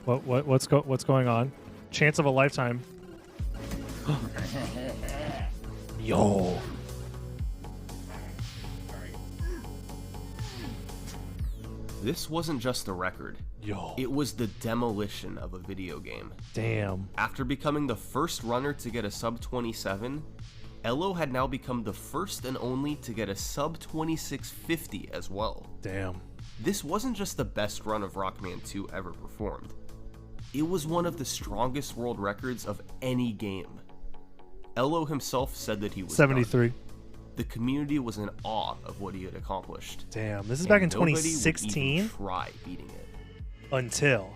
What's going on? Chance of a lifetime. Yo. This wasn't just a record. Yo. It was the demolition of a video game. Damn. After becoming the first runner to get a sub 27, Elo had now become the first and only to get a sub 2650 as well. Damn. This wasn't just the best run of Rockman 2 ever performed. It was one of the strongest world records of any game. Elo himself said that he was 73. done. The community was in awe of what he had accomplished. Damn, this is back in 2016? Try beating it. Until.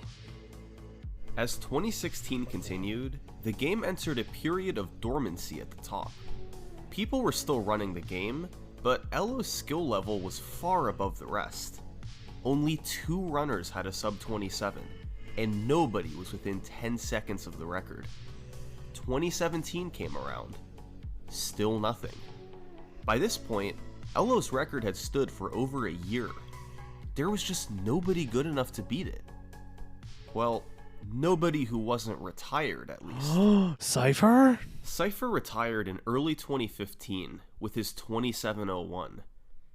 As 2016 continued, the game entered a period of dormancy at the top. People were still running the game, but Elo's skill level was far above the rest. Only 2 runners had a sub 27, and nobody was within 10 seconds of the record. 2017 came around. Still nothing. By this point, Elo's record had stood for over a year. There was just nobody good enough to beat it. Well, nobody who wasn't retired, at least. Cypher? Cypher retired in early 2015 with his 2701.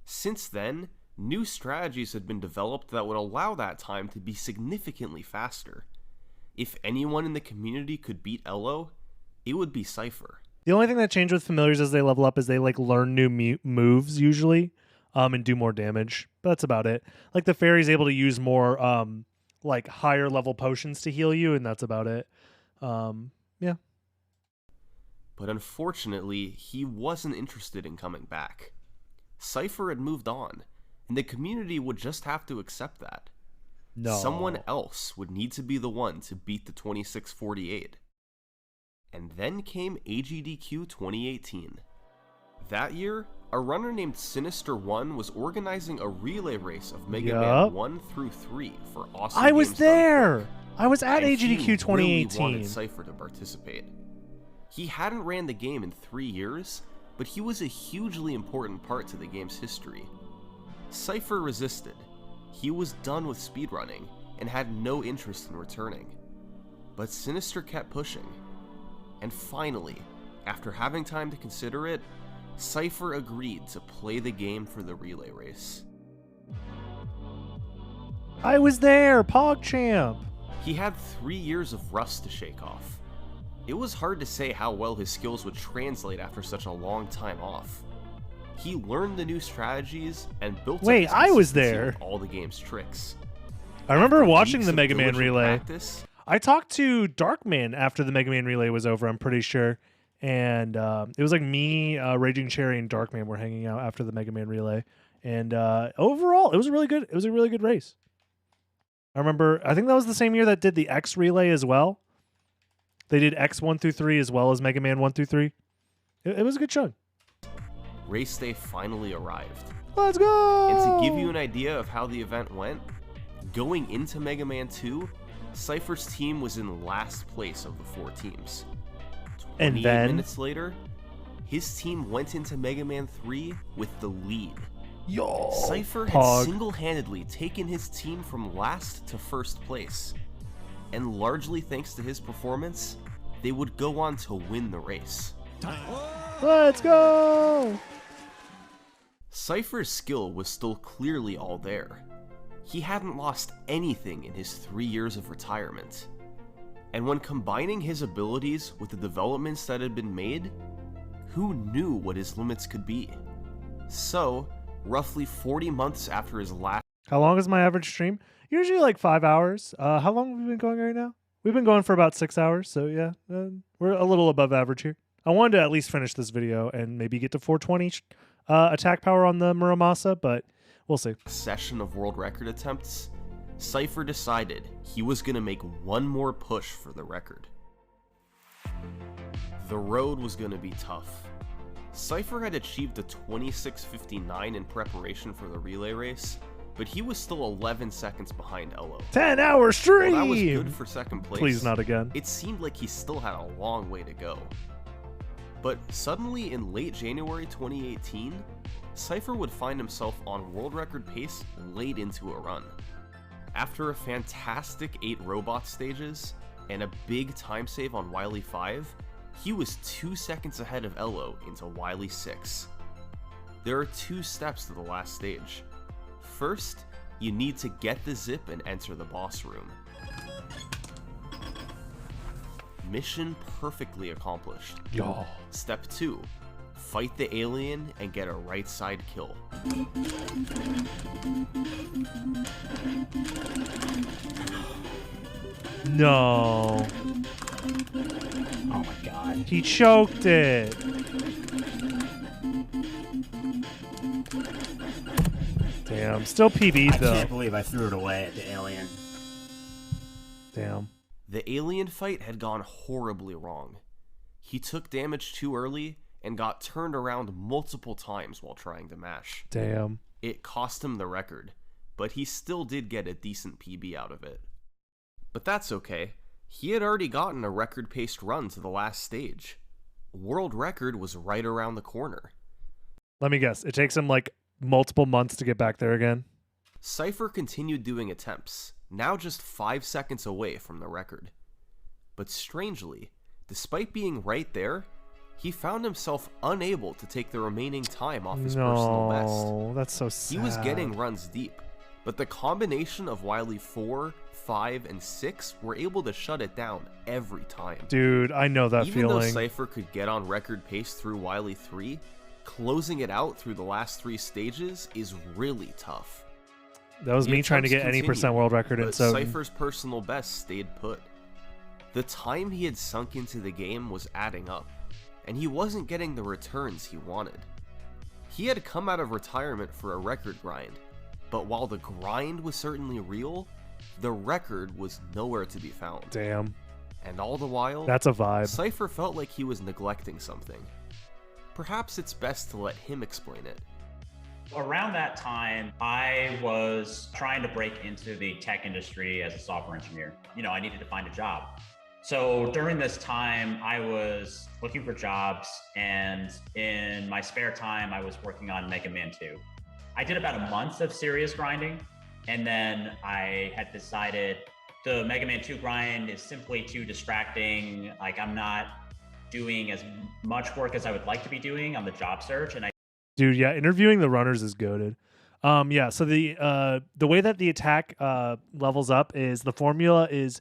Since then, new strategies had been developed that would allow that time to be significantly faster. If anyone in the community could beat Elo, it would be Cypher. The only thing that changed with familiars as they level up is they learn new moves usually, and do more damage. But that's about it. Like the fairy's able to use more higher level potions to heal you, and that's about it. Yeah. But unfortunately, he wasn't interested in coming back. Cypher had moved on, and the community would just have to accept that. No. Someone else would need to be the one to beat the 2648. And then came AGDQ 2018. That year, a runner named Sinister1 was organizing a relay race of Mega Man 1 through 3 for awesome I was games there! done quick. I was at And AGDQ he 2018. Really wanted Cypher to participate. He hadn't ran the game in 3 years, but he was a hugely important part to the game's history. Cypher resisted. He was done with speedrunning and had no interest in returning. But Sinister kept pushing. And finally, after having time to consider it, Cypher agreed to play the game for the relay race. I was there, PogChamp. He had 3 years of rust to shake off. It was hard to say how well his skills would translate after such a long time off. He learned the new strategies and built up his I was consistency there. with all the game's tricks. I remember After watching weeks the of Mega Man diligent Relay. practice, I talked to Darkman after the Mega Man Relay was over, I'm pretty sure. And it was like me, Raging Cherry, and Darkman were hanging out after the Mega Man Relay. And overall, it was really good. It was a really good race. I remember, I think that was the same year that did the X Relay as well. They did X 1 through 3 as well as Mega Man 1 through 3. It was a good chunk. race day finally arrived. Let's go! And to give you an idea of how the event went, going into Mega Man 2, Cypher's team was in last place of the 4 teams. And 28 then minutes later, his team went into Mega Man 3 with the lead. Yo, Cypher had single-handedly taken his team from last to first place. And largely thanks to his performance, they would go on to win the race. Let's go! Cypher's skill was still clearly all there. He hadn't lost anything in his 3 years of retirement. And when combining his abilities with the developments that had been made, who knew what his limits could be? So, roughly 40 months after his last... How long is my average stream? Usually like 5 hours. How long have we been going right now? We've been going for about 6 hours, so yeah, we're a little above average here. I wanted to at least finish this video and maybe get to 420 attack power on the Muramasa, but we'll see. Session of world record attempts, Cypher decided he was going to make one more push for the record. The road was going to be tough. Cypher had achieved a 26:59 in preparation for the relay race, but he was still 11 seconds behind Elo. 10-hour stream! While that was good for second place, Please not again. It seemed like he still had a long way to go. But suddenly in late January 2018, Cypher would find himself on world record pace late into a run. After a fantastic 8 robot stages and a big time save on Wily 5, he was 2 seconds ahead of Elo into Wily 6. There are 2 steps to the last stage. First, you need to get the zip and enter the boss room. Mission perfectly accomplished. Yo. Step 2, fight the alien and get a right side kill. No. Oh my god. He choked it. Damn. Still PB'd though. I can't believe I threw it away at the alien. Damn. The alien fight had gone horribly wrong. He took damage too early and got turned around multiple times while trying to mash. Damn. It cost him the record, but he still did get a decent PB out of it. But that's okay. He had already gotten a record-paced run to the last stage. World record was right around the corner. Let me guess. It takes him like multiple months to get back there again. Cypher continued doing attempts, now just 5 seconds away from the record. But strangely, despite being right there, he found himself unable to take the remaining time off his personal best. No, that's so sad. He was getting runs deep, but the combination of Wily 4, 5, and 6 were able to shut it down every time. Dude, I know that Even feeling. though Cypher could get on record pace through Wily 3, closing it out through the last 3 stages is really tough. That was The me trying to get attempts any continued, percent world record in but so Cypher's personal best stayed put. The time he had sunk into the game was adding up, and he wasn't getting the returns he wanted. He had come out of retirement for a record grind, but while the grind was certainly real, the record was nowhere to be found. Damn. And all the while, That's a vibe. Cypher felt like he was neglecting something. Perhaps it's best to let him explain it. Around that time, I was trying to break into the tech industry as a software engineer. I needed to find a job. So during this time, I was looking for jobs, and in my spare time, I was working on Mega Man 2. I did about a month of serious grinding, and then I had decided the Mega Man 2 grind is simply too distracting. Like, I'm not doing as much work as I would like to be doing on the job search, and Dude, yeah, interviewing the runners is goated. Yeah, so the way that the attack levels up is the formula is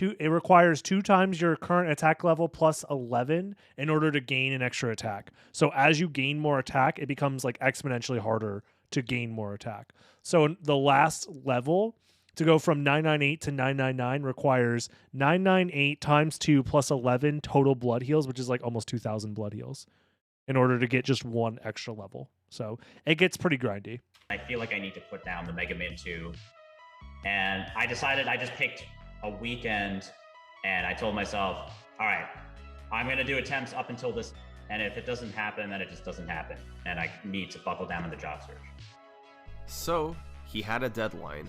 It requires 2 times your current attack level plus 11 in order to gain an extra attack. So as you gain more attack, it becomes like exponentially harder to gain more attack. So the last level to go from 998 to 999 requires 998 times 2 plus 11 total blood heals, which is like almost 2,000 blood heals in order to get just 1 extra level. So it gets pretty grindy. I feel like I need to put down the Mega Man 2. And I decided I just picked a weekend and I told myself, all right, I'm going to do attempts up until this. And if it doesn't happen, then it just doesn't happen. And I need to buckle down on the job search. So he had a deadline,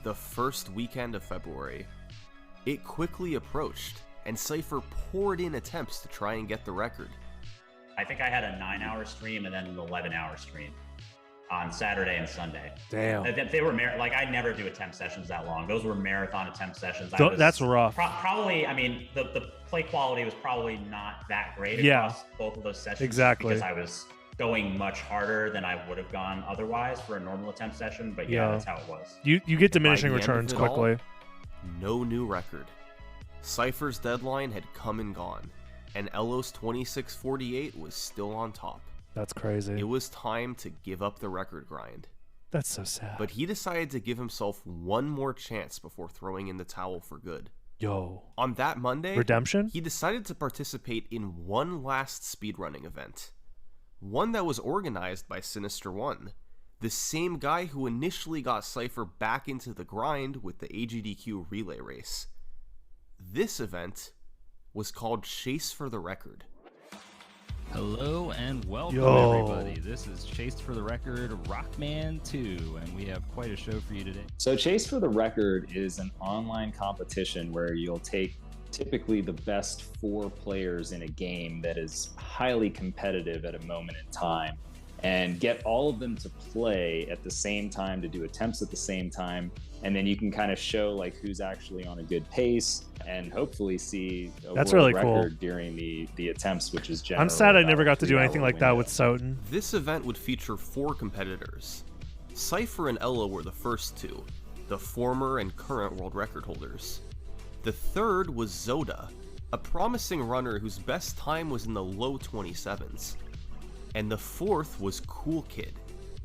the first weekend of February. It quickly approached, and Cypher poured in attempts to try and get the record. I think I had a 9-hour stream and then an 11-hour stream on Saturday and Sunday. Damn. They were like, I never do attempt sessions that long. Those were marathon attempt sessions. That's rough. Probably, I mean, the play quality was probably not that great across both of those sessions. Exactly. Because I was going much harder than I would have gone otherwise for a normal attempt session. But yeah, that's how it was. You get diminishing returns quickly. No new record. Cypher's deadline had come and gone, and Elos 2648 was still on top. That's crazy. It was time to give up the record grind. That's so sad. But he decided to give himself one more chance before throwing in the towel for good. Yo. On that Monday, Redemption? He decided to participate in one last speedrunning event. One that was organized by Sinister One, the same guy who initially got Cypher back into the grind with the AGDQ relay race. This event was called Chase for the Record. Hello and welcome, everybody. This is Chase for the Record Rockman 2, and we have quite a show for you today. So Chase for the Record is an online competition where you'll take typically the best 4 players in a game that is highly competitive at a moment in time and get all of them to play at the same time, to do attempts at the same time, and then you can kind of show like who's actually on a good pace and hopefully see a That's world really cool. record during the attempts, which is generally I'm sad I about never a got to do 3-hour anything like that window. with Soten. This event would feature 4 competitors. Cypher and Ella were the first 2, the former and current world record holders. The third was Zoda, a promising runner whose best time was in the low 27s. And the fourth was Cool Kid,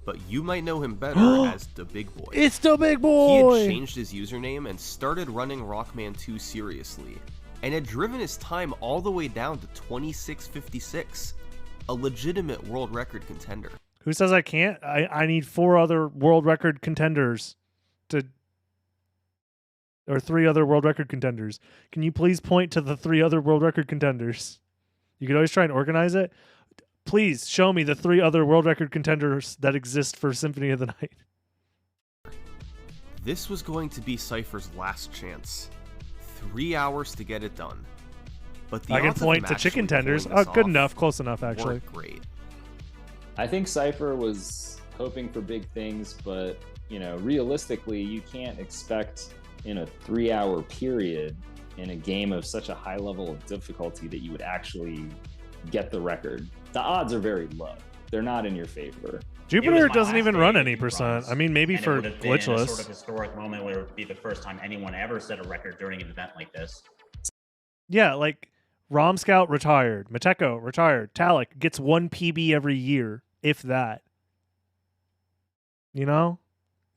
but you might know him better as the Big Boy. It's the Big Boy! He had changed his username and started running Rockman 2 seriously, and had driven his time all the way down to 26:56, a legitimate world record contender. Who says I can't? I need 4 other world record contenders or 3 other world record contenders. Can you please point to the 3 other world record contenders? You could always try and organize it. Please show me the 3 other world record contenders that exist for Symphony of the Night. This was going to be Cypher's last chance. 3 hours to get it done. But the I can odds of point him to chicken actually tenders. pulling Oh, this good off enough. Close enough, actually. weren't great. I think Cypher was hoping for big things, but realistically, you can't expect in a 3-hour period in a game of such a high level of difficulty that you would actually get the record. The odds are very low. They're not in your favor. Jupiter doesn't even run any percent. I mean, maybe And for it would have been a glitchless. sort of historic moment where it would be the first time anyone ever set a record during an event like this. Yeah, like Rom Scout retired, Mateko retired, Talik gets 1 PB every year, if that.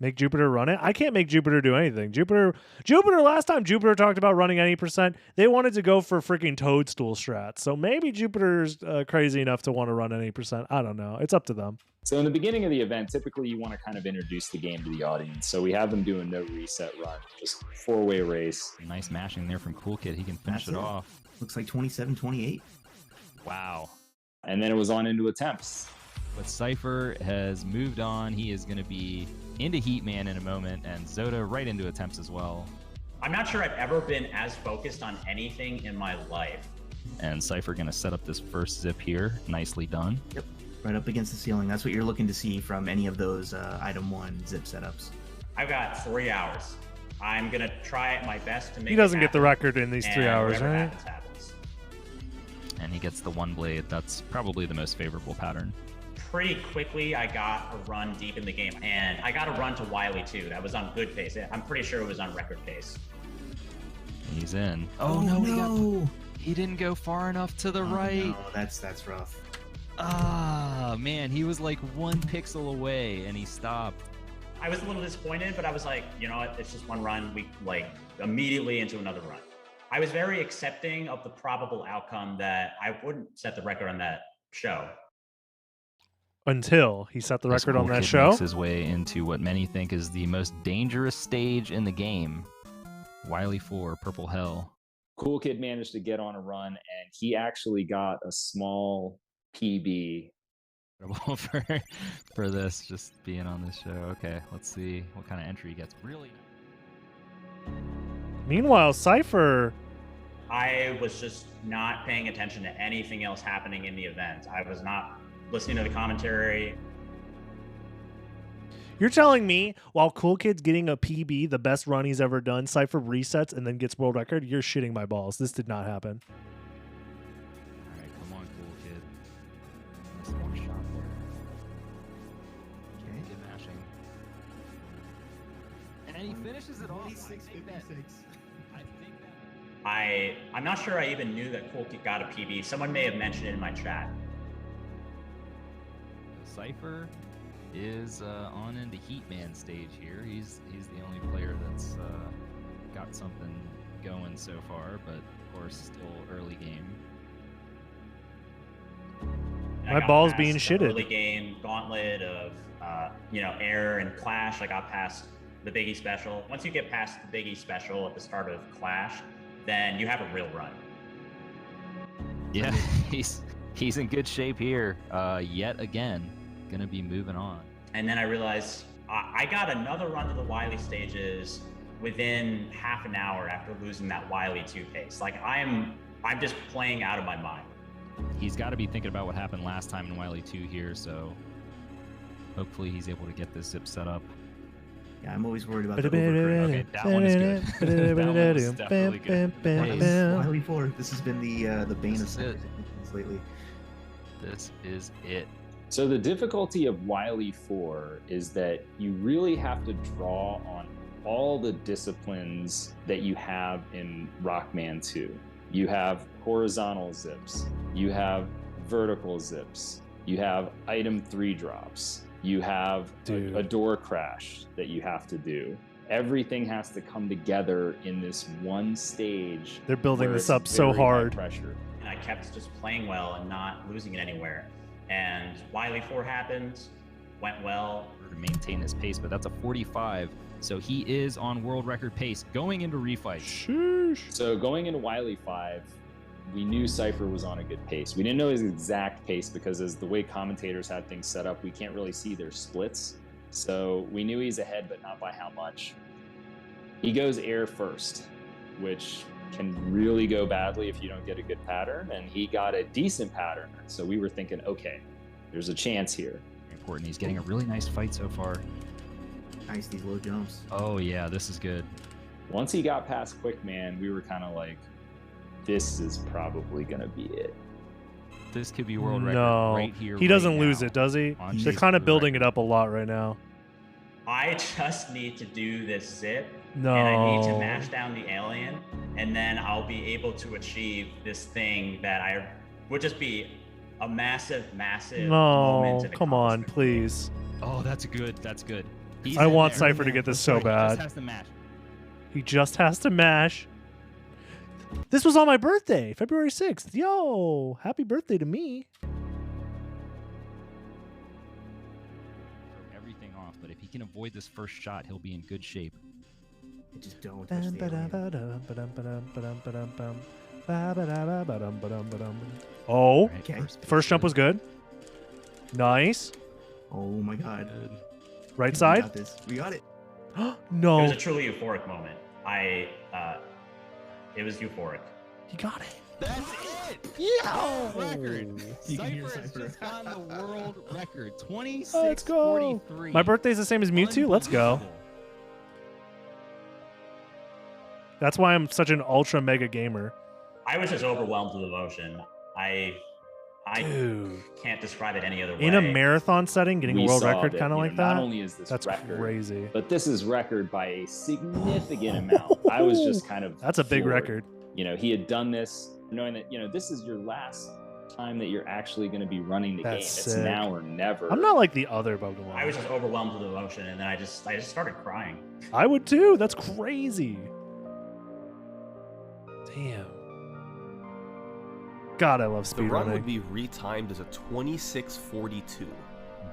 Make Jupiter run it. I can't make Jupiter do anything. Jupiter. Last time Jupiter talked about running any percent, they wanted to go for freaking toadstool strats. So maybe Jupiter's crazy enough to want to run any percent. I don't know. It's up to them. So in the beginning of the event, typically you want to kind of introduce the game to the audience. So we have them do a no reset run, just 4-way race. Nice mashing there from Cool Kid. He can finish it off. Looks like 27-28. Wow. And then it was on into attempts. But Cypher has moved on. He is going to be into Heatman in a moment, and Zoda right into attempts as well. I'm not sure I've ever been as focused on anything in my life. And Cypher going to set up this first zip here. Nicely done. Yep, right up against the ceiling. That's what you're looking to see from any of those item 1 zip setups. I've got 3 hours. I'm going to try my best to make He doesn't it get the record in these 3 hours, whatever right? happens. And he gets the 1 blade. That's probably the most favorable pattern. Pretty quickly, I got a run deep in the game, and I got a run to Wily too. That was on good pace. I'm pretty sure it was on record pace. he's in. Oh, no. He didn't go far enough to the right. No, that's rough. Ah, man, he was like 1 pixel away and he stopped. I was a little disappointed, but I was like, you know what? It's just one run. We like immediately into another run. I was very accepting of the probable outcome that I wouldn't set the record on that show. Until he set the record on that Kid show. Makes his way into what many think is the most dangerous stage in the game. Wily 4, Purple Hell. Cool Kid managed to get on a run, and he actually got a small PB. For this, just being on this show. Okay, let's see what kind of entry he gets. Really. Meanwhile, Cypher. I was just not paying attention to anything else happening in the event. I was not listening to the commentary. You're telling me while Cool Kid's getting a PB, the best run he's ever done, Cypher resets and then gets world record? You're shitting my balls. This did not happen. All right, come on, Cool Kid. Missed one shot there. Okay. Get mashing. And he finishes it off. I'm not sure I even knew that Cool Kid got a PB. Someone may have mentioned it in my chat. Cypher is on into Heatman stage here. He's the only player that's got something going so far, but of course still early game. My ball's being shitted. Early game gauntlet of air and Clash. I got past the Biggie special. Once you get past the Biggie special at the start of Clash, then you have a real run. Yeah, he's in good shape here. Yet again, gonna be moving on. And then I realized I got another run to the Wily stages within half an hour after losing that Wily 2 pace. Like I'm just playing out of my mind. He's got to be thinking about what happened last time in Wily 2 here, so hopefully he's able to get this zip set up. Yeah, I'm always worried about the overcorrect. Okay, that one is good. That one is definitely good. Wily 4. This has been the bane of some lately. This is it. So the difficulty of Wily 4 is that you really have to draw on all the disciplines that you have in Rockman 2. You have horizontal zips, you have vertical zips, you have item 3 drops, you have a door crash that you have to do. Everything has to come together in this one stage. They're building this up so hard. Pressure. And I kept just playing well and not losing it anywhere. And Wily 4 happened, went well. To maintain his pace, but that's a 45. So he is on world record pace going into refight. Sheesh. So going into Wily 5, we knew Cypher was on a good pace. We didn't know his exact pace because as the way commentators had things set up, we can't really see their splits. So we knew he's ahead, but not by how much. He goes air first, which can really go badly if you don't get a good pattern. And he got a decent pattern. So we were thinking, okay, there's a chance here. Important. He's getting a really nice fight so far. Nice, these low jumps. Oh, yeah, this is good. Once he got past Quick Man, we were kind of like, this is probably going to be it. This could be world record right here. He doesn't lose it, does he? They're kind of building it up a lot right now. I just need to do this zip. No. And I need to mash down the alien, and then I'll be able to achieve this thing that I would just be a massive moment. No, and come on, please. Oh, that's good. That's good. I want Cypher to get this so bad. He just has to mash. He just has to mash. This was on my birthday, February 6th. Yo, happy birthday to me. Throw everything off, but if he can avoid this first shot, he'll be in good shape. Just don't touch the alien. Oh, Okay. first jump was good. Nice. Oh my god. Right We side. got this. We got it. No. It was a truly euphoric moment. It was euphoric. You got it. That's it. Yo! Record. You can hear Cypher has Cypher. just gotten the world record. Let's go. 26:43. My birthday's the same as Mewtwo. Let's go. Unbelievable. That's why I'm such an ultra mega gamer. I was just overwhelmed with emotion. I I Dude. can't describe it any other way. In a marathon setting, getting a We world saw record that, kind of you like know, not that. only is this That's record, crazy. but this is record by a significant amount. I was just kind of That's a big floored. record. You know, he had done this knowing that, you know, this is your last time that you're actually going to be running the game. That's It's sick. now or never. I'm not like the other Pokemon. I was just overwhelmed with emotion, and then I just started crying. I would too. That's crazy. Damn. God, I love The run would speedrunning. be retimed as a 26:42,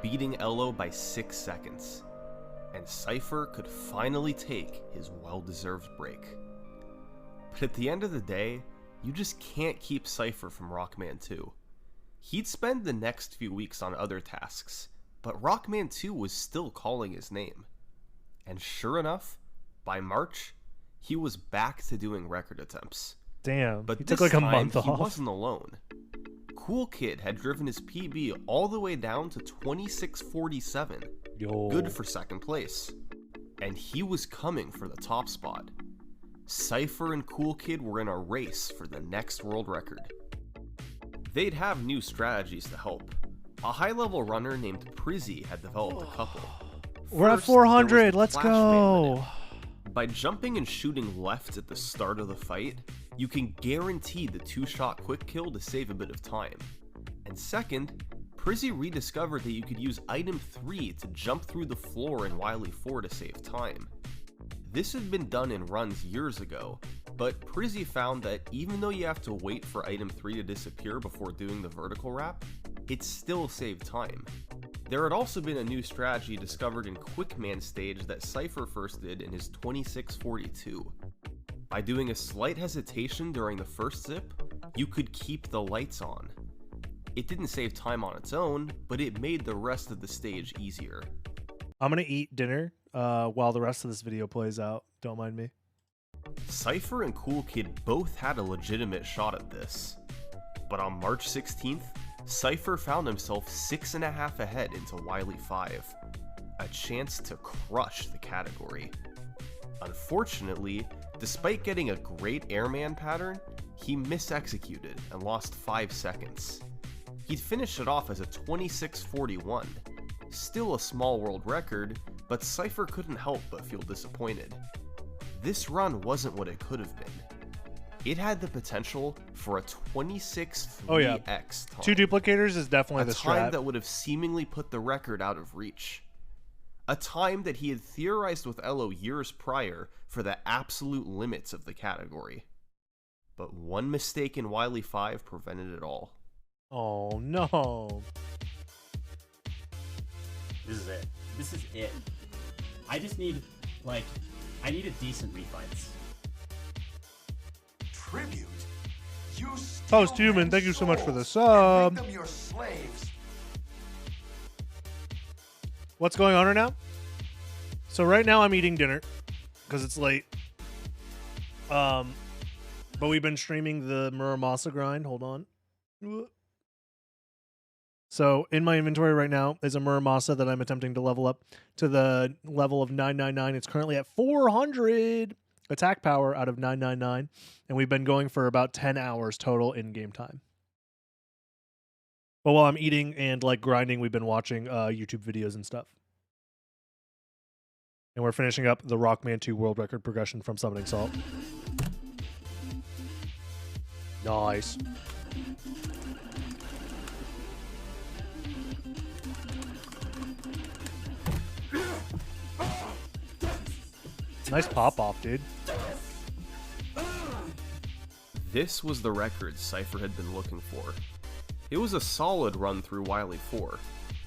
beating Elo by 6 seconds. And Cypher could finally take his well-deserved break. But at the end of the day, you just can't keep Cypher from Rockman 2. He'd spend the next few weeks on other tasks, but Rockman 2 was still calling his name. And sure enough, by March, he was back to doing record attempts. Damn. But He this took like a time, month he off. wasn't alone. Cool Kid had driven his PB all the way down to 26:47, Yo. good for second place. And he was coming for the top spot. Cypher and Cool Kid were in a race for the next world record. They'd have new strategies to help. A high-level runner named Prizzy had developed a couple. We're at First, there was 400. the Let's Flash go. Man manip. By jumping and shooting left at the start of the fight, you can guarantee the 2-shot quick kill to save a bit of time. And second, Prizzy rediscovered that you could use item 3 to jump through the floor in Wily 4 to save time. This had been done in runs years ago, but Prizzy found that even though you have to wait for item 3 to disappear before doing the vertical wrap, it still saved time. There had also been a new strategy discovered in Quickman stage that Cypher first did in his 26:42. By doing a slight hesitation during the first zip, you could keep the lights on. It didn't save time on its own, but it made the rest of the stage easier. I'm going to eat dinner while the rest of this video plays out. Don't mind me. Cypher and Cool Kid both had a legitimate shot at this. But on March 16th, Cypher found himself 6.5 ahead into Wily 5. A chance to crush the category. Unfortunately, despite getting a great airman pattern, he misexecuted and lost 5 seconds. He'd finished it off as a 26:41. Still a small world record, but Cypher couldn't help but feel disappointed. This run wasn't what it could have been. It had the potential for a 26 Oh, yeah. 3x time. 2 duplicators is definitely A the time strat. that would have seemingly put the record out of reach. A time that he had theorized with Elo years prior for the absolute limits of the category. But one mistake in Wily 5 prevented it all. Oh, no. This is it. This is it. I just need, like, I need a decent refights. Tribute. You Post Human, thank you so much for the sub. make them your slaves. What's going on right now? So right now I'm eating dinner because it's late. But we've been streaming the Muramasa grind. Hold on. So in my inventory right now is a Muramasa that I'm attempting to level up to the level of 999. It's currently at 400 attack power out of 999, and we've been going for about 10 hours total in game time. But while I'm eating and like grinding, we've been watching YouTube videos and stuff. And we're finishing up the Rockman 2 world record progression from Summoning Salt. Nice. Nice pop off, dude. This was the record Cypher had been looking for. It was a solid run through Wily 4.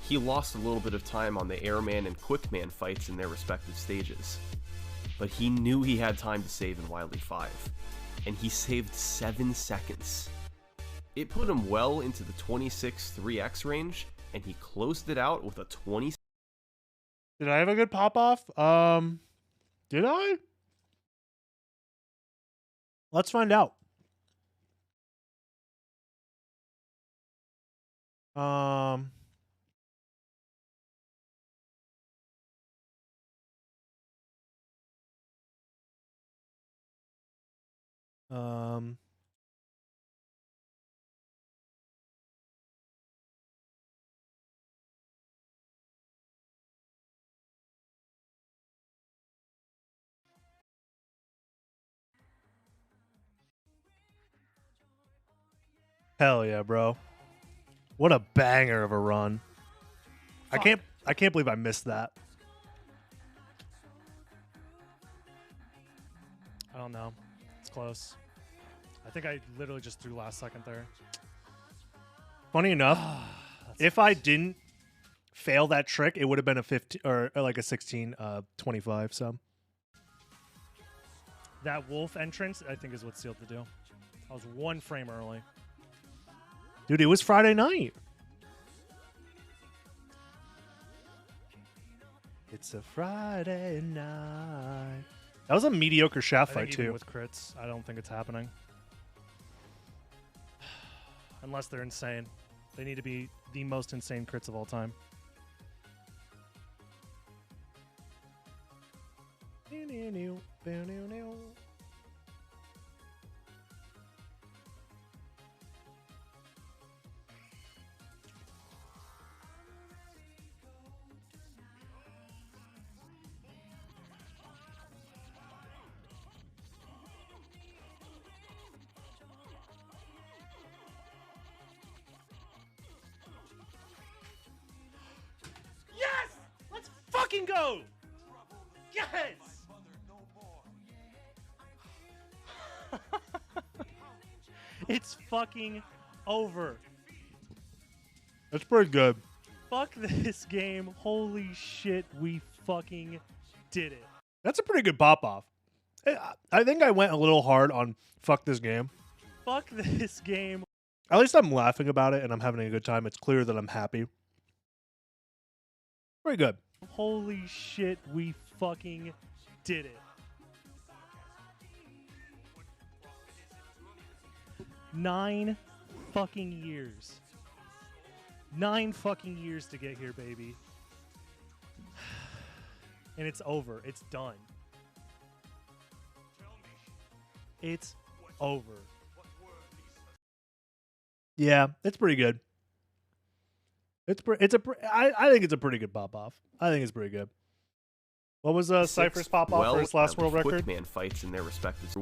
He lost a little bit of time on the Airman and Quickman fights in their respective stages. But he knew he had time to save in Wily 5. And he saved 7 seconds. It put him well into the 26 3x range, and he closed it out with a 20. Did I have a good pop off? Did I? Let's find out. Um, Hell yeah, bro. What a banger of a run. Fuck. I can't believe I missed that. I don't know. It's close. I think I literally just threw last second there. Funny enough, if I didn't fail that trick, it would have been a 15 or like a 16 25, so That wolf entrance, I think, is what sealed the deal. I was 1 frame early. dude, it was Friday night. It's a Friday night. That was a mediocre shaft I fight think even too. with crits, I don't think it's happening. Unless they're insane. They need to be the most insane crits of all time. Yes! Let's fucking go! Yes! It's fucking over. That's pretty good. Fuck this game. Holy shit, we fucking did it. That's a pretty good pop-off. I think I went a little hard on fuck this game. Fuck this game. At least I'm laughing about it and I'm having a good time. It's clear that I'm happy. Pretty good. Holy shit, we fucking did it. 9 fucking years. 9 fucking years to get here, baby. And it's over. It's done. It's over. Yeah, it's pretty good. I think it's a pretty good pop-off. I think it's pretty good. What was Cypher's pop-off for his last world record? Man fights in their respective.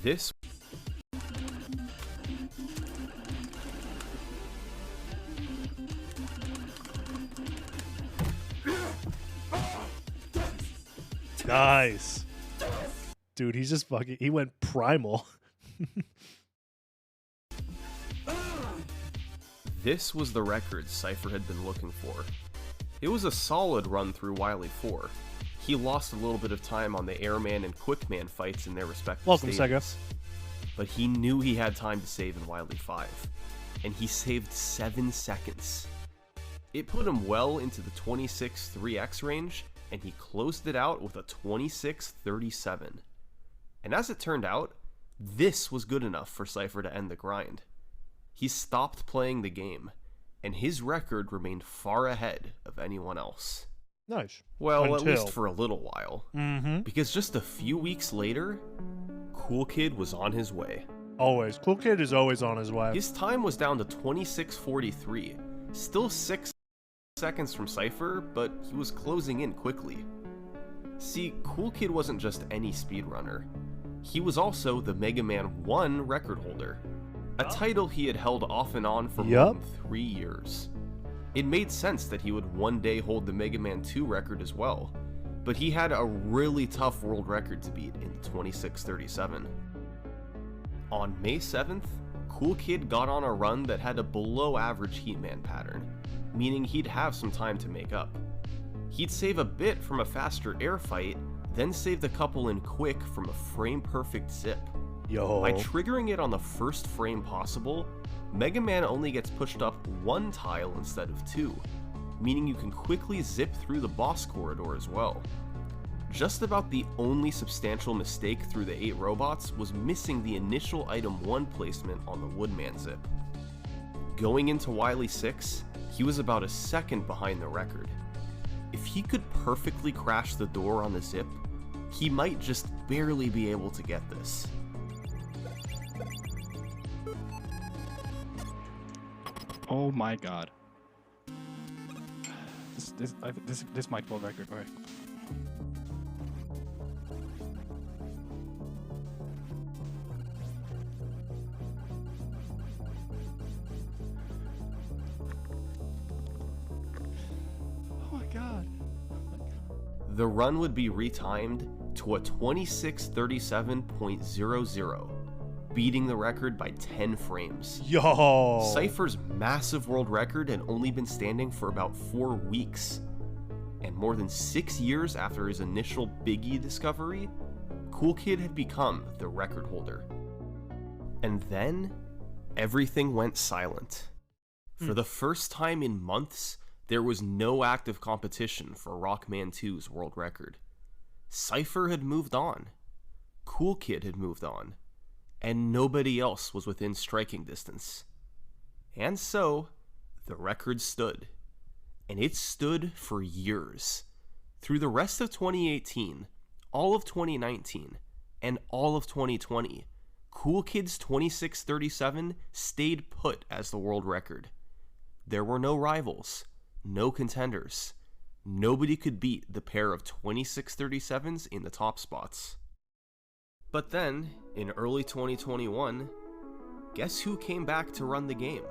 This. Nice. Dude, he's just fucking... He went primal. This was the record Cypher had been looking for. It was a solid run through Wily 4. He lost a little bit of time on the Airman and Quickman fights in their respective Welcome, stages. But he knew he had time to save in Wily 5. And he saved 7 seconds. It put him well into the 26 3x range, and he closed it out with a 26-37. And as it turned out, this was good enough for Cypher to end the grind. He stopped playing the game, and his record remained far ahead of anyone else. Nice. Well, at least for a little while. Mm-hmm. Because just a few weeks later, Cool Kid was on his way. Always. Cool Kid is always on his way. His time was down to 26:43, still 6 seconds from Cypher, but he was closing in quickly. See, Cool Kid wasn't just any speedrunner. He was also the Mega Man 1 record holder, a title he had held off and on for more than 3 years. It made sense that he would one day hold the Mega Man 2 record as well, but he had a really tough world record to beat in 26:37. On May 7th, Cool Kid got on a run that had a below average Heatman pattern, meaning he'd have some time to make up. He'd save a bit from a faster air fight, then saved a couple in quick from a frame-perfect zip. Yo. By triggering it on the first frame possible, Mega Man only gets pushed up 1 tile instead of 2, meaning you can quickly zip through the boss corridor as well. Just about the only substantial mistake through the 8 robots was missing the initial item 1 placement on the Woodman zip. Going into Wily 6, he was about a second behind the record. If he could perfectly crash the door on the zip, he might just barely be able to get this. Oh my god. This might be a record, right? god. The run would be retimed to a 26:37.00, beating the record by 10 frames. Yo! Cypher's massive world record had only been standing for about 4 weeks. And more than 6 years after his initial Biggie discovery, Cool Kid had become the record holder. And then, everything went silent. For the first time in months, there was no active competition for Rockman 2's world record. Cypher had moved on. Cool Kid had moved on. And nobody else was within striking distance. And so, the record stood. And it stood for years. Through the rest of 2018, all of 2019, and all of 2020, Cool Kid's 26:37 stayed put as the world record. There were no rivals, no contenders. Nobody could beat the pair of 26:37s in the top spots. But then, in early 2021, guess who came back to run the game?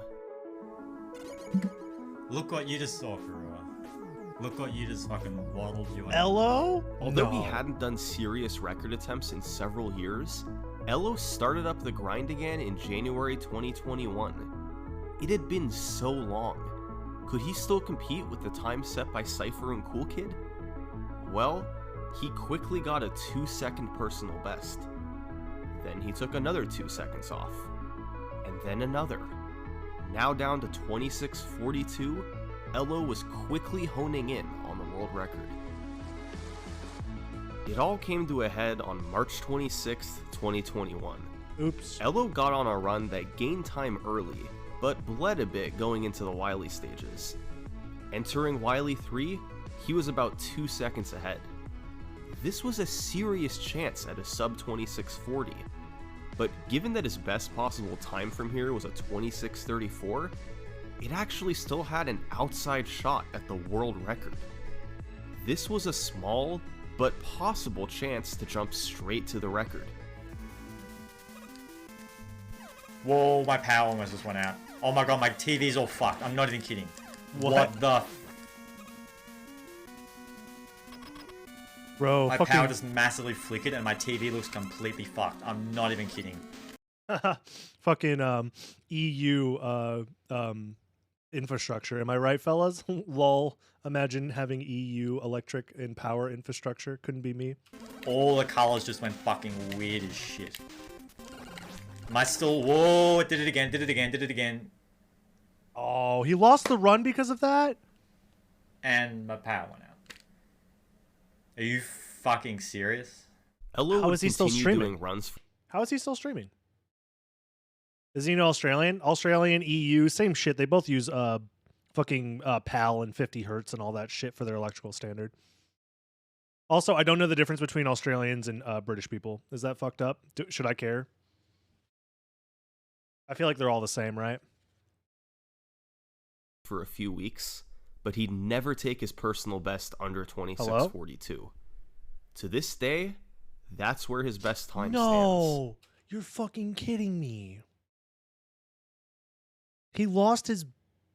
Look what you just saw, Karua. Look what you just fucking waddled you. Elo? Although he hadn't done serious record attempts in several years, Elo started up the grind again in January 2021. It had been so long. Could he still compete with the time set by Cypher and Cool Kid? Well, he quickly got a 2-second personal best. Then he took another 2 seconds off. And then another. Now down to 26:42, Elo was quickly honing in on the world record. It all came to a head on March 26th, 2021. Oops. Elo got on a run that gained time early, but bled a bit going into the Wily stages. Entering Wily 3, he was about 2 seconds ahead. This was a serious chance at a sub 26:40, but given that his best possible time from here was a 26:34, it actually still had an outside shot at the world record. This was a small, but possible chance to jump straight to the record. Whoa, my power almost just went out. Oh my god, my TV's all fucked. I'm not even kidding. What the... Bro, my fucking... power just massively flickered and my TV looks completely fucked. I'm not even kidding. Fucking EU infrastructure. Am I right, fellas? Lol. Imagine having EU electric and power infrastructure. Couldn't be me. All the colors just went fucking weird as shit. Am I still... Whoa, it did it again, did it again, did it again. Oh, he lost the run because of that? And my power went out. Are you fucking serious? Elo How is he still streaming? Doing runs. How is he still streaming? Is he Australian? Australian, EU, same shit. They both use fucking PAL and 50 hertz and all that shit for their electrical standard. Also, I don't know the difference between Australians and British people. Is that fucked up? Should I care? I feel like they're all the same, right? For a few weeks, but he'd never take his personal best under 26:42. To this day, that's where his best time stands. No, you're fucking kidding me. He lost his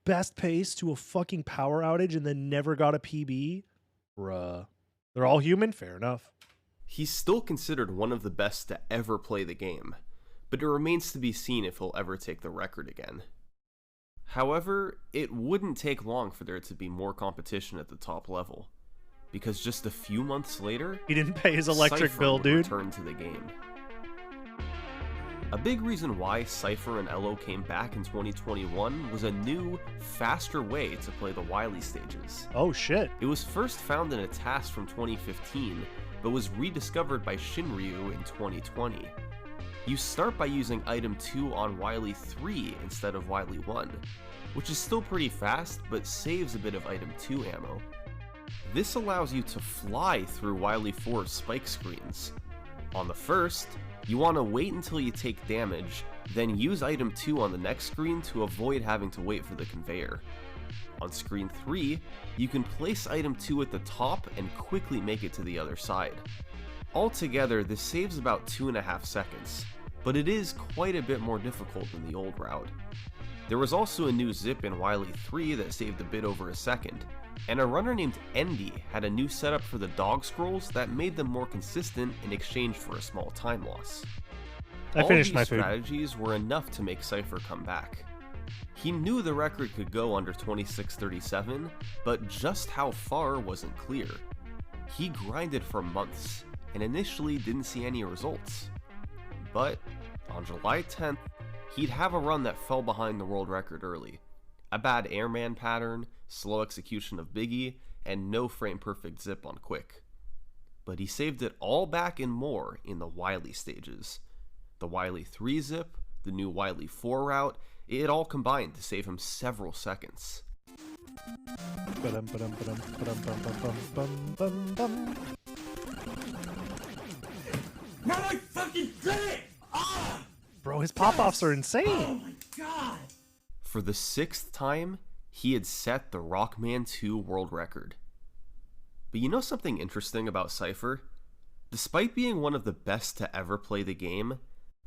best pace to a fucking power outage and then never got a PB? Bruh. They're all human? Fair enough. He's still considered one of the best to ever play the game, but it remains to be seen if he'll ever take the record again. However, it wouldn't take long for there to be more competition at the top level, because just a few months later, he didn't pay his electric Cypher bill, would dude. return to the game. A big reason why Cypher and Elo came back in 2021 was a new, faster way to play the Wily stages. Oh shit. It was first found in a task from 2015, but was rediscovered by Shinryu in 2020. You start by using item 2 on Wily 3 instead of Wily 1, which is still pretty fast, but saves a bit of item 2 ammo. This allows you to fly through Wily 4's spike screens. On the first, you want to wait until you take damage, then use item 2 on the next screen to avoid having to wait for the conveyor. On screen 3, you can place item 2 at the top and quickly make it to the other side. Altogether, this saves about 2.5 seconds, but it is quite a bit more difficult than the old route. There was also a new zip in Wily 3 that saved a bit over a second, and a runner named Endy had a new setup for the dog scrolls that made them more consistent in exchange for a small time loss. I finished All my these food. strategies were enough to make Cypher come back. He knew the record could go under 26:37, but just how far wasn't clear. He grinded for months, and initially didn't see any results. But on July 10th, he'd have a run that fell behind the world record early. A bad airman pattern, slow execution of Biggie, and no frame perfect zip on Quick. But he saved it all back and more in the Wily stages. The Wily 3 zip, the new Wily 4 route, it all combined to save him several seconds. Now I fucking did it! Ah! Bro, his pop-offs are insane. Oh my god! For the 6th time, he had set the Rockman 2 world record. But you know something interesting about Cypher? Despite being one of the best to ever play the game,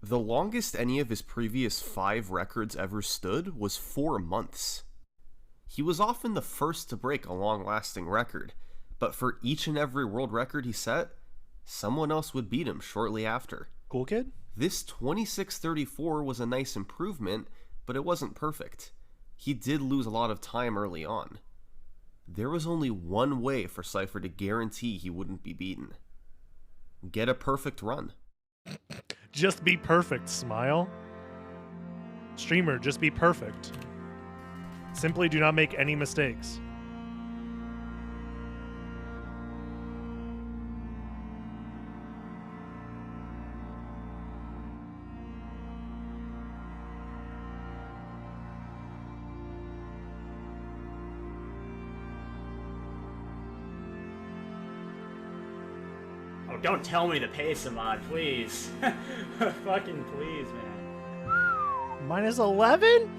the longest any of his previous 5 records ever stood was 4 months. He was often the first to break a long-lasting record, but for each and every world record he set, someone else would beat him shortly after. Cool Kid? This 26:34 was a nice improvement, but it wasn't perfect. He did lose a lot of time early on. There was only one way for Cypher to guarantee he wouldn't be beaten. Get a perfect run. Just be perfect, Smile. Streamer, just be perfect. Simply do not make any mistakes. Oh, don't tell me to pace him on, please. Fucking please, man. Minus 11?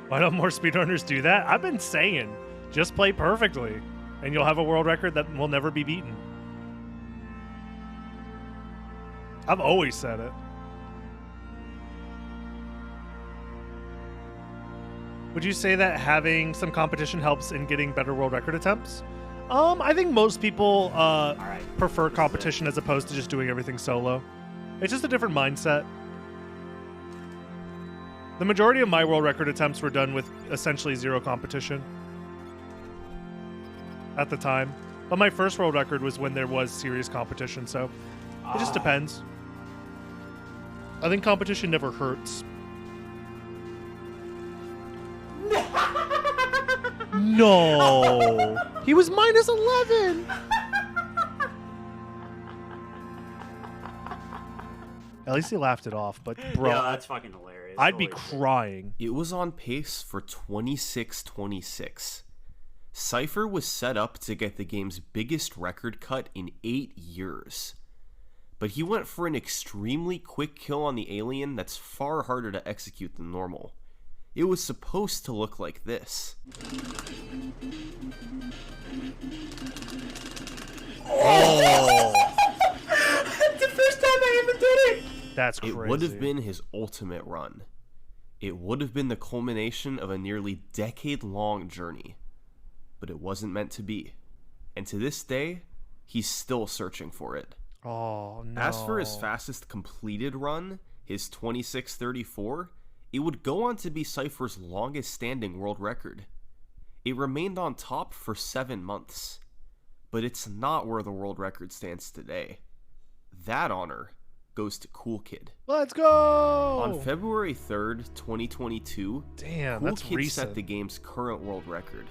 Why don't more speedrunners do that? I've been saying, just play perfectly, and you'll have a world record that will never be beaten. I've always said it. Would you say that having some competition helps in getting better world record attempts? I think most people prefer competition as opposed to just doing everything solo. It's just a different mindset. The majority of my world record attempts were done with essentially 0 competition at the time. But my first world record was when there was serious competition, so it just depends. I think competition never hurts. No! He was minus 11! At least he laughed it off, but bro, Yeah, that's fucking hilarious. I'd be Holy shit. crying. It was on pace for 26:26. Cypher was set up to get the game's biggest record cut in 8 years. But he went for an extremely quick kill on the alien that's far harder to execute than normal. It was supposed to look like this. Oh! That's the first time I ever did it! That's crazy. It would have been his ultimate run. It would have been the culmination of a nearly decade-long journey. But it wasn't meant to be. And to this day, he's still searching for it. Oh, no. As for his fastest completed run, his 26:34, it would go on to be Cypher's longest standing world record. It remained on top for 7 months. But it's not where the world record stands today. That honor goes to Cool Kid. Let's go! On February 3rd, 2022, Damn, Cool that's Kid recent. set the game's current world record.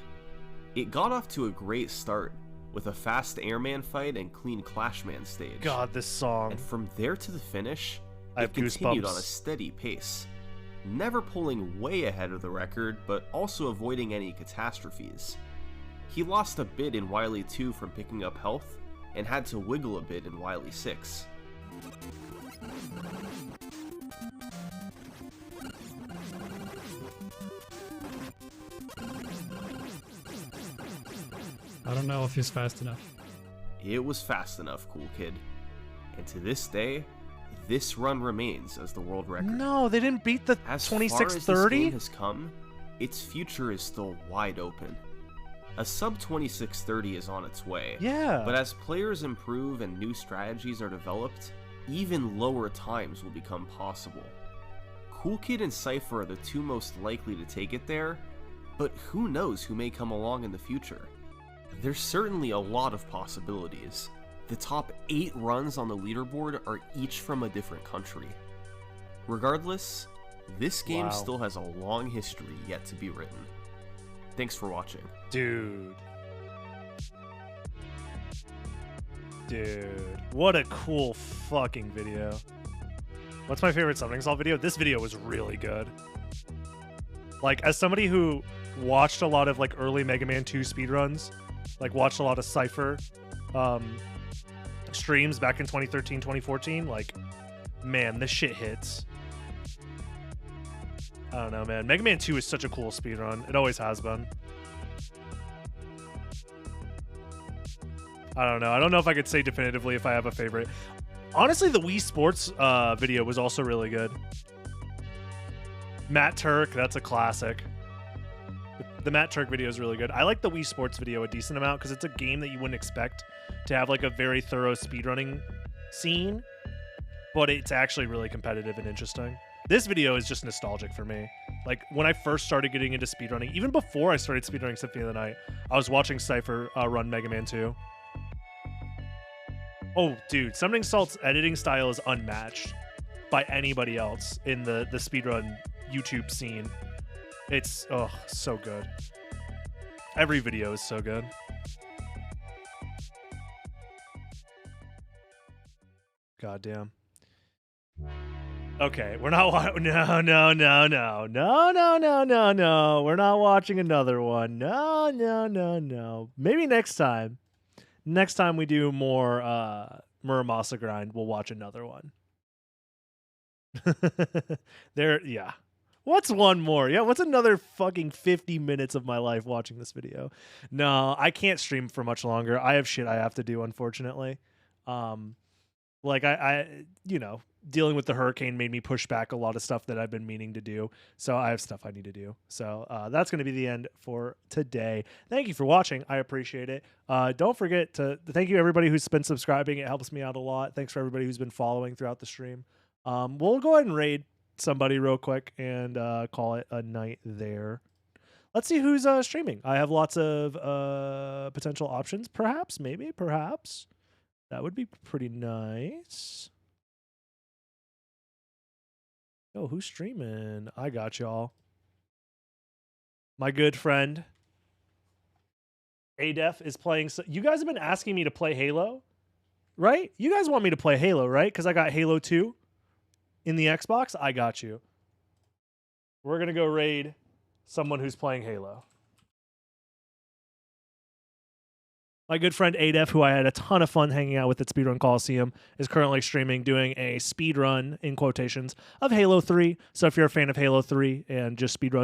It got off to a great start, with a fast airman fight and clean clashman stage. God, this song. And from there to the finish, I have it continued goosebumps. on a steady pace, never pulling way ahead of the record, but also avoiding any catastrophes. He lost a bit in Wily 2 from picking up health, and had to wiggle a bit in Wily 6. I don't know if he's fast enough. It was fast enough, Cool Kid. And to this day, this run remains as the world record. No, they didn't beat the As 2630? far as this game has come, its future is still wide open. A sub 2630 is on its way. Yeah. But as players improve and new strategies are developed, even lower times will become possible. Cool Kid and Cypher are the two most likely to take it there, but who knows who may come along in the future. There's certainly a lot of possibilities. The top 8 runs on the leaderboard are each from a different country. Regardless, this game still has a long history yet to be written. Thanks for watching. Dude, what a cool fucking video. What's my favorite Summoning Salt video? This video was really good. Like, as somebody who watched a lot of like early Mega Man 2 speedruns, like watched a lot of Cypher streams back in 2013, 2014, like, man, this shit hits. I don't know, man. Mega Man 2 is such a cool speedrun. It always has been. I don't know. I don't know if I could say definitively if I have a favorite. Honestly, the Wii Sports video was also really good. Matt Turk, that's a classic. The Matt Turk video is really good. I like the Wii Sports video a decent amount because it's a game that you wouldn't expect to have like a very thorough speedrunning scene, but it's actually really competitive and interesting. This video is just nostalgic for me. Like, when I first started getting into speedrunning, even before I started speedrunning Symphony of the Night, I was watching Cypher run Mega Man 2. Oh, dude, Summoning Salt's editing style is unmatched by anybody else in the speedrun YouTube scene. It's, oh, so good. Every video is so good. Goddamn. Okay, we're not no. We're not watching another one. No. Maybe next time. Next time we do more Muramasa grind, we'll watch another one. Yeah. What's one more? Yeah, what's another fucking 50 minutes of my life watching this video? No, I can't stream for much longer. I have shit I have to do, unfortunately. Like I you know, dealing with the hurricane made me push back a lot of stuff that I've been meaning to do. So I have stuff I need to do. So that's going to be the end for today. Thank you for watching. I appreciate it. Don't forget to thank you everybody who's been subscribing. It helps me out a lot. Thanks for everybody who's been following throughout the stream. We'll go ahead and raid somebody real quick and call it a night there. Let's see who's streaming. I have lots of potential options. Perhaps, maybe, perhaps. That would be pretty nice. Oh, who's streaming? I got y'all. My good friend Adef is playing. You guys have been asking me to play Halo, right? You guys want me to play Halo, right? Because I got Halo 2 in the Xbox. I got you. We're going to go raid someone who's playing Halo. My good friend Adef, who I had a ton of fun hanging out with at Speedrun Coliseum, is currently streaming, doing a speedrun, in quotations, of Halo 3. So if you're a fan of Halo 3 and just speedruns